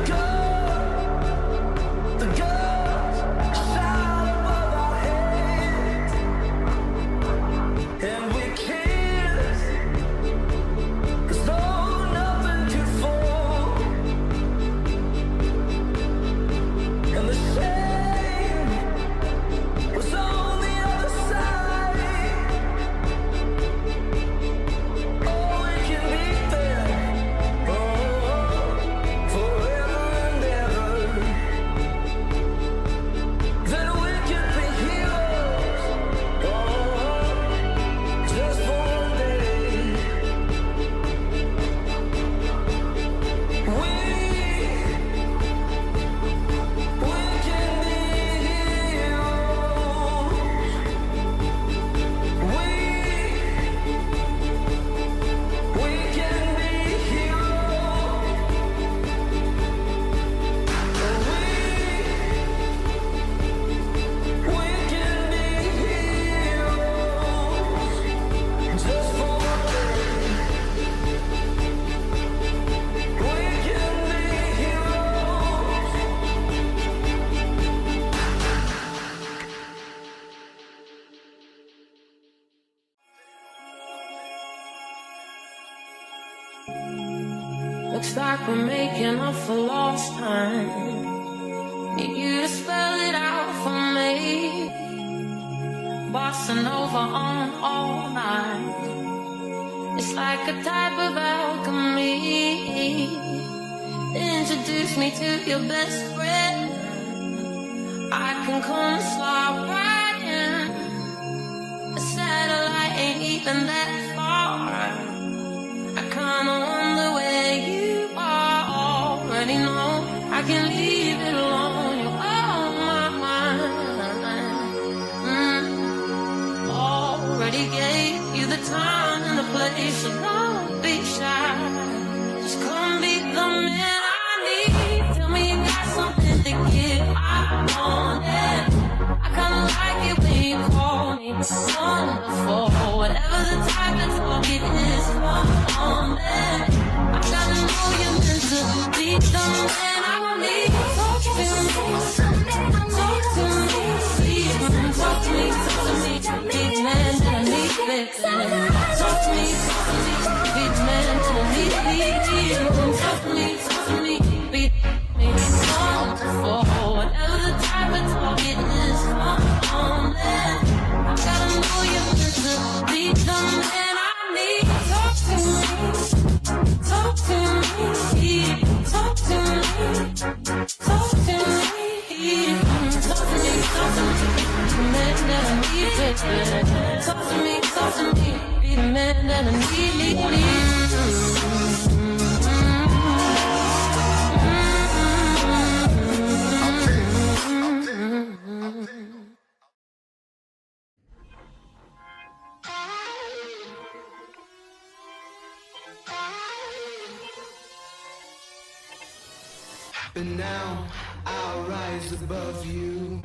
guns shout above our heads, and we kissed as though nothing could fall. And the shame was on the other side. Oh, we can be there, oh, forever and ever. Then we can be heroes, oh, just for one day. We can be Looks like we're making up for lost time. Need you to spell it out for me. Bossing over on all night. It's like a type of alchemy. Introduce me to your best friend. I can come slide right in. A satellite ain't even that far. I kinda wonder where you are. Already know I can leave it alone. You're on my mind. Already gave you the time and the place. So don't be shy. Just come be the man I need. Tell me you got something to give. I want it. I kinda like it when you call me wonderful. Whatever the type of talk it is, come on, man. I gotta know you're meant to be the man I need. Talk to me, talk to me, please. Talk to me, big man that I need, baby. Talk to me, big man that I need. Talk to me, big man. Wonderful. Whatever the type of talk it is, come on, man. I gotta know you're meant to be the man I need. Talk to me, talk to me, talk to me, talk to me, talk to me, talk to me, the man that I need, baby. Talk to me, be the man that I need. And now I'll rise above you.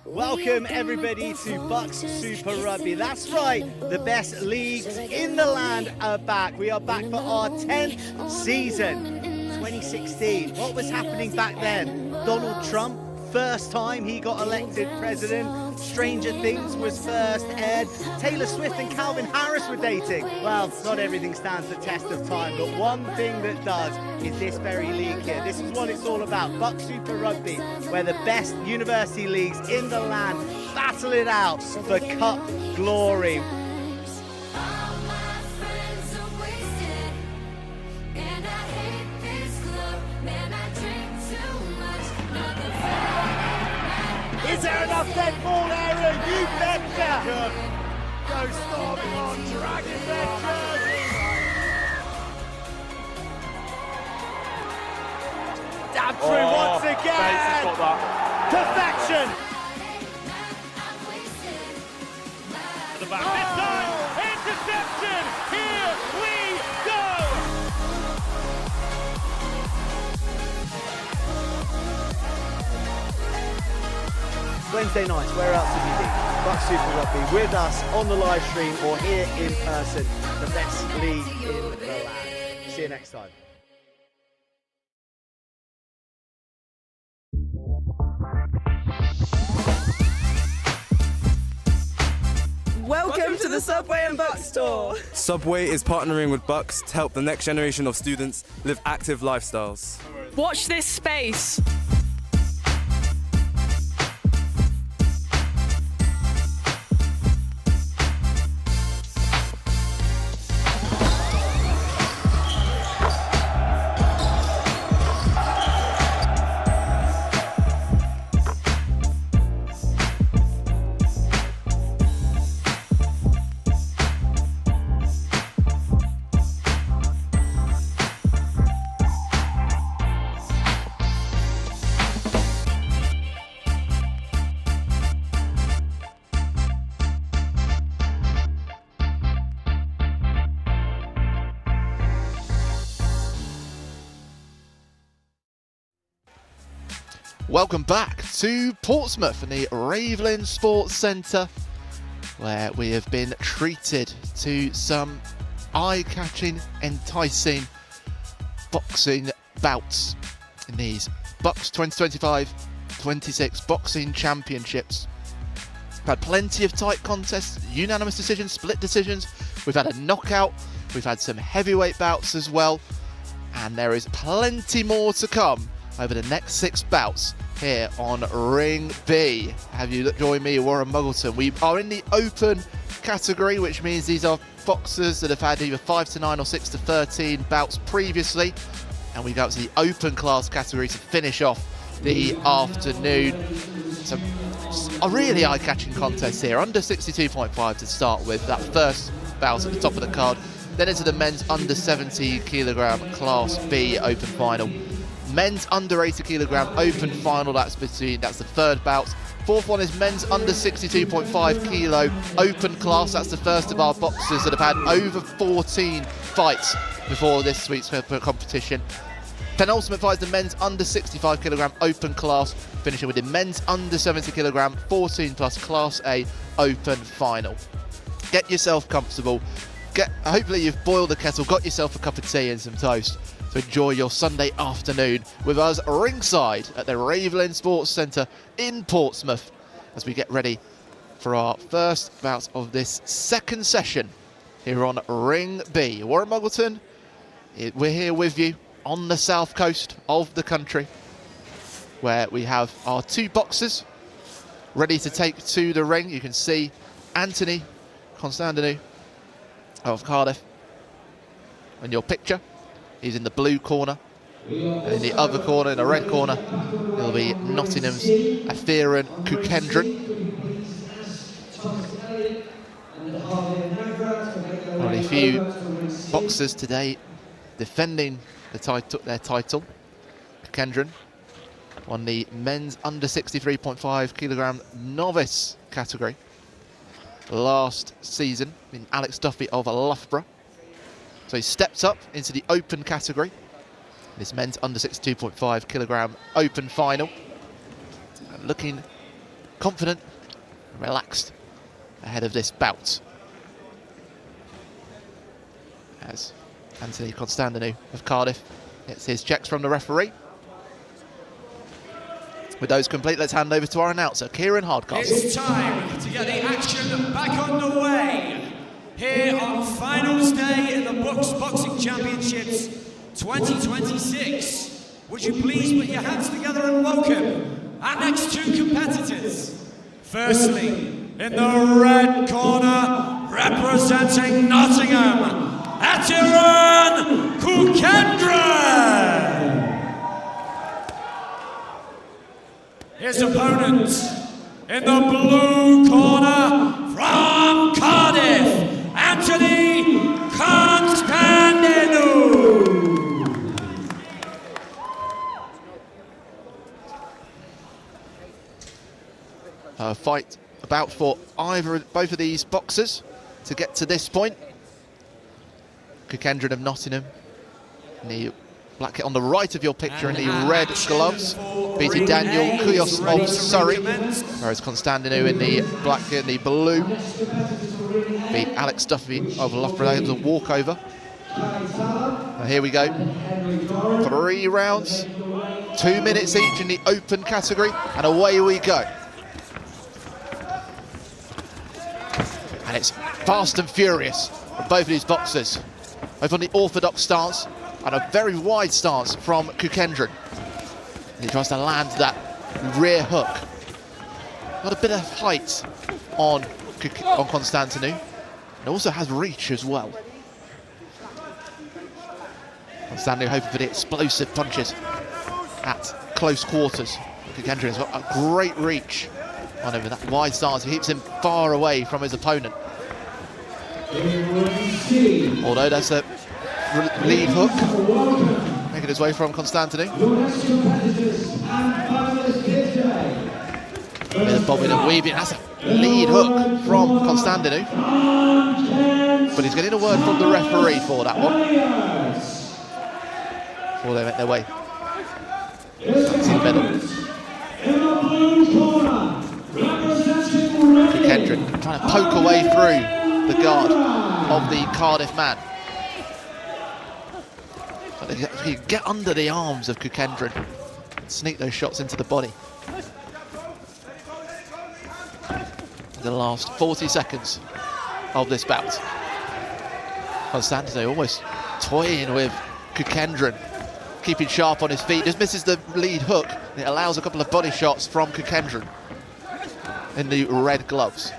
Welcome everybody to BUCS Super Rugby. That's right, the best leagues in the land are back. We are back for our 10th season. 2016, what was happening back then? Donald Trump, first time he got elected president. Stranger Things was first aired. Taylor Swift and Calvin Harris were dating. Well, not everything stands the test of time, but one thing that does is this very league here. This is what it's all about, BUCS Super Rugby, where the best university leagues in the land battle it out for cup glory. Is there enough dead ball area? You betcha! Go storming on, dragging their jerseys! Dab through once again! Perfection! To the back this time, interception! Here we go! Wednesday nights, where else have you been? BUCS Super Rugby with us on the live stream or here in person. The best league in the land. See you next time. Welcome to the Subway and BUCS store. Subway is partnering with BUCS to help the next generation of students live active lifestyles. Watch this space. Welcome back to Portsmouth and the Ravelin Sports Centre, where we have been treated to some eye-catching, enticing boxing bouts in these BUCS 2025-26 Boxing Championships. We've had plenty of tight contests, unanimous decisions, split decisions. We've had a knockout. We've had some heavyweight bouts as well. And there is plenty more to come over the next 6 bouts here on Ring B. Have you joined me, Warren Muggleton? We are in the open category, which means these are boxers that have had either 5 to 9 or 6 to 13 bouts previously. And we go up to the open class category to finish off the afternoon. So a really eye-catching contest here. Under 62.5 to start with, that first bout at the top of the card. Then into the men's under 70 kilogram Class B open final. Men's under 80 kilogram open final, that's the third bout. Fourth one is men's under 62.5 kilo open class. That's the first of our boxers that have had over 14 fights before this week's competition. Penultimate fight is the men's under 65 kilogram open class, finishing with the men's under 70 kilogram 14 plus Class A open final. Get yourself comfortable. Hopefully you've boiled the kettle, got yourself a cup of tea and some toast to enjoy your Sunday afternoon with us ringside at the Ravelin Sports Centre in Portsmouth as we get ready for our first bout of this second session here on Ring B. Warren Muggleton, we're here with you on the south coast of the country, where we have our 2 boxers ready to take to the ring. You can see Anthony Constantinou of Cardiff in your picture. He's in the blue corner, and in the other corner, in the red corner, it'll be Nottingham's Athiran Kukendran. Only a few boxers today defending their title. Kukendran won the men's under 63.5 kilogram novice category last season in Alex Duffy of Loughborough. So he steps up into the open category. This men's under 62.5 kilogram open final. And looking confident, relaxed ahead of this bout. As Anthony Constantinou of Cardiff gets his checks from the referee. With those complete, let's hand over to our announcer, Kieran Hardcastle. It's time to get the action back underway here on finals day in the BUCS Boxing Championships 2026. Would you please put your hands together and welcome our next two competitors. Firstly, in the red corner, representing Nottingham, Atiran Kukendra. His opponent in the blue corner from Cardiff, Anthony Constantinou. A fight about for both of these boxers to get to this point. Kukendra of Nottingham in the black kit on the right of your picture in the red gloves, beating Daniel Kuyos of Surrey, whereas Constantinou in the black kit in the blue beat Alex Duffy of Loughborough. It was a walkover. And here we go, 3 rounds, 2 minutes each in the open category, and away we go. And it's fast and furious from both of these boxers, both on the orthodox stance and a very wide stance from Kukendra. He tries to land that rear hook. Got a bit of height on Constantinou, and also has reach as well. Constantinou hoping for the explosive punches at close quarters. Kukendra has got a great reach on over that wide stance. He keeps him far away from his opponent. Although that's a lead hook making his way from Constantinou. A bit of bobbing and weaving. That's a lead hook from Constantinou. But he's getting a word from the referee for that one, before they make their way to the middle. Kukendra trying to poke away through the guard of the Cardiff man. But you get under the arms of Kukendra and sneak those shots into the body. The last 40 seconds of this bout. Constantinou almost toying with Kukendra, keeping sharp on his feet. Just misses the lead hook. It allows a couple of body shots from Kukendra in the red gloves.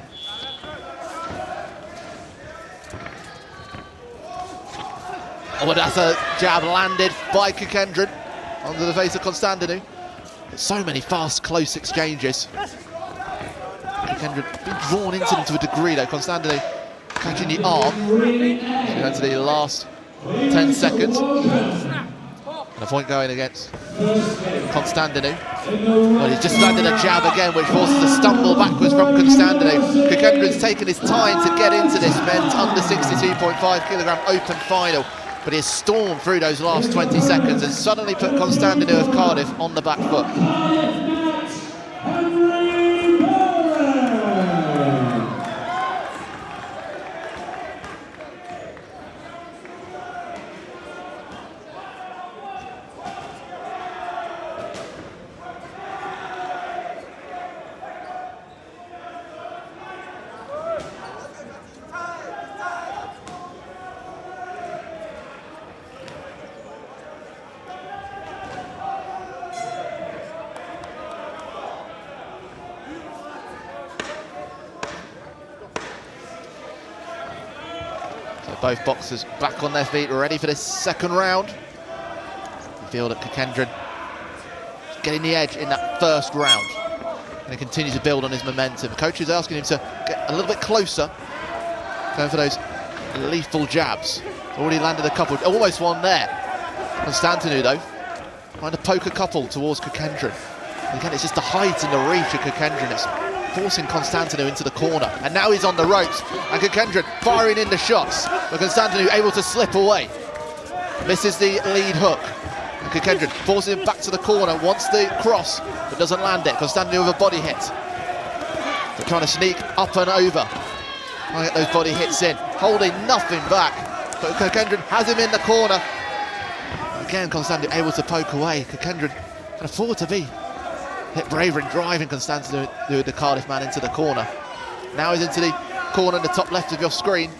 Oh, but that's a jab landed by Kukendra onto the face of Constantinou. So many fast, close exchanges. Kukendra been drawn into them to a degree though. Constantinou catching the arm. Going to the last 10 seconds. And a point going against Constantinou. Well, he's just landed a jab again, which forces a stumble backwards from Constantinou. Kukendra's taken his time to get into this men's under 62.5 kilogram open final, but he has stormed through those last 20 seconds and suddenly put Constantinou of Cardiff on the back foot. Both boxers back on their feet, ready for this second round. You feel that Kukendra is getting the edge in that first round, and he continues to build on his momentum. The coach is asking him to get a little bit closer, going for those lethal jabs. Already landed a couple, almost one there. Constantinou though, trying to poke a couple towards Kukendra. And again, it's just the height and the reach of Kukendra. It's forcing Constantinou into the corner, and now he's on the ropes, and Kukendra firing in the shots, but Constantinou able to slip away. Misses the lead hook, and Kukendra forces him back to the corner, wants the cross, but doesn't land it. Constantinou with a body hit. But trying to sneak up and over. Trying to get those body hits in, holding nothing back. But Kokendran has him in the corner. Again, Constantino able to poke away. Kokendran can afford to be hit braver in driving Constantino, the Cardiff man, into the corner. Now he's into the corner in the top left of your screen.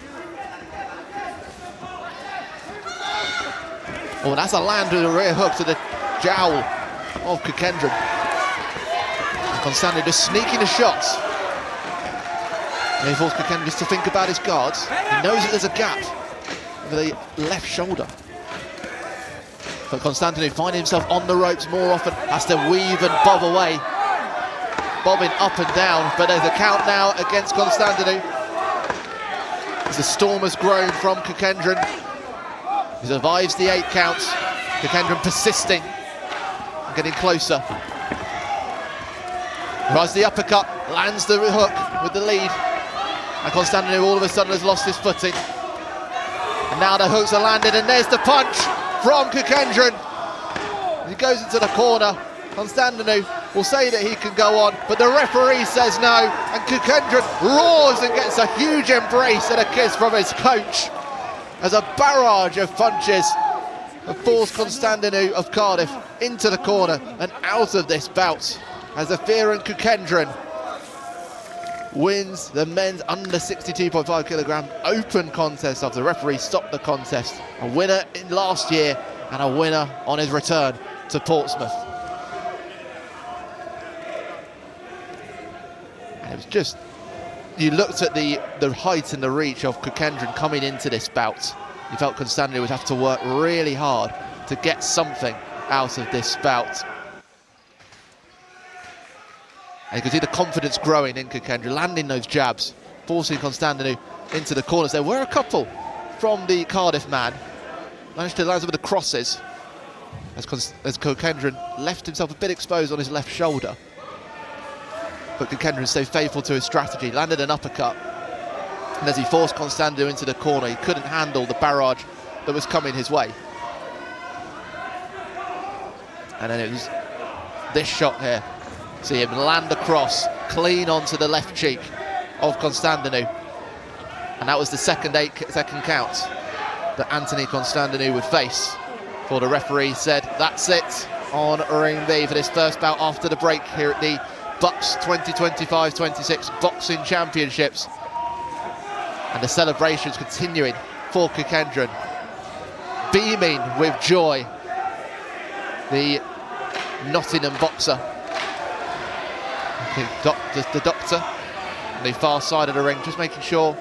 Oh, that's a land with a rear hook to the jowl of Kokendran. Constantino just sneaking the shots. And he forced Kokendran just to think about his guards. He knows that there's a gap over the left shoulder. But Constantino finding himself on the ropes more often, has to weave and bob away. Bobbing up and down, but there's a count now against Constantino. As the storm has grown from Kokendran. He survives the 8 counts. Kokendran persisting, getting closer. Tries the uppercut, lands the hook with the lead. And Constantino all of a sudden has lost his footing. And now the hooks are landed, and there's the punch from Kokendran. He goes into the corner. Constantino will say that he can go on, but the referee says no, and Kokendran roars and gets a huge embrace and a kiss from his coach as a barrage of punches have forced Constantino of Cardiff into the corner and out of this bout, as Afiran Kokendran wins the men's under 62.5 kilogram open contest after the referee stopped the contest. A winner in last year and a winner on his return to Portsmouth. And it was just, you looked at the height and the reach of Kokendran coming into this bout. You felt Constantino would have to work really hard to get something out of this bout. And you can see the confidence growing in Kokendran, landing those jabs, forcing Constantino into the corners. There were a couple from the Cardiff man. Managed to land some of the crosses as Kokendran left himself a bit exposed on his left shoulder. But Kokendran stayed faithful to his strategy, landed an uppercut. And as he forced Constantino into the corner, he couldn't handle the barrage that was coming his way. And then it was this shot here. See him land across, clean onto the left cheek of Constantino. And that was the second count that Anthony Constantino would face. For the referee said, that's it on Ring B for this first bout after the break here at the BUCS 2025-26 Boxing Championships. And the celebrations continuing for Kokendran. Beaming with joy, the Nottingham boxer. The doctor on the far side of the ring, just making sure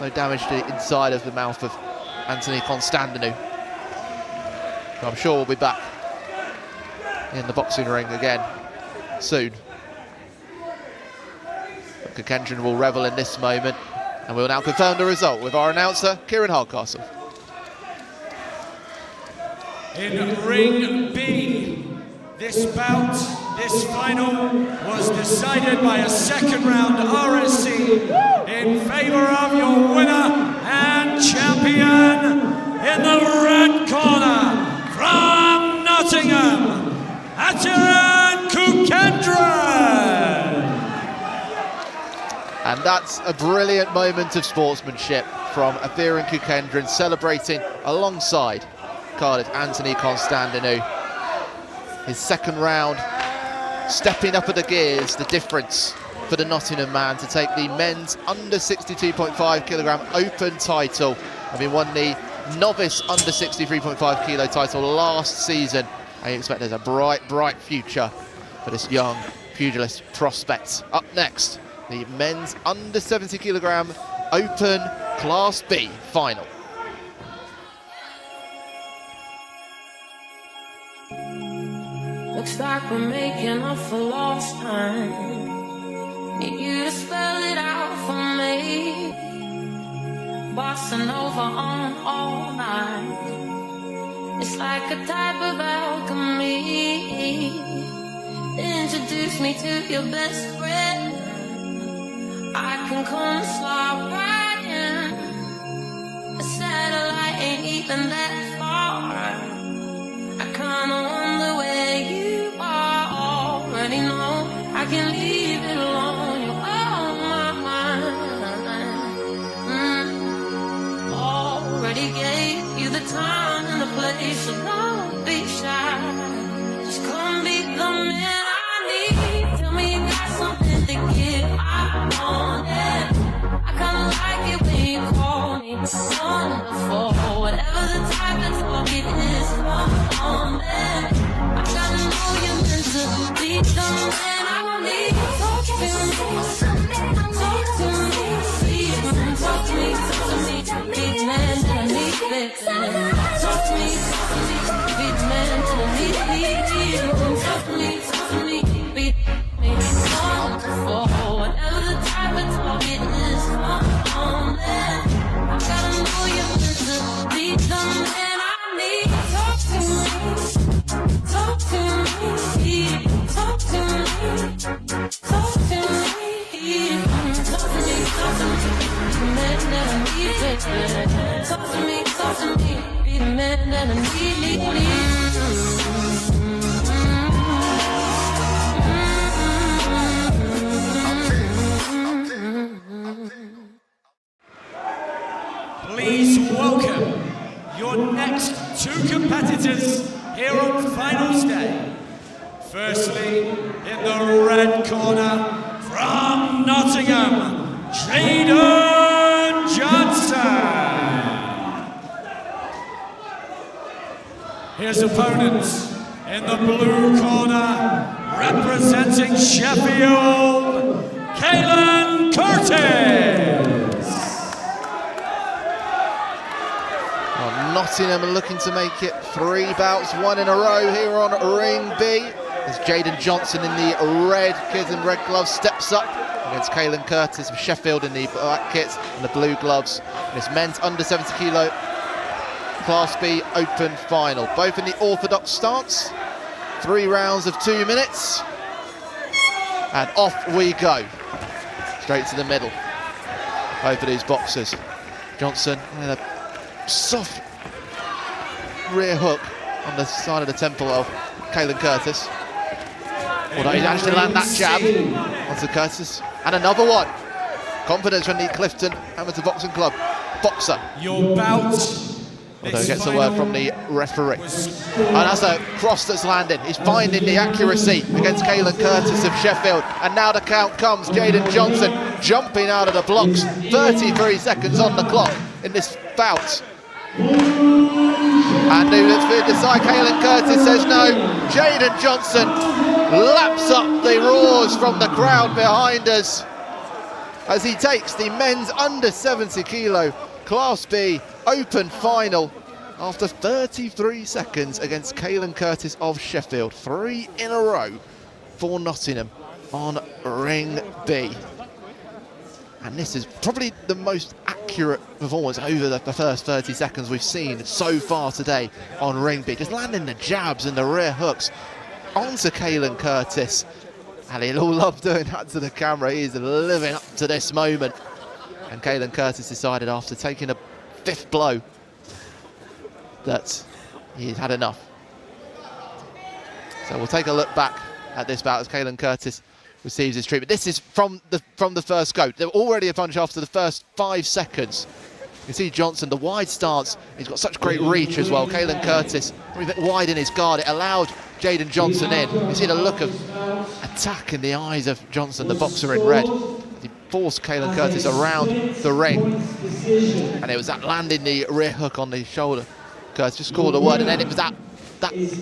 no damage to the inside of the mouth of Anthony Constantino. I'm sure we'll be back in the boxing ring again soon. But Kokendran will revel in this moment, and we'll now confirm the result with our announcer, Kieran Hardcastle. In Ring B, this bout, this final, was decided by a second round RSC in favour of your winner and champion in the red corner from Nottingham, Afiran Kokendran. And that's a brilliant moment of sportsmanship from Afiran Kokendran, celebrating alongside Cardiff Anthony Constantino. His second round, stepping up at the gears, the difference for the Nottingham man to take the men's under 62.5 kilogram open title. Having won the novice under 63.5 kilo title last season. I expect there's a bright future for this young pugilist prospect. Up next, the men's under 70 kilogram open Class B final. Looks like we're making up for lost time. Need you to spell it out for me. Bossing over on all night. It's like a type of alchemy. Introduce me to your best friend. I can come slide right in. A satellite ain't even that far. I kinda wonder where you are. Already know I can leave it alone. You're all Talk to me, beat me. Whatever the type of talk it is, man. I gotta know you to be the man I need. Talk to me, talk to me, talk to me, talk to me, talk to me, talk to me, be the man that I need, baby. Talk to me, be the man that I need. Please welcome your next two competitors here on finals day. Firstly, in the red corner, from Nottingham, Jaden Johnson. His opponent in the blue corner, representing Sheffield, Kaylin Curtis. Nottingham are looking to make it 3 bouts, 1 in a row here on Ring B. As Jaden Johnson in the red kit and red gloves steps up against Kaylin Curtis of Sheffield in the black kits and the blue gloves. And it's men's under 70 kilo Class B Open final. Both in the orthodox stance. 3 rounds of 2 minutes. And off we go. Straight to the middle. Both of these boxers. Johnson and a soft rear hook on the side of the temple of Kaylin Curtis. Although he managed to land that jab onto Curtis. And another one. Confidence from the Clifton Amateur Boxing Club boxer. Your bout. Although he gets a word from the referee. And that's a cross that's landing. He's finding the accuracy against Kaylin Curtis of Sheffield. And now the count comes. Jaden Johnson jumping out of the blocks. 33 seconds on the clock in this bout. And who that's been decide? Kaylin Curtis says no. Jaden Johnson laps up the roars from the crowd behind us as he takes the men's under 70 kilo Class B Open final after 33 seconds against Kaylin Curtis of Sheffield. 3 in a row for Nottingham on Ring B. And this is probably the most accurate performance over the first 30 seconds we've seen so far today on Ring B. Just landing the jabs and the rear hooks onto Kaylin Curtis. And he'll all love doing that to the camera. He's living up to this moment. And Kaylin Curtis decided after taking a 5th blow that he'd had enough. So we'll take a look back at this bout as Kaylin Curtis receives his treatment. This is from the first go. They're already a punch after the first 5 seconds. You can see Johnson, the wide stance. He's got such great reach as well. Kaylin Curtis, probably a bit wide in his guard. It allowed Jaden Johnson in. You see the look of attack in the eyes of Johnson, the boxer in red. He forced Kaylin Curtis around the ring. And it was that landing the rear hook on the shoulder. Curtis just called a word, and then it was that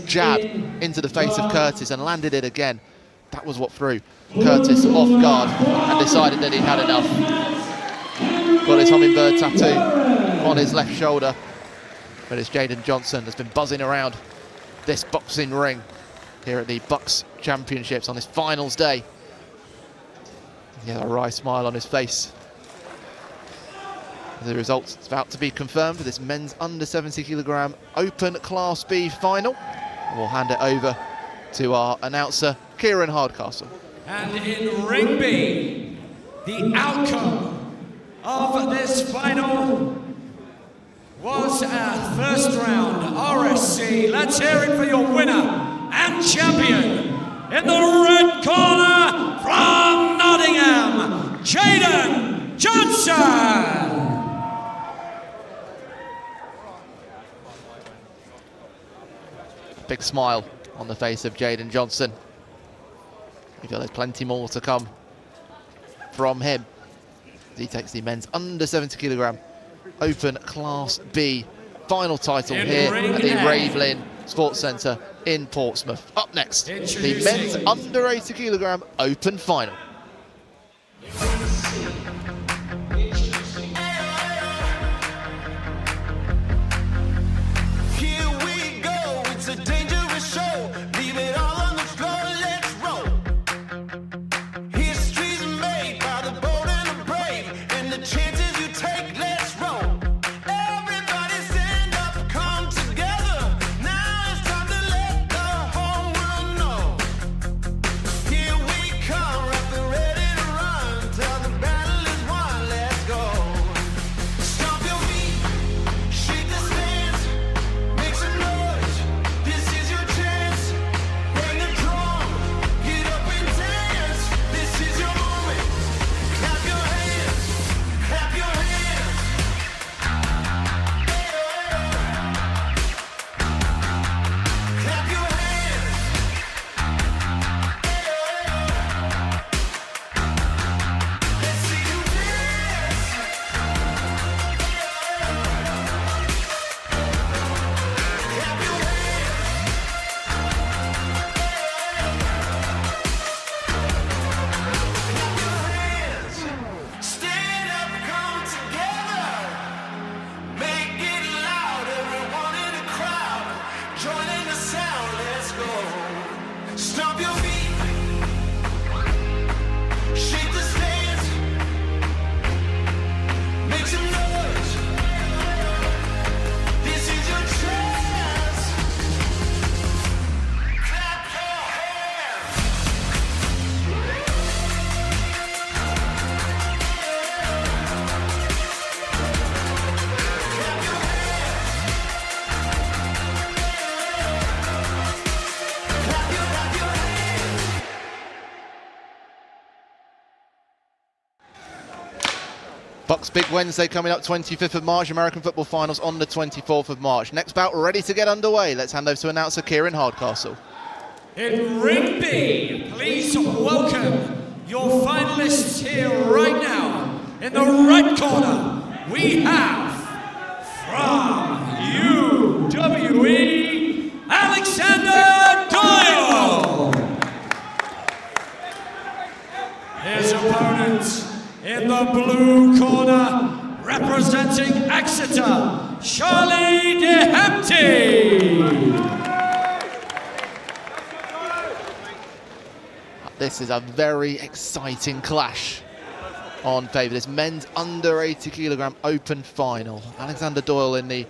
jab into the face of Curtis and landed it again. That was what threw Curtis off guard and decided that he'd had enough. Got his hummingbird tattoo on his left shoulder. But it's Jaden Johnson that's been buzzing around this boxing ring here at the BUCS Championships on this finals day. He had a wry smile on his face. The results is about to be confirmed for this men's under 70 kilogram Open Class B final. And we'll hand it over to our announcer, Kieran Hardcastle. And in Ring B, the outcome of this final was our first round RSC. Let's hear it for your winner and champion in the red corner from Nottingham, Jaden Johnson. Big smile on the face of Jaden Johnson. We feel there's plenty more to come from him. He takes the men's under 70 kilogram Open Class B final title here at the Ravelin Sports Centre in Portsmouth. Up next, the men's under 80 kilogram Open final. Here we go, it's a dangerous show. BUCS Big Wednesday coming up 25th of March, American football finals on the 24th of March. Next bout ready to get underway. Let's hand over to announcer Kieran Hardcastle. In Ring B, please welcome your finalists here right now. In the right corner, we have from UWE, Alexander Doyle. His opponent in the blue corner, representing Exeter, Charlie DeHempty. This is a very exciting clash on paper. This men's under 80 kilogram open final. Alexander Doyle in the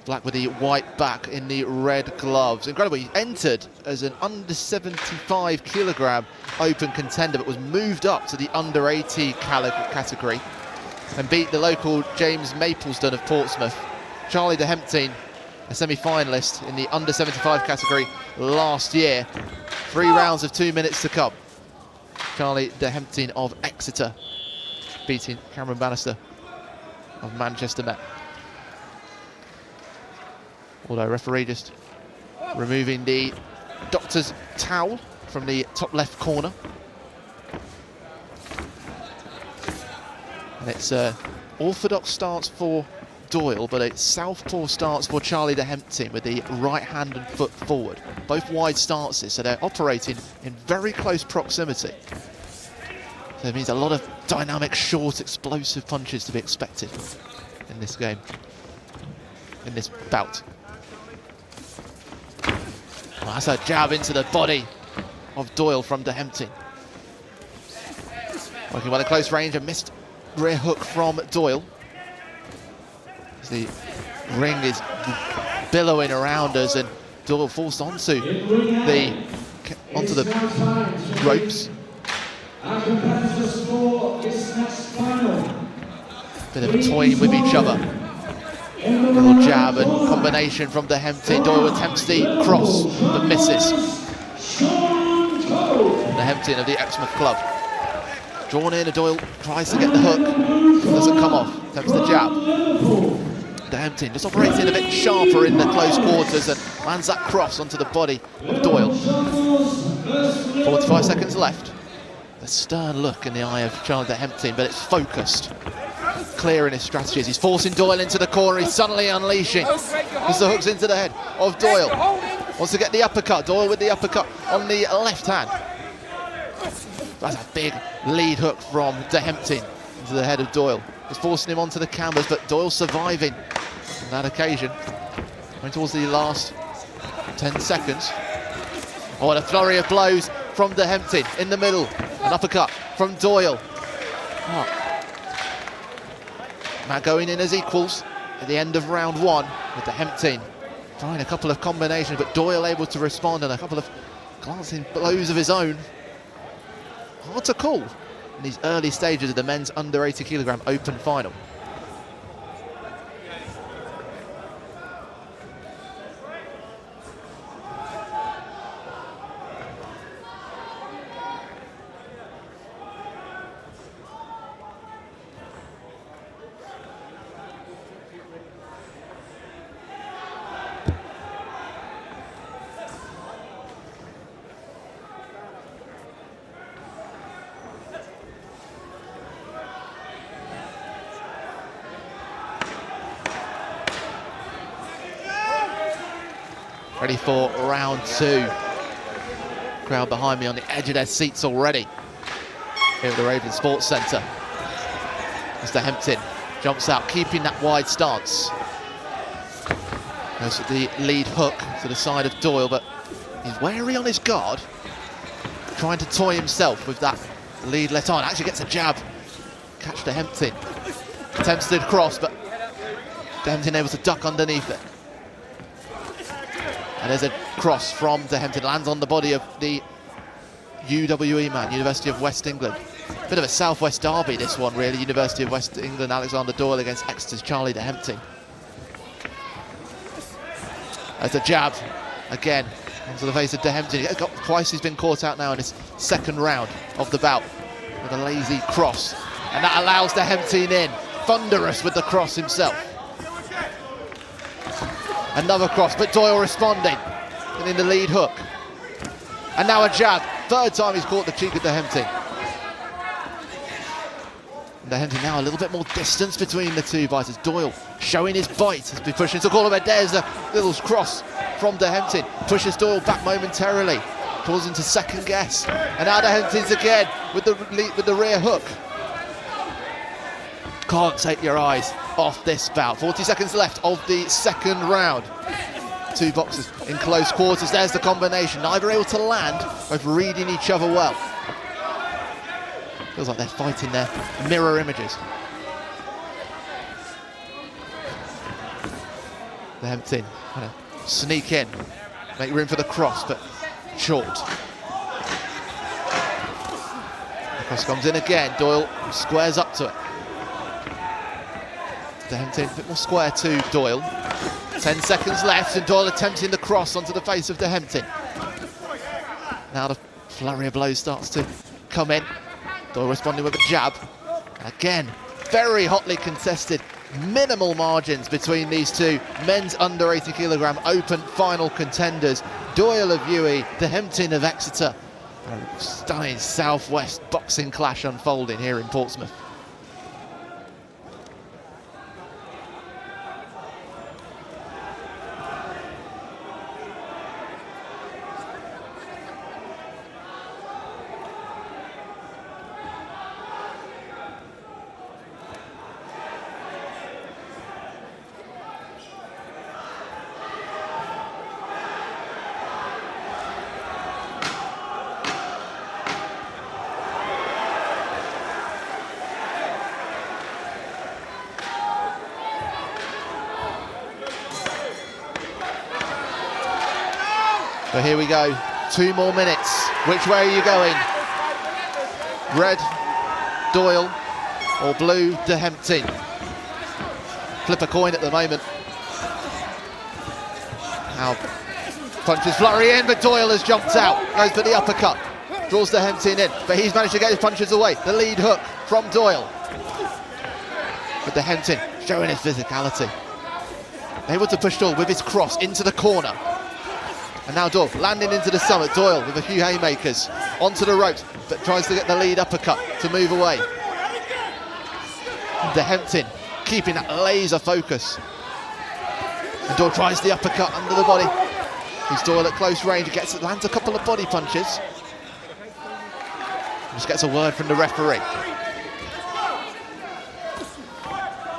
black with the white back in the red gloves. Incredible, he entered as an under 75 kilogram open contender, but was moved up to the under 80 category and beat the local James Mapleston of Portsmouth. Charlie DeHempty, a semi-finalist in the under 75 category last year. 3 rounds of 2 minutes to come. Charlie DeHempty of Exeter beating Cameron Bannister of Manchester Met. Although referee just removing the doctor's towel from the top left corner. And it's an orthodox stance for Doyle, but a southpaw stance for Charlie DeHempty with the right hand and foot forward. Both wide stances, so they're operating in very close proximity. So it means a lot of dynamic, short, explosive punches to be expected in this game, in this bout. Oh, that's a jab into the body of Doyle from DeHempty. Working well at close range, a missed rear hook from Doyle. The ring is billowing around us, and Doyle forced onto the ropes. Bit of a toying with each other. Little jab and combination from DeHempty. Doyle attempts the cross, but misses. DeHempty of the Exmouth club. Drawn in, and Doyle tries to get the hook. Doesn't come off. Attempts the jab. DeHempty just operating a bit sharper in the close quarters and lands that cross onto the body of Doyle. 45 seconds left. A stern look in the eye of Charlie DeHempty, but it's focused. Clear in his strategies. He's forcing Doyle into the corner. He's suddenly unleashing as the hook's into the head of Doyle. Wants to get the uppercut. Doyle with the uppercut on the left hand. That's a big lead hook from DeHempty into the head of Doyle. It's forcing him onto the canvas, but Doyle surviving on that occasion. Going towards the last 10 seconds. Oh, and a flurry of blows from DeHempty in the middle. An uppercut from Doyle. Oh. Now going in as equals at the end of round 1 with DeHempty trying a couple of combinations, but Doyle able to respond and a couple of glancing blows of his own. Hard to call in these early stages of the men's under 80 kilogram open final. Ready for round 2. Crowd behind me on the edge of their seats already here at the Raven Sports Centre. Mr. Hempton jumps out, keeping that wide stance. Goes to the lead hook to the side of Doyle, but he's wary on his guard, trying to toy himself with that lead let on. Actually gets a jab. Catch DeHempty. Attempts to cross, but DeHempty able to duck underneath it. And there's a cross from DeHempty, lands on the body of the UWE man, University of West England. Bit of a southwest derby, this one, really. University of West England, Alexander Doyle against Exeter's Charlie DeHempty. There's a jab again onto the face of DeHempty. Twice he's been caught out now in his second round of the bout with a lazy cross. And that allows DeHempty in. thunderous with the cross himself. Another cross, but Doyle responding, and in the lead hook. And now a jab. Third time he's caught the cheek of Dehemtin. Dehemtin now a little bit more distance between the two fighters. Doyle showing his bite as we push into corner. There's a little cross from Dehemtin. Pushes Doyle back momentarily. Calls into second guess. And now Dehemtin's again with the rear hook. Can't take your eyes off this bout. 40 seconds left of the second round. Two boxers in close quarters. There's the combination. Neither able to land, both reading each other well. Feels like they're fighting their mirror images. Dehemtin trying to sneak in, make room for the cross, but short. The cross comes in again. Doyle squares up to it. Dehemtin a bit more square to Doyle. 10 seconds left, and Doyle attempting the cross onto the face of Dehemtin. Now the flurry of blows starts to come in. Doyle responding with a jab. Again, very hotly contested. Minimal margins between these two men's under 80 kilogram open final contenders. Doyle of UE, Dehemtin of Exeter. A stunning southwest boxing clash unfolding here in Portsmouth. So here we go, 2 more minutes. Which way are you going? Red, Doyle, or blue, Dehemtin? Flip a coin at the moment. Now, punches flurry in, but Doyle has jumped out. Goes for the uppercut, draws Dehemtin in, but he's managed to get his punches away. The lead hook from Doyle. But Dehemtin showing his physicality. Able to push Doyle with his cross into the corner. And now Doyle landing into the summit. Doyle with a few haymakers onto the ropes, but tries to get the lead uppercut to move away. Dehemtin keeping that laser focus. And Doyle tries the uppercut under the body. He's Doyle at close range. He lands a couple of body punches. Just gets a word from the referee.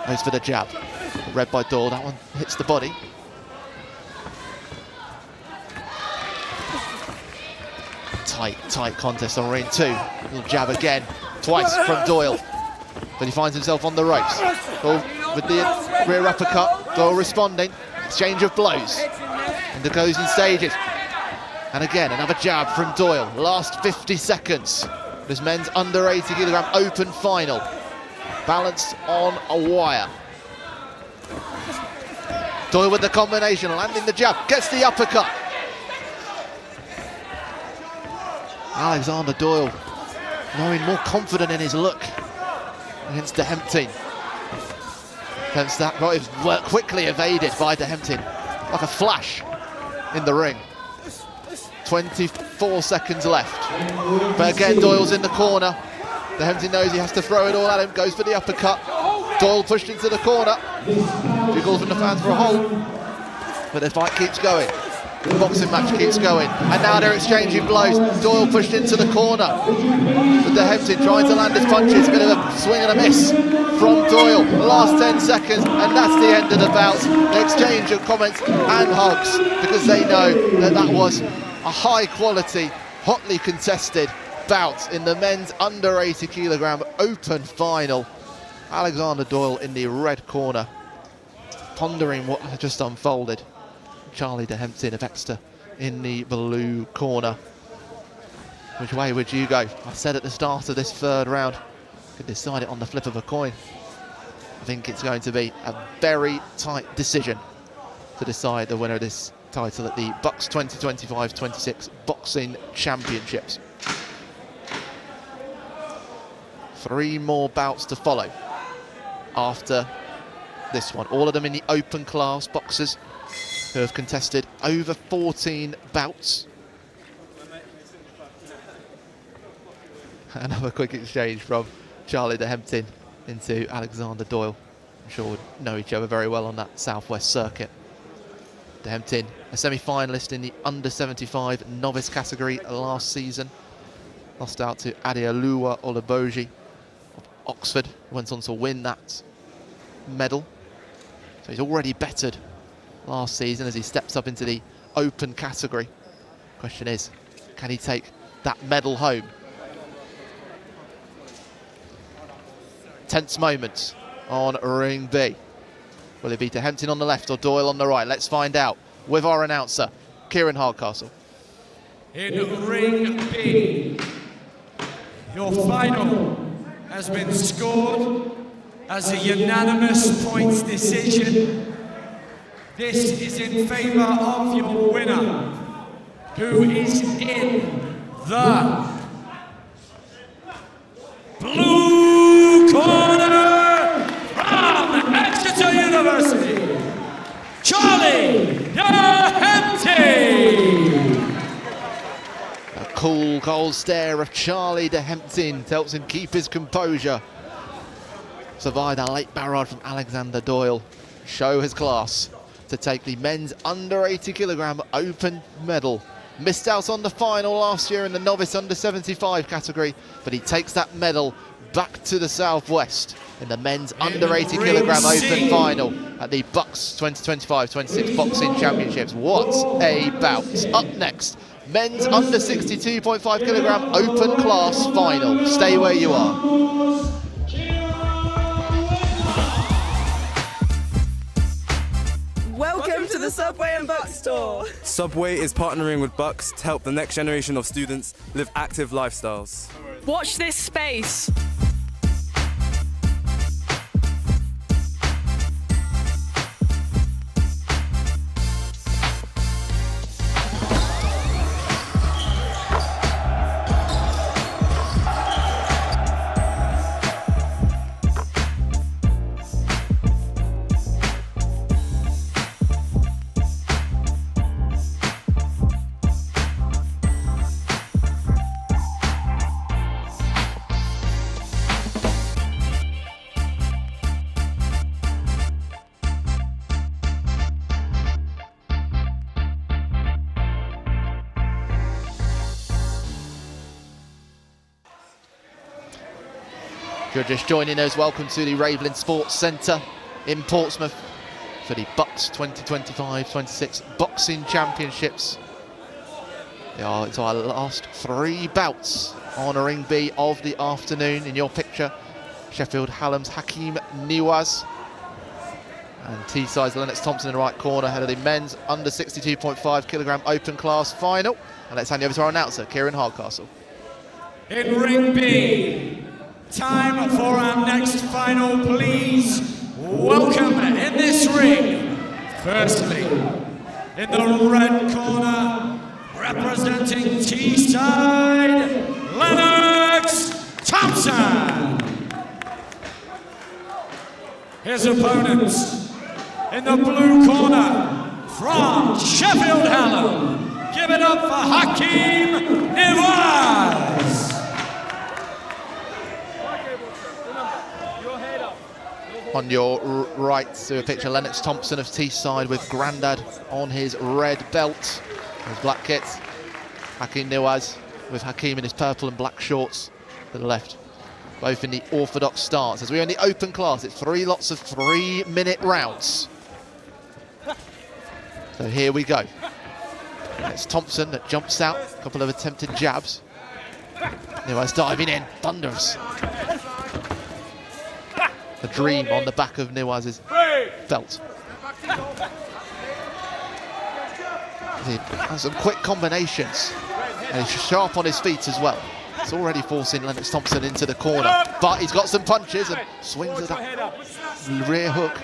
Goes for the jab. Read by Doyle. That one hits the body. Tight contest on ring 2. Little jab again, twice from Doyle. But he finds himself on the ropes. Doyle with the rear uppercut. Doyle responding. Exchange of blows. And it goes in stages. And again, another jab from Doyle. Last 50 seconds. This men's under 80 kilogram open final. Balanced on a wire. Doyle with the combination, landing the jab. Gets the uppercut. Alexander Doyle knowing more confident in his look against Dehemtin. Hence that got his work quickly evaded by Dehemtin like a flash in the ring. 24 seconds left. But again, Doyle's in the corner. Dehemtin knows he has to throw it all at him, goes for the uppercut. Doyle pushed into the corner. Few calls from the fans for a hold. But the fight keeps going. The boxing match keeps going, and now they're exchanging blows. Doyle pushed into the corner, but Dehemtin trying to land his punches. A bit of a swing and a miss from Doyle. The last 10 seconds, and that's the end of the bout. The exchange of comments and hugs, because they know that that was a high quality, hotly contested bout in the men's under 80 kilogram open final. Alexander Doyle in the red corner, pondering what had just unfolded. Charlie Dehemtin of Exeter in the blue corner. Which way would you go? I said at the start of this third round, could decide it on the flip of a coin. I think it's going to be a very tight decision to decide the winner of this title at the BUCS 2025-26 Boxing Championships. 3 more bouts to follow. after this one. All of them in the open class, boxers who have contested over 14 bouts. Another quick exchange from Charlie de Hemptin into Alexander Doyle. I'm sure would know each other very well on that southwest circuit. De Hemptin, a semi-finalist in the under 75 novice category last season. Lost out to Adeoluwa Oleboji of Oxford, went on to win that medal. So he's already bettered last season as he steps up into the open category. Question is, can he take that medal home? Tense moment on ring B. Will it be De Hemptin on the left or Doyle on the right? Let's find out with our announcer, Kieran Hardcastle. In ring B, your final has been scored as a unanimous points decision. This is in favour of your winner, who is in the blue corner from Exeter University, Charlie de Hemptin. A cool, cold stare of Charlie de Hemptin helps him keep his composure. Survived a late barrage from Alexander Doyle. Show his class to take the men's under 80 kilogram open medal. Missed out on the final last year in the novice under 75 category, but he takes that medal back to the southwest in the men's under 80 kilogram open final at the BUCS 2025-26 Boxing Championships. What a bout. Up next, men's under 62.5 kilogram open class final. Stay where you are. Welcome to the Subway and BUCS store. Subway is partnering with BUCS to help the next generation of students live active lifestyles. Watch this space. If you're just joining us, welcome to the Ravelin Sports Centre in Portsmouth for the BUCS 2025-26 Boxing Championships. It's our last 3 bouts on ring B of the afternoon. In your picture, Sheffield Hallam's Hakeem Niwaz and T-side's Lennox Thompson in the right corner ahead of the men's under 62.5 kilogram open class final. And let's hand you over to our announcer, Kieran Hardcastle. In ring B, time for our next final, please. Welcome in this ring. Firstly, in the red corner, representing T-side, Lennox Thompson. His opponents in the blue corner, from Sheffield Hallam, give it up for Hakeem Niwaz. On your right, to a picture, Lennox Thompson of Teesside with Grandad on his red belt, his black kit. Hakeem Niwaz with Hakeem in his purple and black shorts to the left. Both in the orthodox stance. As we're in the open class, it's 3 lots of 3-minute rounds. So here we go. It's Thompson that jumps out, a couple of attempted jabs. Niwaz diving in, thunders. The dream on the back of Niwaz's belt. He has some quick combinations, and he's sharp on his feet as well. It's already forcing Lennox Thompson into the corner, but he's got some punches and swings it up. Rear hook.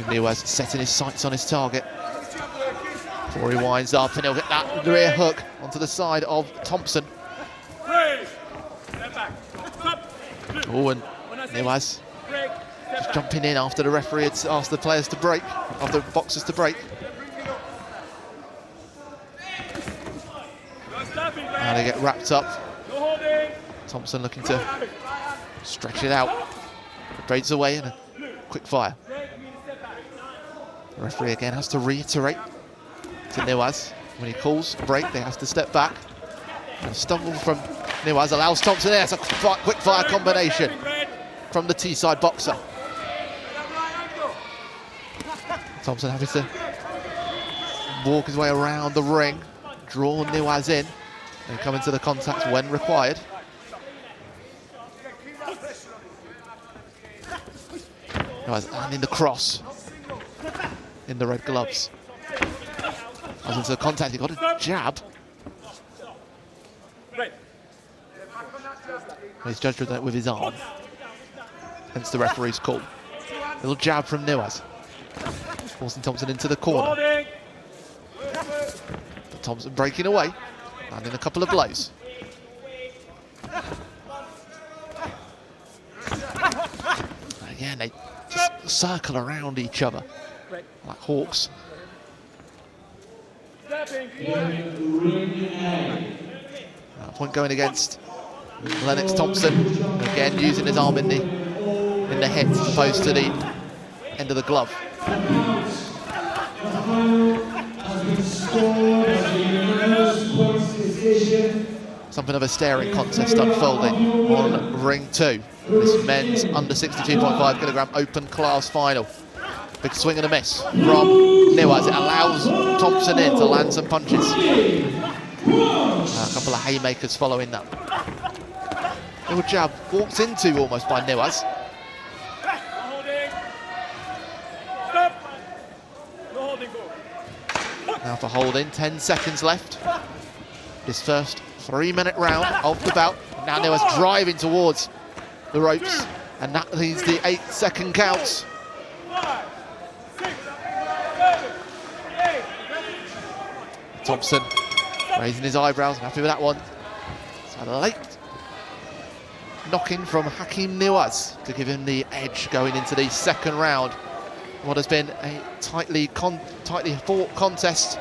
Niwaz setting his sights on his target before he winds up, and he'll get that rear hook onto the side of Thompson. Oh, and Niwaz just jumping in after the referee had asked the players to break, after the boxers to break. Now they get wrapped up. Thompson looking to stretch it out. Braids away and a quick fire. The referee again has to reiterate to Niwaz. When he calls break, they have to step back. And a stumble from Niwaz allows Thompson. There's a quick fire combination from the T-side boxer. Thompson having to walk his way around the ring, draw Niwaz in, and come into the contact when required. Niwaz landing the cross in the red gloves. As into the contact, he got a jab. He's judged with his arm. Hence the referee's call. Little jab from Niwaz. Forcing Thompson into the corner. But Thompson breaking away, landing a couple of blows. Again, they just circle around each other like hawks. Point going against Lennox Thompson. Again, using his arm in the hit as opposed to the end of the glove. Something of a staring contest unfolding on ring 2. This men's under 62.5 kilogram open class final. Big swing and a miss from Niwaz. It allows Thompson in to land some punches. A couple of haymakers following that. Little jab walked into almost by Niwaz. Now for holding, 10 seconds left. This first 3-minute round of the bout. Now Niwaz driving towards the ropes, and that leads the 8-second counts. Thompson raising his eyebrows, happy with that one. So a late knocking from Hakeem Niwaz to give him the edge going into the second round. What has been a tightly fought contest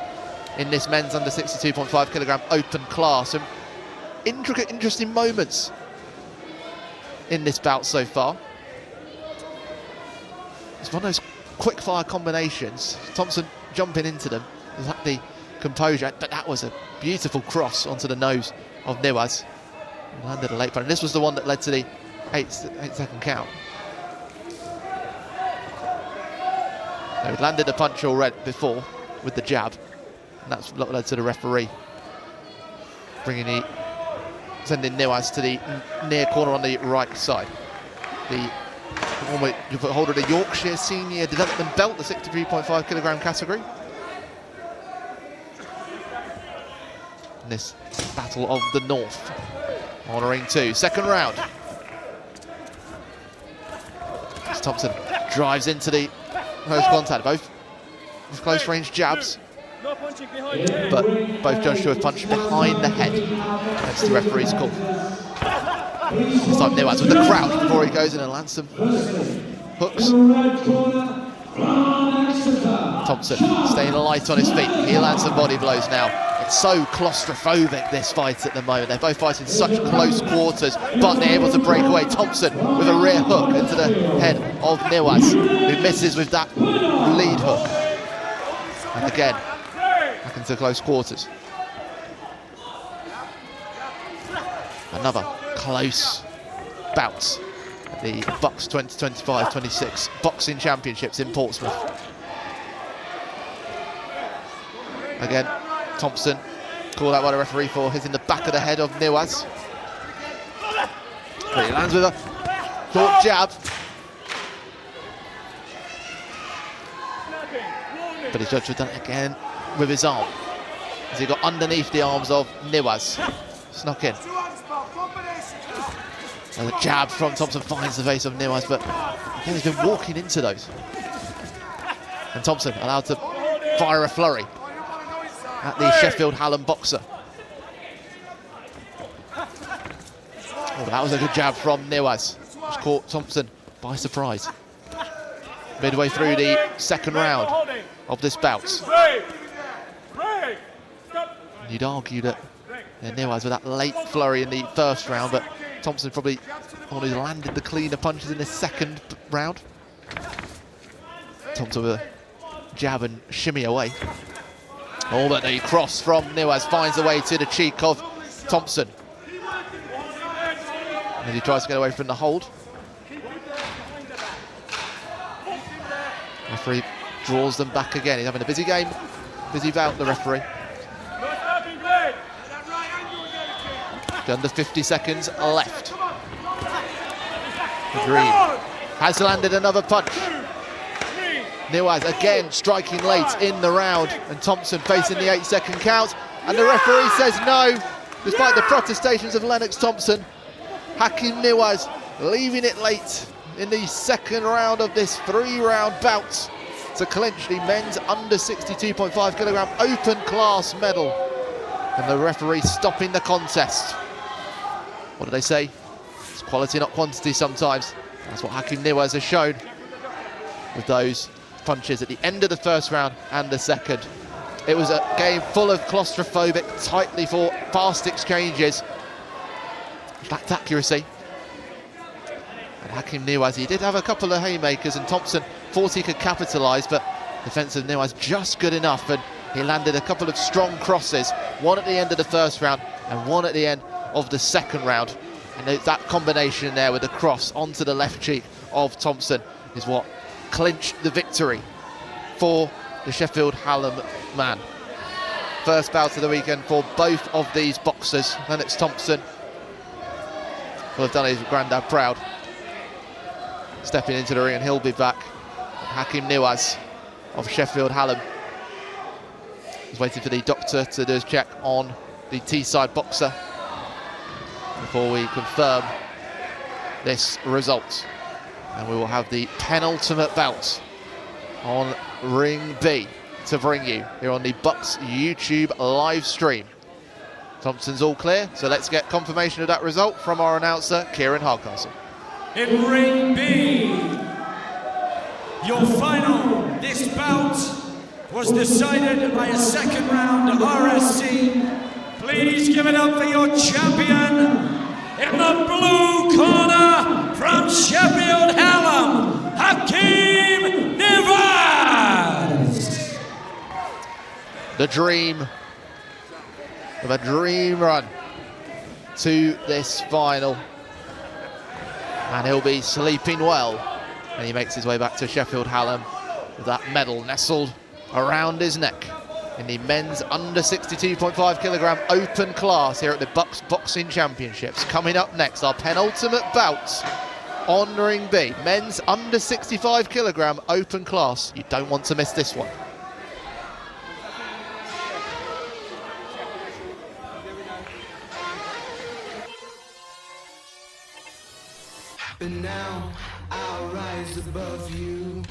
in this men's under 62.5 kilogram open class. Some intricate, interesting moments in this bout so far. It's one of those quick fire combinations. Thompson jumping into them. Is that the composure? But that was a beautiful cross onto the nose of Niwaz. Landed a late punch. And this was the one that led to the 8-second count. So he landed a punch already before with the jab, and that's what led to the referee sending Niwaz to the near corner on the right side. The holder of the Yorkshire Senior Development Belt, the 63.5 kilogram category. In this battle of the North on ring 2, second round. As Thompson drives into the close contact, both with close range jabs, but both judged to have punched behind the head. That's the referee's call. This time Niwaz with the crouch before he goes in and lands some hooks. Thompson staying light on his feet. He lands some body blows now. It's so claustrophobic, this fight at the moment. They're both fighting such close quarters, but they're able to break away. Thompson with a rear hook into the head of Niwaz, who misses with that lead hook. And again, back into close quarters. Another close bout at the BUCS 2025-26 Boxing Championships in Portsmouth. Again, Thompson called out by the referee for hitting the back of the head of Niwaz. But he lands with a short jab. But he's judged to have done it again with his arm, as he got underneath the arms of Niwaz. Snuck in. And the jab from Thompson finds the face of Niwaz, but again, he's been walking into those. And Thompson allowed to fire a flurry at the Sheffield Hallam boxer. Oh, that was a good jab from Niwaz. Just caught Thompson by surprise. Midway through the second round of this bout. You'd argue that Niwaz with that late flurry in the first round, but Thompson probably only landed the cleaner punches in the second round. Thompson with a jab and shimmy away. Oh, but the cross from Niwaz finds the way to the cheek of Thompson. And he tries to get away from the hold. Referee draws them back again. He's having a busy game, busy bout, the referee. Under 50 seconds left. The Dream has landed another punch. Niwaz again striking late in the round, and Thompson facing the 8-second count, and the referee says no, despite the protestations of Lennox Thompson. Hakim Niwaz leaving it late in the second round of this 3-round bout to clinch the men's under 62.5 kilogram open class medal, and the referee stopping the contest. What do they say? It's quality, not quantity sometimes. That's what Hakim Niwaz has shown with those punches at the end of the first round and the second. It was a game full of claustrophobic, tightly fought, fast exchanges. Lacked accuracy. And Hakim Niwaz, he did have a couple of haymakers, and Thompson thought he could capitalise, but defensive Niwaz just good enough, and he landed a couple of strong crosses, one at the end of the first round and one at the end of the second round. And that combination there with the cross onto the left cheek of Thompson is what clinched the victory for the Sheffield Hallam man. First bout of the weekend for both of these boxers. Lennox Thompson will have done his granddad proud, stepping into the ring, and he'll be back. Hakim Niwaz of Sheffield Hallam is waiting for the doctor to do his check on the Teesside boxer before we confirm this result. And we will have the penultimate bout on Ring B to bring you here on the BUCS YouTube live stream. Thompson's all clear, so let's get confirmation of that result from our announcer, Kieran Hardcastle. In Ring B, your final, this bout was decided by a second round RSC. Please give it up for your champion in the blue corner from Sheffield Hallam, Hakim Niwaz. The dream of a dream run to this final, and he'll be sleeping well when he makes his way back to Sheffield Hallam with that medal nestled around his neck in the men's under 62.5 kilogram open class here at the BUCS Boxing Championships. Coming up next, our penultimate bout on Ring B, men's under 65 kilogram open class. You don't want to miss this one. But now I'll rise above you.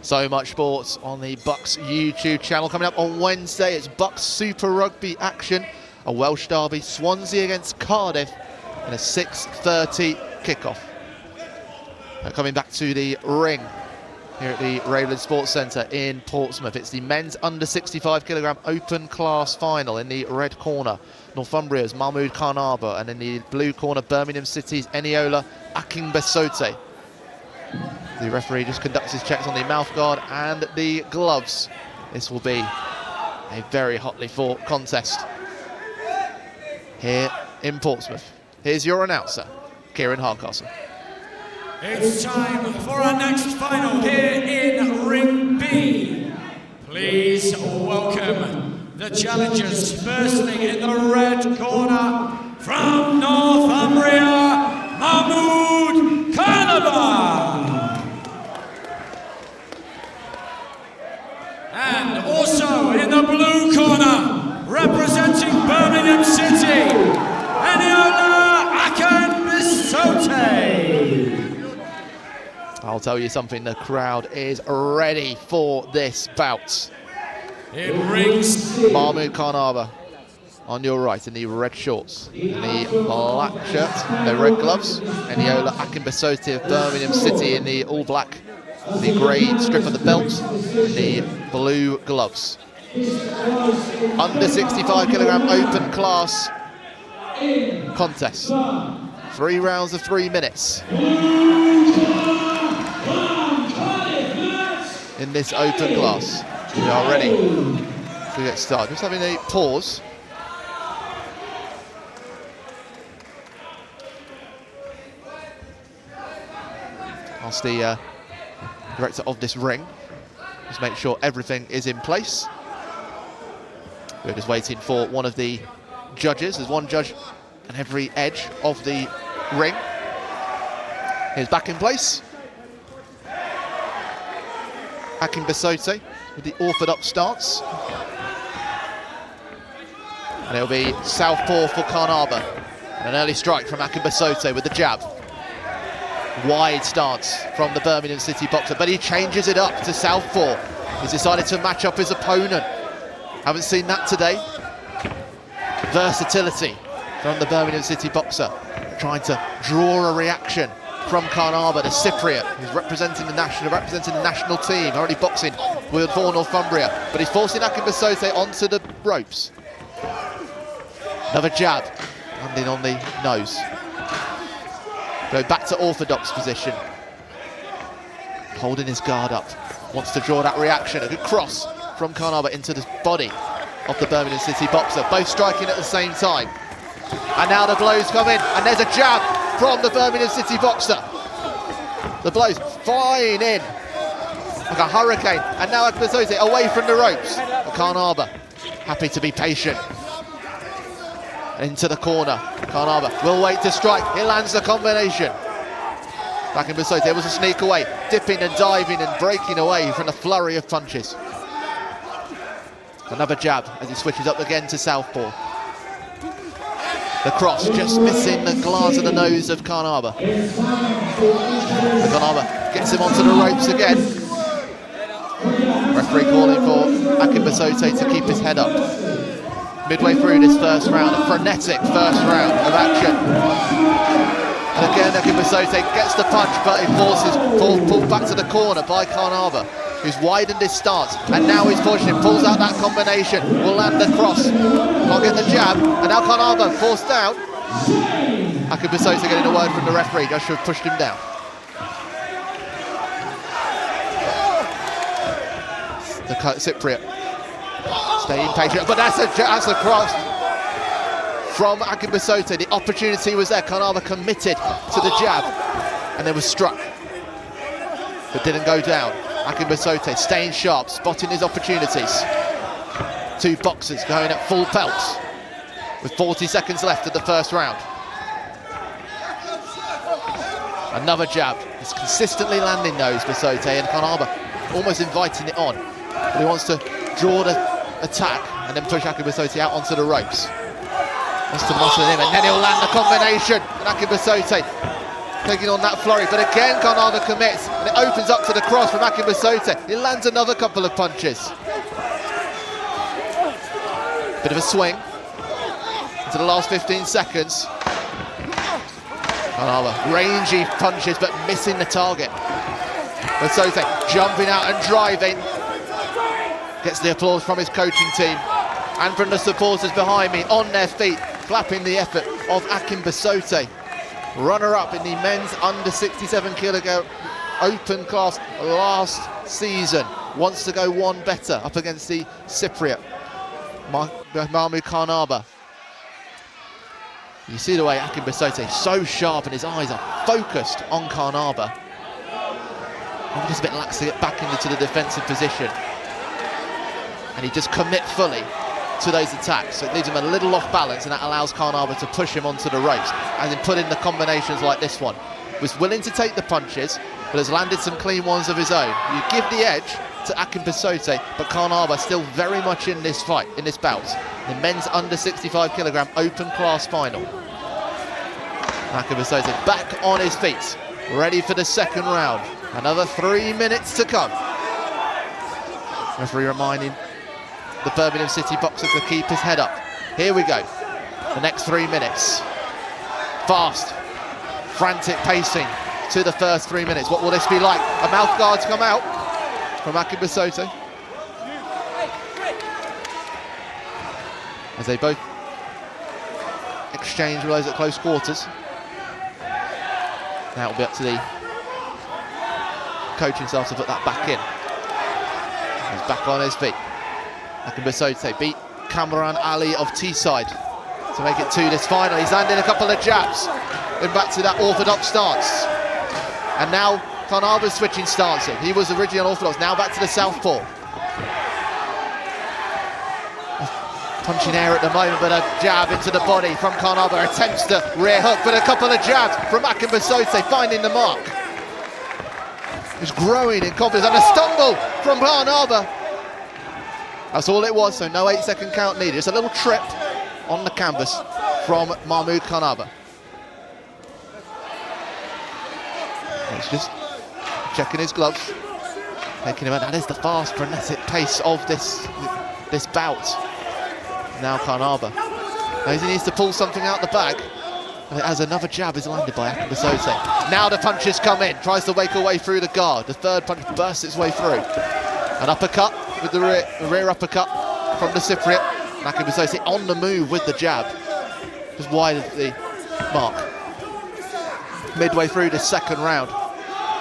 So much sports on the BUCS YouTube channel. Coming up on Wednesday, it's BUCS Super Rugby action. A Welsh derby, Swansea against Cardiff, and a 6:30 kickoff. Coming back to the ring here at the Raveland Sports Centre in Portsmouth. It's the men's under 65 kilogram open class final. In the red corner, Northumbria's Mahmoud Karnaba, and in the blue corner, Birmingham City's Eniola Akingbesote. The referee just conducts his checks on the mouthguard and the gloves. This will be a very hotly fought contest here in Portsmouth. Here's your announcer, Kieran Hardcastle. It's time for our next final here in Ring B. Please welcome the challengers. Firstly, in the red corner, from Northumbria, Mahmoud Carnival. And also in the blue corner, representing Birmingham City, Eniola Akinbisote. I'll tell you something, the crowd is ready for this bout. It rings. Mahmoud Carnival on your right in the red shorts, in the black shirt, no red gloves. Eniola Akinbisote of Birmingham City in the all black, the grey strip of the belt, the blue gloves. Under 65 kilogram open class contest. 3 rounds of 3 minutes. In this open class. We are ready to get started. Just having a pause. Ask the director of this ring, just make sure everything is in place. We're just waiting for one of the judges. There's one judge on every edge of the ring. He's back in place. Akinbisote with the orthodox stance. And it'll be southpaw for Carnival. An early strike from Akinbisote with the jab. Wide stance from the Birmingham City boxer, but he changes it up to southpaw. He's decided to match up his opponent. Haven't seen that today. Versatility from the Birmingham City boxer, trying to draw a reaction from Carnival, the Cypriot, who's representing the national team, already boxing for Northumbria, but he's forcing Akinbisote onto the ropes. Another jab, landing on the nose. Go back to orthodox position. Holding his guard up, wants to draw that reaction. A good cross from Carnival into the body of the Birmingham City boxer, both striking at the same time. And now the blows come in, and there's a jab from the Birmingham City boxer. The blows flying in like a hurricane, and now Akinbisote away from the ropes. Carnival happy to be patient. Into the corner, Carnival will wait to strike. He lands the combination. Akinbisote able to sneak away, dipping and diving and breaking away from the flurry of punches. Another jab as he switches up again to southpaw. The cross just missing the glance of the nose of Carnival. Carnival gets him onto the ropes again. Referee calling for Akinbisote to keep his head up. Midway through this first round, a frenetic first round of action. And again, Akinbisote gets the punch, but he pulled back to the corner by Carnival, who's widened his stance, and now he's pushing him, pulls out that combination, will land the cross, can't get the jab, and now Carnival forced down. Akinbisote getting a word from the referee, just should have pushed him down. The Cypriot staying patient, but that's a cross from Akinbisote. The opportunity was there, Carnival committed to the jab, and then was struck, but didn't go down. Akinbisote staying sharp, spotting his opportunities. Two boxers going at full pelt with 40 seconds left of the first round. Another jab. He's consistently landing those, Bisote, and Carnival almost inviting it on. But he wants to draw the attack and then push Akinbisote out onto the ropes. Wants to muscle him, and then he'll land the combination. And Akinbisote taking on that flurry, but again Carnival commits, and it opens up to the cross from Akinbisote. He lands another couple of punches. Bit of a swing into the last 15 seconds. Carnival, rangy punches, but missing the target. Bisote jumping out and driving. Gets the applause from his coaching team and from the supporters behind me, on their feet, clapping the effort of Akinbisote. Runner-up in the men's under 67 kilogram open class last season. Wants to go one better up against the Cypriot, Mahmoud Carnival. You see the way Akin Basote is so sharp and his eyes are focused on Carnarvon. Maybe just a bit lax to get back into the defensive position. And he just commit fully to those attacks. So it leaves him a little off balance, and that allows Carnarvon to push him onto the ropes. And then put in the combinations like this one. Was willing to take the punches, but has landed some clean ones of his own. You give the edge to Akin Basote, but Carnarvon still very much in this fight, in this bout. The men's under 65 kilogram open class final. Akin Basote back on his feet, ready for the second round. Another 3 minutes to come. Referee reminding the Birmingham City boxer to keep his head up. Here we go. The next 3 minutes. Fast, frantic pacing to the first 3 minutes. What will this be like? A mouth guard to come out from Akin Basote. As they both exchange blows at close quarters. Now it'll be up to the coaching staff to put that back in. He's back on his feet. Akin Basote beat Kamran Ali of Teesside to make it to this final. He's landing a couple of jabs. Going back to that orthodox stance. And now Carnarvon's switching stance. He was originally unorthodox, now back to the southpaw. Punching air at the moment, but a jab into the body from Carnarvon. Attempts to rear hook, but a couple of jabs from Akin Basote, finding the mark. He's growing in confidence, and a stumble from Carnarvon. That's all it was, so no 8-second count needed. Just a little trip on the canvas from Mahmoud Carnarvon. He's just checking his gloves, taking him out. That is the fast, frenetic pace of this bout. Now Carnarvon knows he needs to pull something out the bag. And as another jab is landed by Akin Basote. Now the punches come in, tries to wake away through the guard. The third punch bursts its way through. An uppercut with the rear uppercut from the Cypriot. Akin Basote on the move with the jab. Just wide of the mark. Midway through the second round.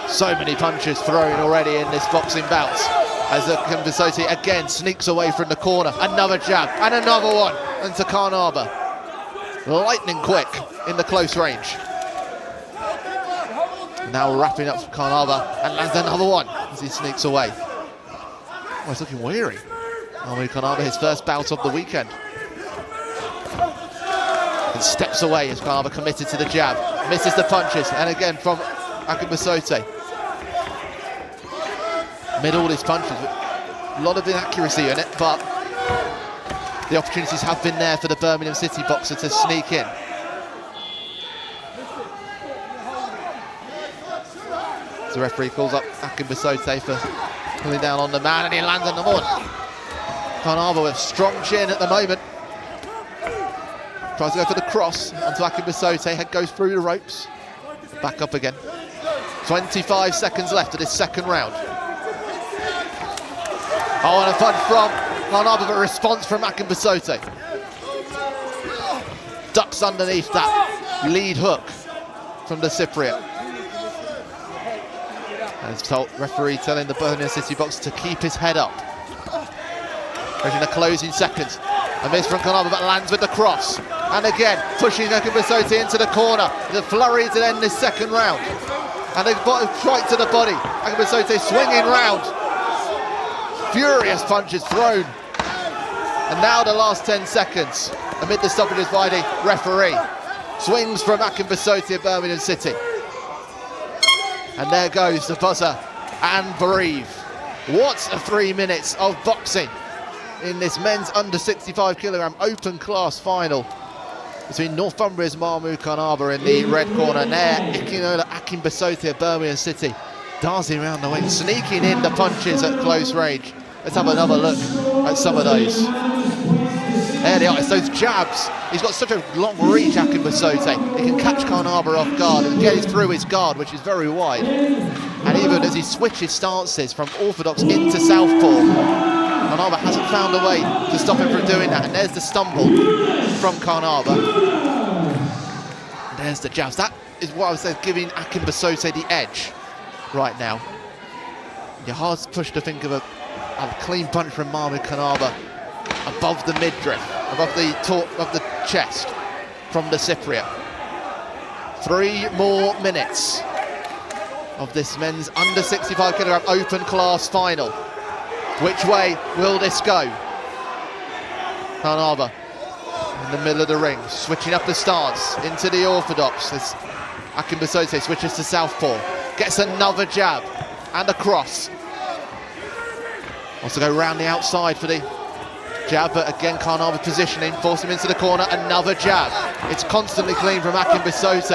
So many punches thrown already in this boxing bout. As Akin Basote again sneaks away from the corner. Another jab and another one into Carnarvon. Lightning quick in the close range. Now wrapping up for Carnarvon and lands another one as he sneaks away. Oh, he's looking weary. Mahmoud Carnarvon, his first bout of the weekend. And steps away as Carnarvon committed to the jab. Misses the punches, and again from Akin Basote. Amid all his punches, a lot of inaccuracy in it, but the opportunities have been there for the Birmingham City boxer to sneak in. The referee calls up Akin Basote for pulling down on the man, and he lands on the one. Carnarvon with a strong chin at the moment. Tries to go for the cross onto Akin Basote. Head goes through the ropes. Back up again. 25 seconds left of this second round. Oh, and a punch from Carnarvon, but a response from Akin Basote. Ducks underneath that lead hook from the Cypriot. As told, referee telling the Birmingham City boxer to keep his head up. Approaching the closing seconds. A miss from Carnarvon, but lands with the cross. And again, pushing Akin Basote into the corner. The flurry to end this second round. And a strike to the body. Akin Basote swinging round. Furious punches thrown. And now the last 10 seconds. Amid the stoppages by the referee. Swings from Akin Basote of Birmingham City. And there goes the buzzer and breathe. What a 3 minutes of boxing in this men's under 65 kilogram open class final between Northumbria's Mahmoud Carnarvon in the red corner, and there Ikinola Akin Basote of Birmingham City dancing around the wing, sneaking in the punches at close range. Let's have another look at some of those. There they are, it's those jabs. He's got such a long reach, Akin Basote. He can catch Carnarvon off guard and get through his guard, which is very wide. And even as he switches stances from orthodox into southpaw, Carnarvon hasn't found a way to stop him from doing that. And there's the stumble from Carnarvon. And there's the jabs. That is what I was saying, giving Akin Basote the edge right now. You're hard pushed to think of a clean punch from Mahmoud Carnarvon above the midriff, above the chest. from the Cypriot. 3 more minutes of this men's under 65 kilogram open class final. Which way will this go? Carnarvon in the middle of the ring, switching up the stance into the orthodox as Akinbisote switches to southpaw, gets another jab and a cross. Wants to go round the outside for the jab, but again Carnarvon positioning, force him into the corner, another jab. It's constantly clean from Akinbisote.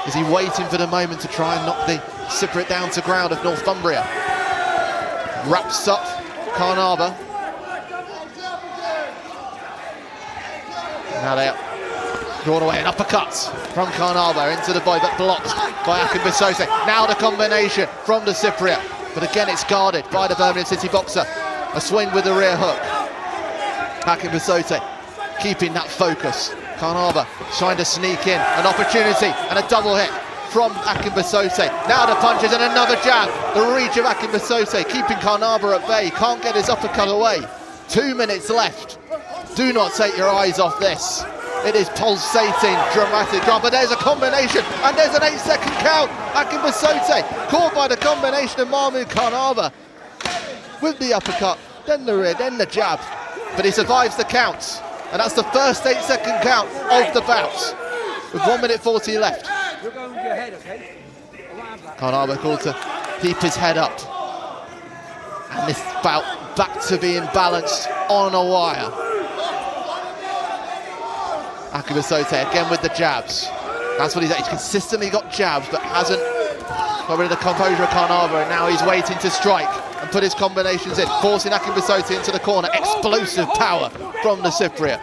Is he waiting for the moment to try and knock the Cypriot down to ground of Northumbria? Wraps up Carnarvon. Now they're drawn away, an uppercut from Carnarvon into the body, but blocked by Akinbisote. Now the combination from the Cypriot, but again it's guarded by the Birmingham City boxer. A swing with the rear hook. Akinbisote keeping that focus. Carnarvon trying to sneak in, an opportunity and a double hit from Akinbisote. Now the punches and another jab. The reach of Akinbisote keeping Carnarvon at bay. Can't get his uppercut away. 2 minutes left. Do not take your eyes off this. It is pulsating, dramatic drama, but there's a combination and there's an 8-second count. Akinbisote caught by the combination of Mahmoud Carnarvon with the uppercut, then the rear, then the jab, but he survives the count, and that's the first 8-second count of the bout with 1 minute 40 left. Carnarvon called to keep his head up, and this bout back to being balanced on a wire. Akinbisote again with the jabs. That's what he's consistently got jabs, but hasn't got rid of the composure of Carnarvon, and now he's waiting to strike and put his combinations in, forcing Akinbisote into the corner. Explosive power from the Cypriot.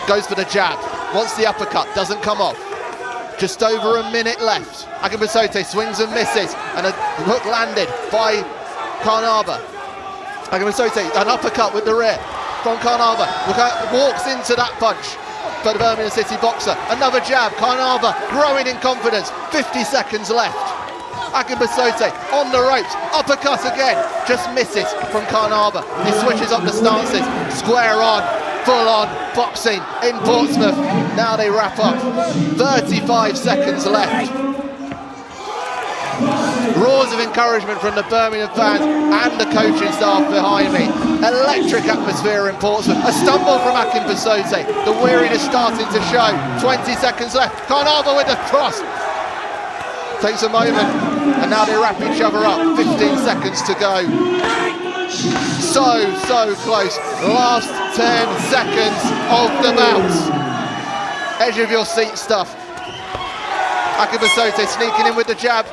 Goes for the jab, wants the uppercut, doesn't come off. Just over a minute left. Akinbisote swings and misses, and a hook landed by Carnarvon. Akinbisote, an uppercut with the rear from Carnarvon, walks into that punch for the Birmingham City boxer. Another jab, Carnarvon growing in confidence, 50 seconds left. Akinbisote on the ropes, uppercut again, just misses from Carnarvon. He switches up the stances, square on, full on boxing in Portsmouth. Now they wrap up, 35 seconds left. Roars of encouragement from the Birmingham fans and the coaching staff behind me. Electric atmosphere in Portsmouth. A stumble from Akinbisote. The weariness starting to show. 20 seconds left. Carnarvon with the cross. Takes a moment, and now they wrap each other up. 15 seconds to go. So close. Last 10 seconds of the bout. Edge of your seat stuff. Akinbisote sneaking in with the jab.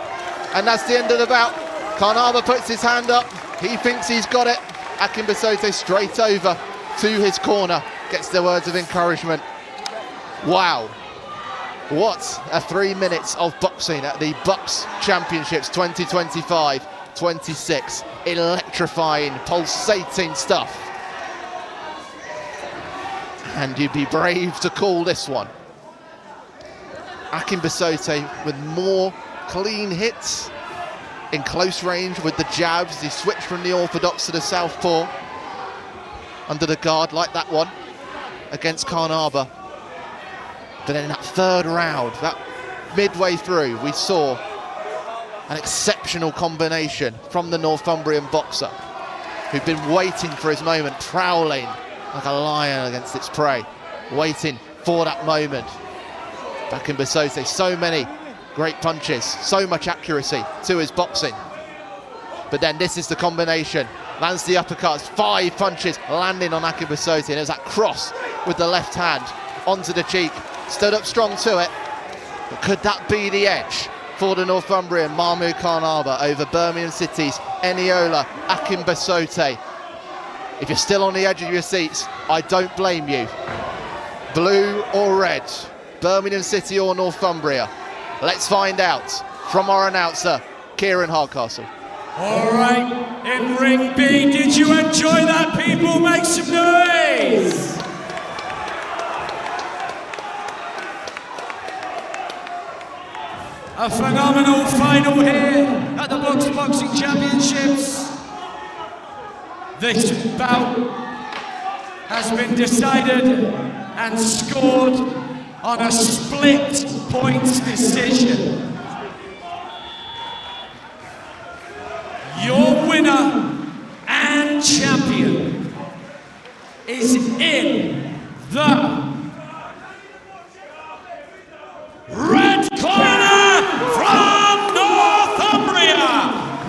And that's the end of the bout. Carnarvon puts his hand up. He thinks he's got it. Akinbisote straight over to his corner. Gets the words of encouragement. Wow. What a 3 minutes of boxing at the BUCS Championships 2025-26. Electrifying, pulsating stuff. And you'd be brave to call this one. Akinbisote with more clean hits in close range with the jabs. He switched from the orthodox to the southpaw under the guard like that one against Carnarvon. But then in that third round, that midway through, we saw an exceptional combination from the Northumbrian boxer who'd been waiting for his moment, prowling like a lion against its prey, waiting for that moment. Akinbisote, so many great punches, so much accuracy to his boxing. But then this is the combination. Lands the uppercuts, 5 punches landing on Akinbisote, and there's that cross with the left hand onto the cheek. Stood up strong to it. But could that be the edge for the Northumbrian Mahmoud Carnarvon over Birmingham City's Eniola Akinbisote? If you're still on the edge of your seats, I don't blame you. Blue or red, Birmingham City or Northumbria? Let's find out from our announcer, Kieran Hardcastle. All right, in ring B, did you enjoy that, people? Make some noise! A phenomenal final here at the BUCS Boxing Championships. This bout has been decided and scored on a split points decision. Your winner and champion is in the red corner from Northumbria,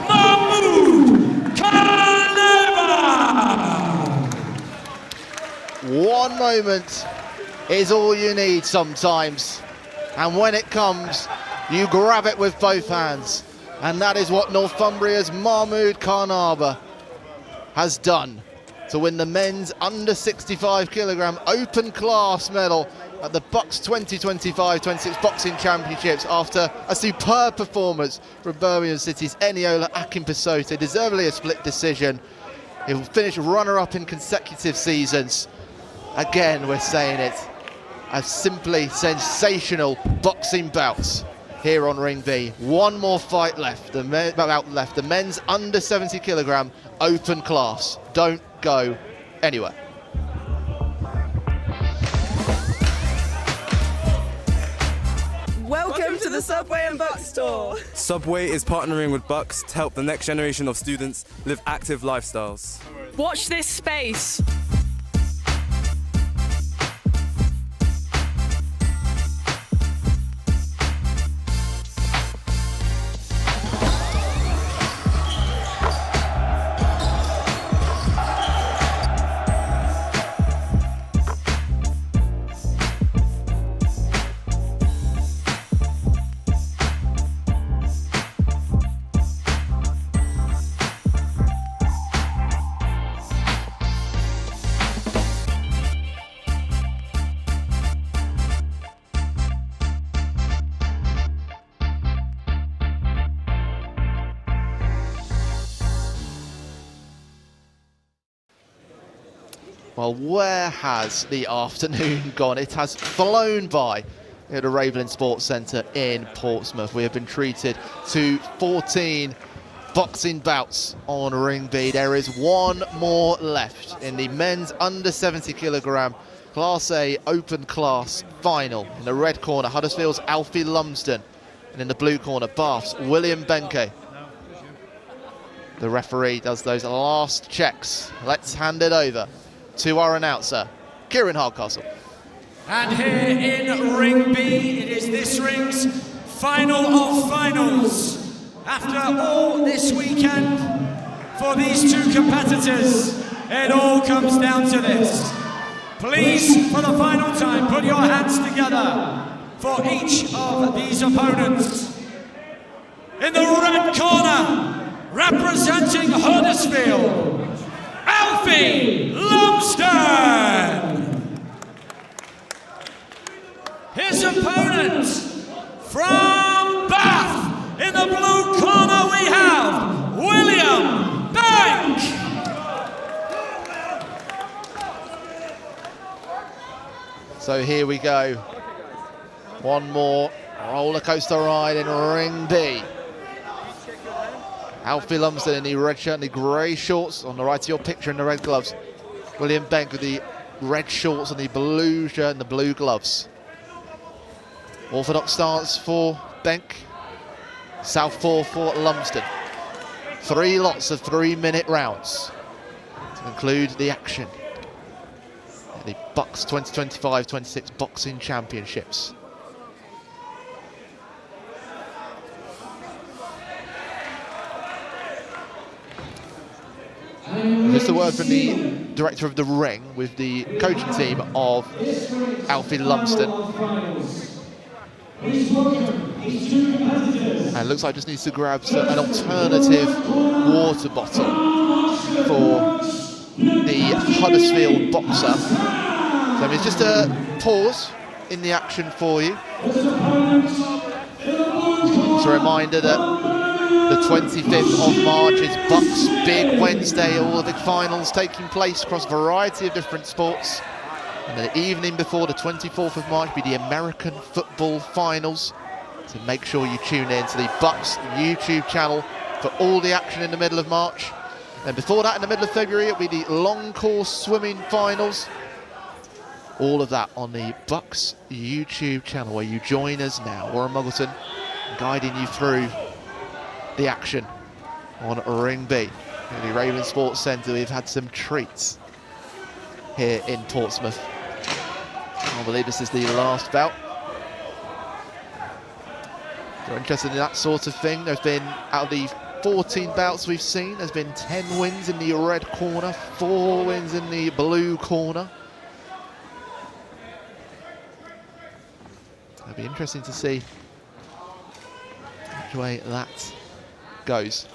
Mahmoud Kaneva. One moment is all you need sometimes, and when it comes, you grab it with both hands, and that is what Northumbria's Mahmoud Kaneva has done to win the men's under 65 kilogram open class medal at the BUCS 2025-26 Boxing Championships after a superb performance from Birmingham City's Eniola Akinpasote, deservedly a split decision. He will finish runner-up in consecutive seasons. Again, we're saying it, a simply sensational boxing bout here on Ring B. One more fight left, the men's under 70 kilogram open class. Don't go anywhere. Welcome to the Subway and BUCS store. Subway is partnering with BUCS to help the next generation of students live active lifestyles. Watch this space. Well, where has the afternoon gone? It has flown by at the Ravelin Sports Centre in Portsmouth. We have been treated to 14 boxing bouts on Ring B. There is one more left in the men's under 70 kilogram Class A open class final. In the red corner, Huddersfield's Alfie Lumsden. And in the blue corner, Bath's William Benke. The referee does those last checks. Let's hand it over to our announcer, Kieran Hardcastle. And here in Ring B, it is this ring's final of finals. After all this weekend, for these two competitors, it all comes down to this. Please, for the final time, put your hands together for each of these opponents. In the red corner, representing Huddersfield, Alfie Lumsden. His opponent from Bath, in the blue corner we have William Bank. So here we go. One more roller coaster ride in Ring B. Alfie Lumsden in the red shirt and the grey shorts. On the right of your picture in the red gloves. William Bank with the red shorts and the blue shirt and the blue gloves. Orthodox stance for Bank. Southpaw for Lumsden. 3 lots of 3-minute rounds to conclude the action at the BUCS 2025-26 Boxing Championships. Just a word from the director of the ring with the coaching team of Alfie Lumsden. And it looks like just needs to grab an alternative water bottle for the Huddersfield boxer. So it's just a pause in the action for you. It's a reminder that the 25th of March is BUCS Big Wednesday, all the big finals taking place across a variety of different sports. And the evening before, the 24th of March, be the American football finals. So make sure you tune in to the BUCS YouTube channel for all the action in the middle of March. Then before that, in the middle of February, it'll be the long course swimming finals. All of that on the BUCS YouTube channel, where you join us now. Warren Muggleton guiding you through the action on Ring B. In the Raven Sports Centre, we've had some treats here in Portsmouth. I believe this is the last bout. If you're interested in that sort of thing, there's been, out of the 14 bouts we've seen, there's been 10 wins in the red corner, 4 wins in the blue corner. It'll be interesting to see which way that goes.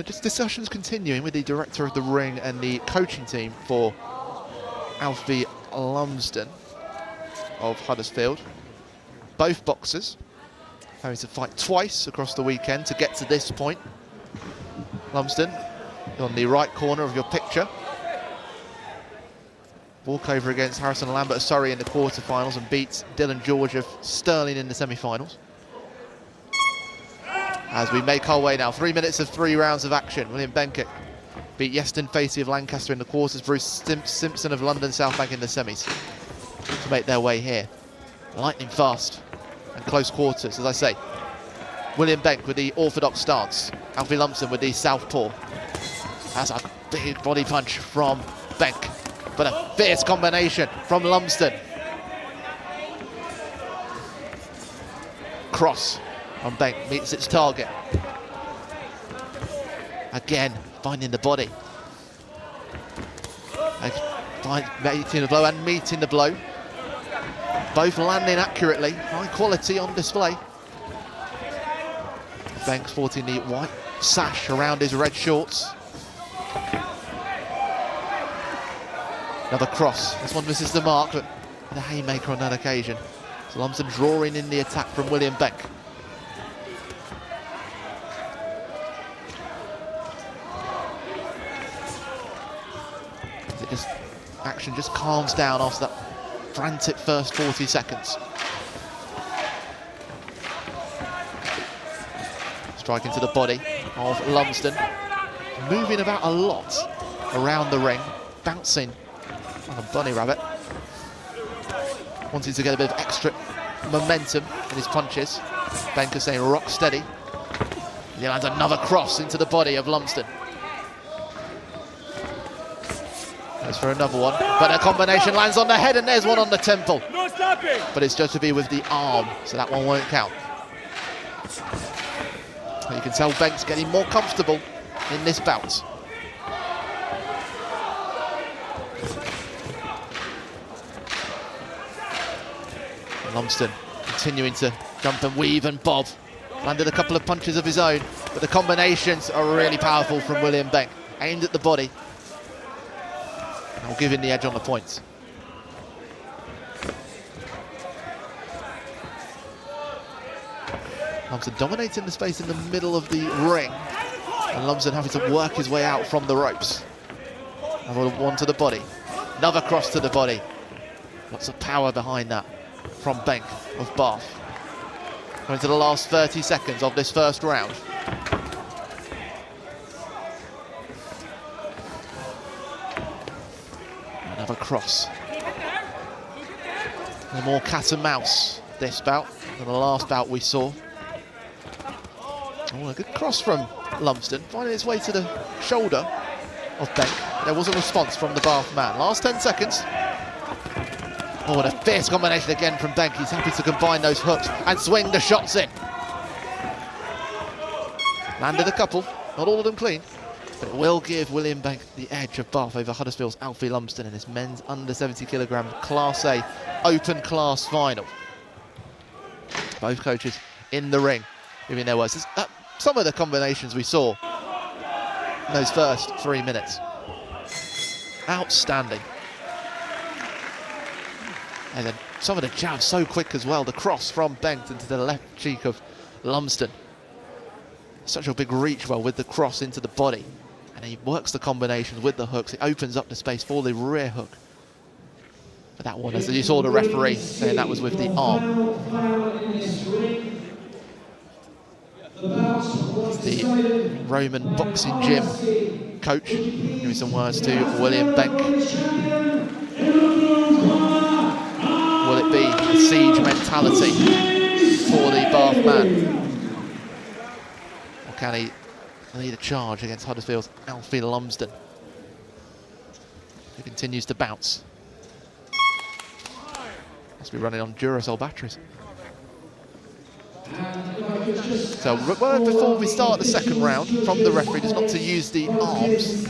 Just discussions continuing with the director of the ring and the coaching team for Alfie Lumsden of Huddersfield. Both boxers having to fight twice across the weekend to get to this point. Lumsden on the right corner of your picture. Walkover against Harrison Lambert of Surrey in the quarterfinals and beats Dylan George of Stirling in the semi-finals. As we make our way now, 3 minutes of 3 rounds of action. William Benkett beat Yeston Facey of Lancaster in the quarters, Bruce Simpson of London South Bank in the semis to make their way here. Lightning fast and close quarters, as I say. William Benk with the orthodox stance. Alfie Lumsden with the southpaw. That's a big body punch from Benk, but a fierce combination from Lumsden. Cross on Benk meets its target. Again, finding the body. Meeting the blow and meeting the blow. Both landing accurately, high quality on display. Benk sporting the white sash around his red shorts. Another cross. This one misses the mark, but the haymaker on that occasion. So Lumsden drawing in the attack from William Benk. Action just calms down after that frantic first 40 seconds. Strike into the body of Lumsden. Moving about a lot around the ring, bouncing on a bunny rabbit. Wanting to get a bit of extra momentum in his punches. Benker staying rock steady. He lands another cross into the body of Lumsden. Goes for another one, but a combination lands on the head, and there's one on the temple. No stopping. But it's just to be with the arm, so that one won't count. You can tell Benk's getting more comfortable in this bout. Lumsden continuing to jump and weave and bob. Landed a couple of punches of his own, but the combinations are really powerful from William Benk. Aimed at the body. Will give him the edge on the points. Lumsden dominating the space in the middle of the ring, and Lumsden having to work his way out from the ropes. Another one to the body, another cross to the body. Lots of power behind that from Benk of Bath. Going to the last 30 seconds of this first round. Another cross. And more cat and mouse this bout than the last bout we saw. Oh, a good cross from Lumsden, finding its way to the shoulder of Benk. There was a response from the Bath man. Last 10 seconds. Oh, and a fierce combination again from Benk. He's happy to combine those hooks and swing the shots in. Landed a couple, not all of them clean. But it will give William Benk the edge of Bath over Huddersfield's Alfie Lumsden in this men's under 70 kilogram Class A open class final. Both coaches in the ring giving their words. Some of the combinations we saw in those first 3 minutes. Outstanding. And then some of the jabs so quick as well. The cross from Benk into the left cheek of Lumsden. Such a big reach well with the cross into the body. And he works the combinations with the hooks. It opens up the space for the rear hook. But that one, as you saw the referee saying that was with the arm. the Roman boxing gym coach, giving some words to William Benk. Will it be a siege mentality for the Bath man? Or can he lead a charge against Huddersfield's Alfie Lumsden, who continues to bounce? Must be running on Duracell batteries. So, word before we start the second round from the referee is not to use the arms.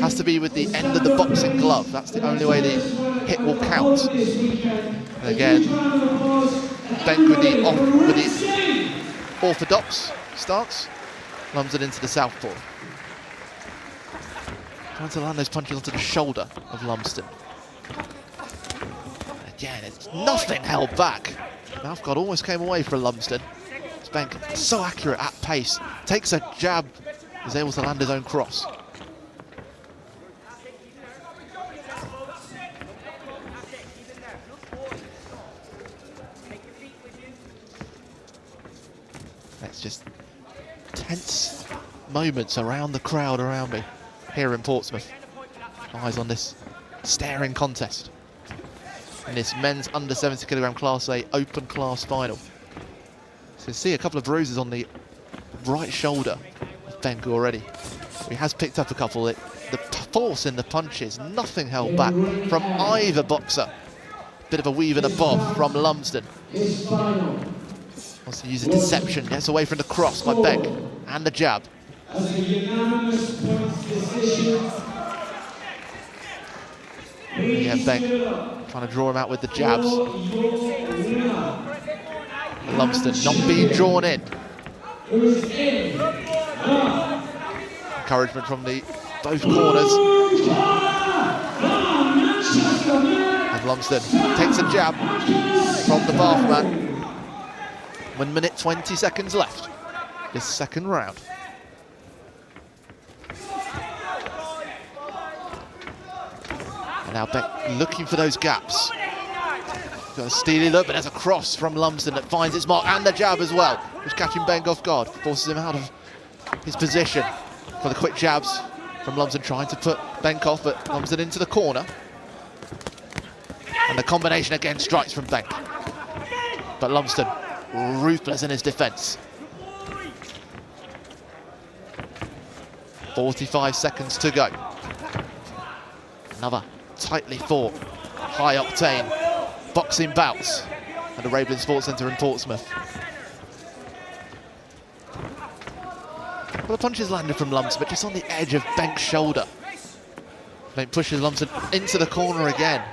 Has to be with the end of the boxing glove. That's the only way the hit will count. And again, Benk with the orthodox stance. Lumsden into the southpaw. Trying to land those punches onto the shoulder of Lumsden. Again, it's nothing held back. Mouthguard almost came away for Lumsden. Benk so accurate at pace. Takes a jab, is able to land his own cross. It's just tense moments around the crowd around me here in Portsmouth. Eyes on this staring contest in this men's under 70 kg Class A open class final. So you see a couple of bruises on the right shoulder of Benk already. He has picked up a couple. The force in the punches, nothing held back from either boxer. Bit of a weave and a bob from Lumsden. Wants to use a deception, gets away from the cross by Benk and the jab. Yeah, Benk trying to draw him out with the jabs. Lumsden not being drawn in. Encouragement from both corners. And Lumsden takes a jab from the Bath man. 1 minute 20 seconds left this second round. And now Benk looking for those gaps. Got a steely look, but there's a cross from Lumsden that finds its mark, and the jab as well, which catching Benk off guard, forces him out of his position for the quick jabs from Lumsden, trying to put Benk off, but Lumsden into the corner. And the combination again strikes from Benk. But Lumsden ruthless in his defence. 45 seconds to go. Another tightly fought, high octane boxing bouts at the Raven Sports Centre in Portsmouth. Well, the punches landed from Lumsden, but just on the edge of Benk's shoulder. Benk pushes Lumsden into the corner again.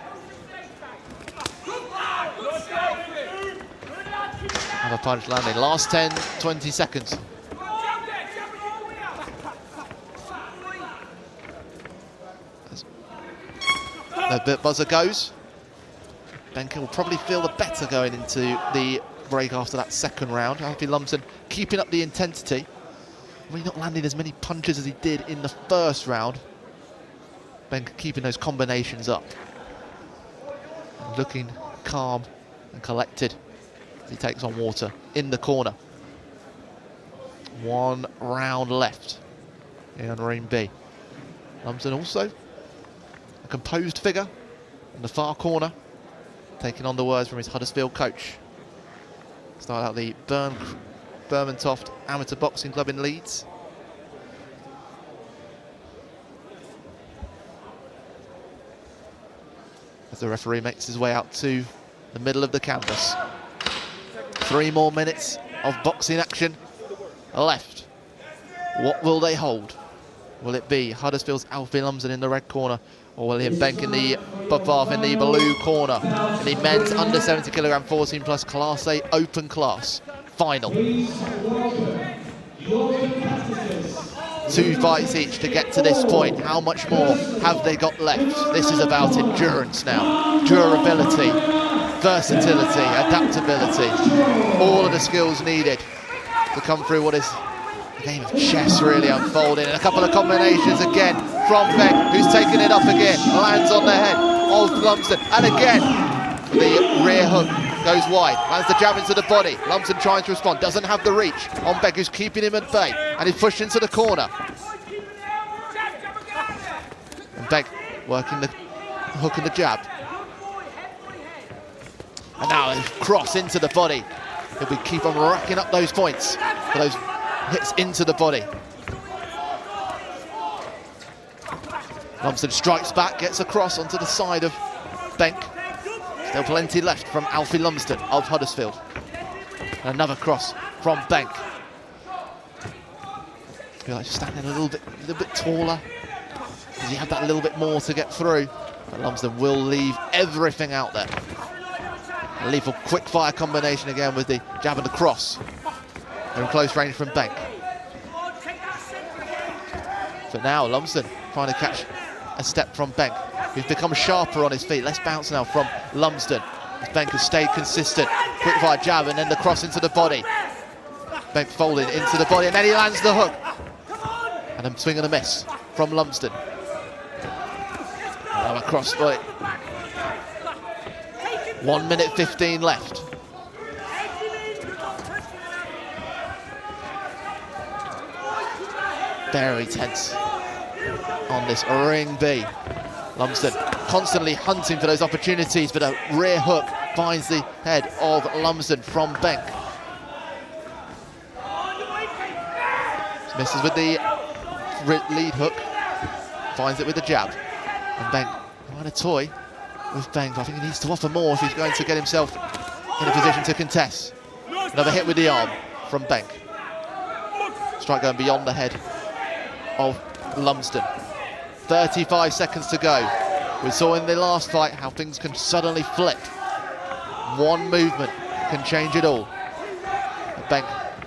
Another punch landing. Last 10, 20 seconds. The buzzer goes. Benk will probably feel the better going into the break after that second round. Alfie Lumsden keeping up the intensity. Really not landing as many punches as he did in the first round. Benk keeping those combinations up. And looking calm and collected as he takes on water in the corner. 1 round left in Ring B. Lumsden also a composed figure in the far corner, taking on the words from his Huddersfield coach. Start out the Bermontoft Amateur Boxing Club in Leeds. As the referee makes his way out to the middle of the canvas. 3 more minutes of boxing action left. What will they hold? Will it be Huddersfield's Alfie Lumsden in the red corner, or William Benk in the Bath in the blue corner in the men's under 70 kg 14 plus Class A open class final? 2 fights each to get to this point. How much more have they got left? This is about endurance now, durability, versatility, adaptability, all of the skills needed to come through what is a game of chess really unfolding. And a couple of combinations again from Benk, who's taking it up again, lands on the head of Lumsden, and again the rear hook goes wide, lands the jab into the body. Lumsden trying to respond, doesn't have the reach on Beck, who's keeping him at bay, and he's pushed into the corner. And Beck working the hook and the jab. And now a cross into the body. If we keep on racking up those points for those hits into the body. Lumsden strikes back, gets across onto the side of Benk. Still plenty left from Alfie Lumsden of Huddersfield. And another cross from Benk. I feel like just standing a little bit taller. Does he have that little bit more to get through? But Lumsden will leave everything out there. A lethal quick fire combination again with the jab and the cross. They're in close range from Benk. So now Lumsden trying to catch a step from Benk, who's become sharper on his feet. Less bounce now from Lumsden. As Benk has stayed consistent. Quick fire jab and then the cross into the body. Benk folded into the body and then he lands the hook. And a swing and a miss from Lumsden. Another cross body. 1 minute 15 left. Very tense on this ring B. Lumsden constantly hunting for those opportunities, but a rear hook finds the head of Lumsden from Benk. Misses with the lead hook, finds it with the jab. And Benk trying to toy with Benk. I think he needs to offer more if he's going to get himself in a position to contest. Another hit with the arm from Benk. Strike going beyond the head of Lumsden. 35 seconds to go. We saw in the last fight how things can suddenly flip. One movement can change it all. But Benk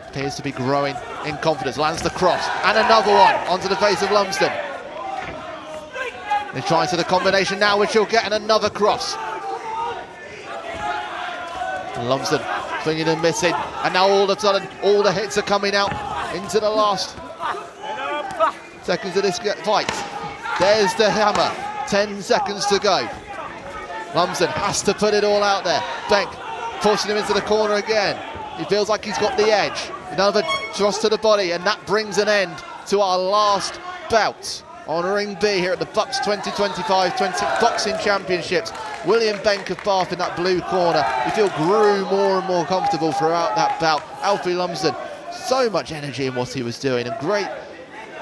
appears to be growing in confidence. Lands the cross and another one onto the face of Lumsden. He's trying to the combination now, which he'll get, and another cross. And Lumsden swinging and missing, and now all of a sudden all the hits are coming out into the last seconds of this fight. There's the hammer. 10 seconds to go. Lumsden has to put it all out there. Benk forcing him into the corner again. He feels like he's got the edge. Another thrust to the body, and that brings an end to our last bout on Ring B here at the BUCS 2025 Boxing Championships. William Benk of Bath in that blue corner. You feel grew more and more comfortable throughout that bout. Alfie Lumsden, so much energy in what he was doing, and great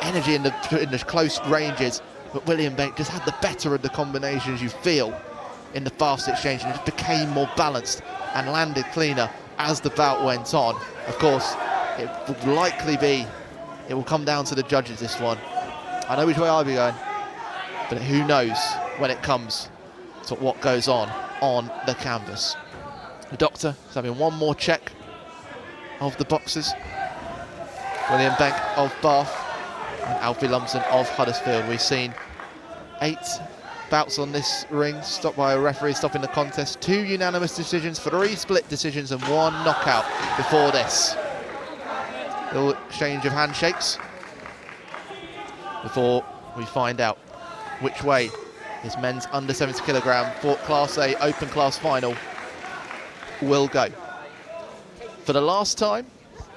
energy in the close ranges. But William Benk just had the better of the combinations, you feel, in the fast exchange, and it just became more balanced and landed cleaner as the bout went on. Of course, it will likely be, it will come down to the judges, this one. I know which way I'll be going, but who knows when it comes to what goes on the canvas. The doctor is having one more check of the boxers. William Benk of Bath and Alfie Lumsden of Huddersfield. We've seen 8 bouts on this ring, stopped by a referee stopping the contest. 2 unanimous decisions, 3 split decisions, and 1 knockout before this. Little exchange of handshakes before we find out which way this men's under 70 kilogram Class A Open Class final will go. For the last time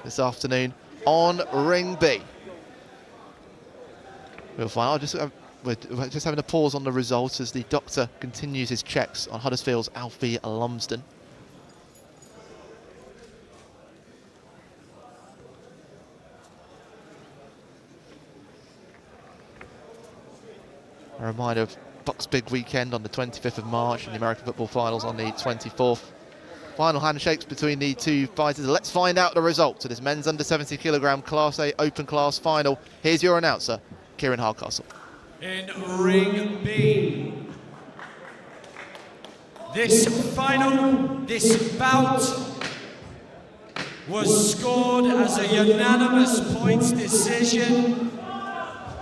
this afternoon on Ring B. We'll find out. We're just having a pause on the results as the doctor continues his checks on Huddersfield's Alfie Lumsden. A reminder of BUCS Big Weekend on the 25th of March and the American Football Finals on the 24th. Final handshakes between the two fighters. Let's find out the results of this men's under 70 kilogram Class A Open Class final. Here's your announcer, Kieran Hardcastle. In Ring B, this bout was scored as a unanimous points decision.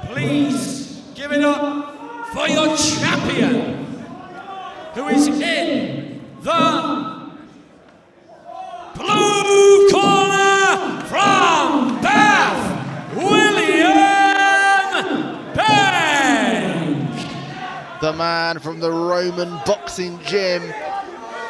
Please give it up for your champion, who is in the blue corner from Bath, William Benk. The man from the Roman boxing gym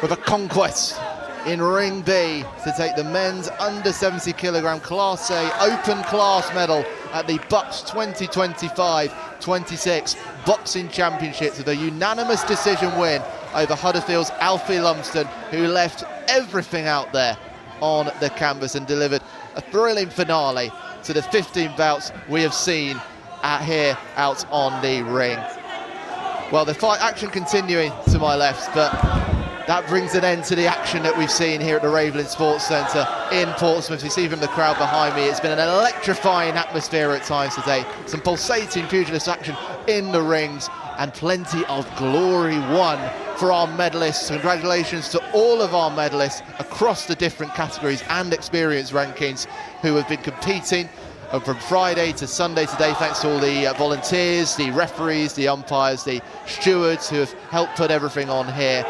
with a conquest in Ring B to take the men's under 70 kilogram Class A open class medal at the BUCS 2025-26 Boxing Championships with a unanimous decision win over Huddersfield's Alfie Lumsden, who left everything out there on the canvas and delivered a thrilling finale to the 15 bouts we have seen here out on the ring. Well, the fight action continuing to my left, but that brings an end to the action that we've seen here at the Ravelin Sports Centre in Portsmouth. You see from the crowd behind me, it's been an electrifying atmosphere at times today. Some pulsating pugilist action in the rings and plenty of glory won for our medalists. Congratulations to all of our medalists across the different categories and experience rankings who have been competing from Friday to Sunday today, thanks to all the volunteers, the referees, the umpires, the stewards who have helped put everything on here.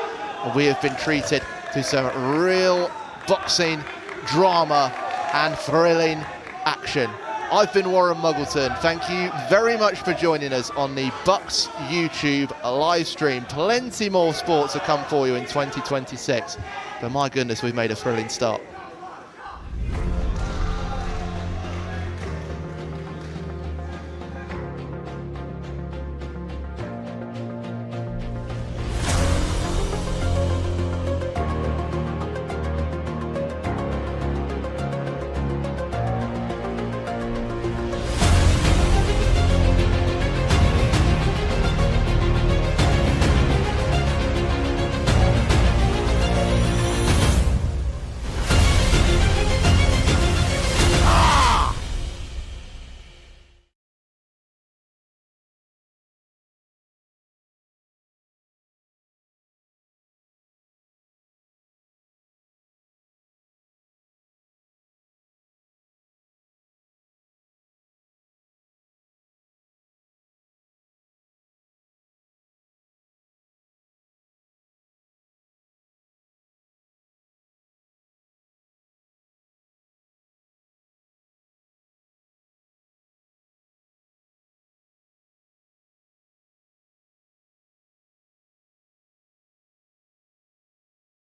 We have been treated to some real boxing drama and thrilling action. I've been Warren Muggleton. Thank you very much for joining us on the BUCS YouTube live stream. Plenty more sports to come for you in 2026. But my goodness, we've made a thrilling start.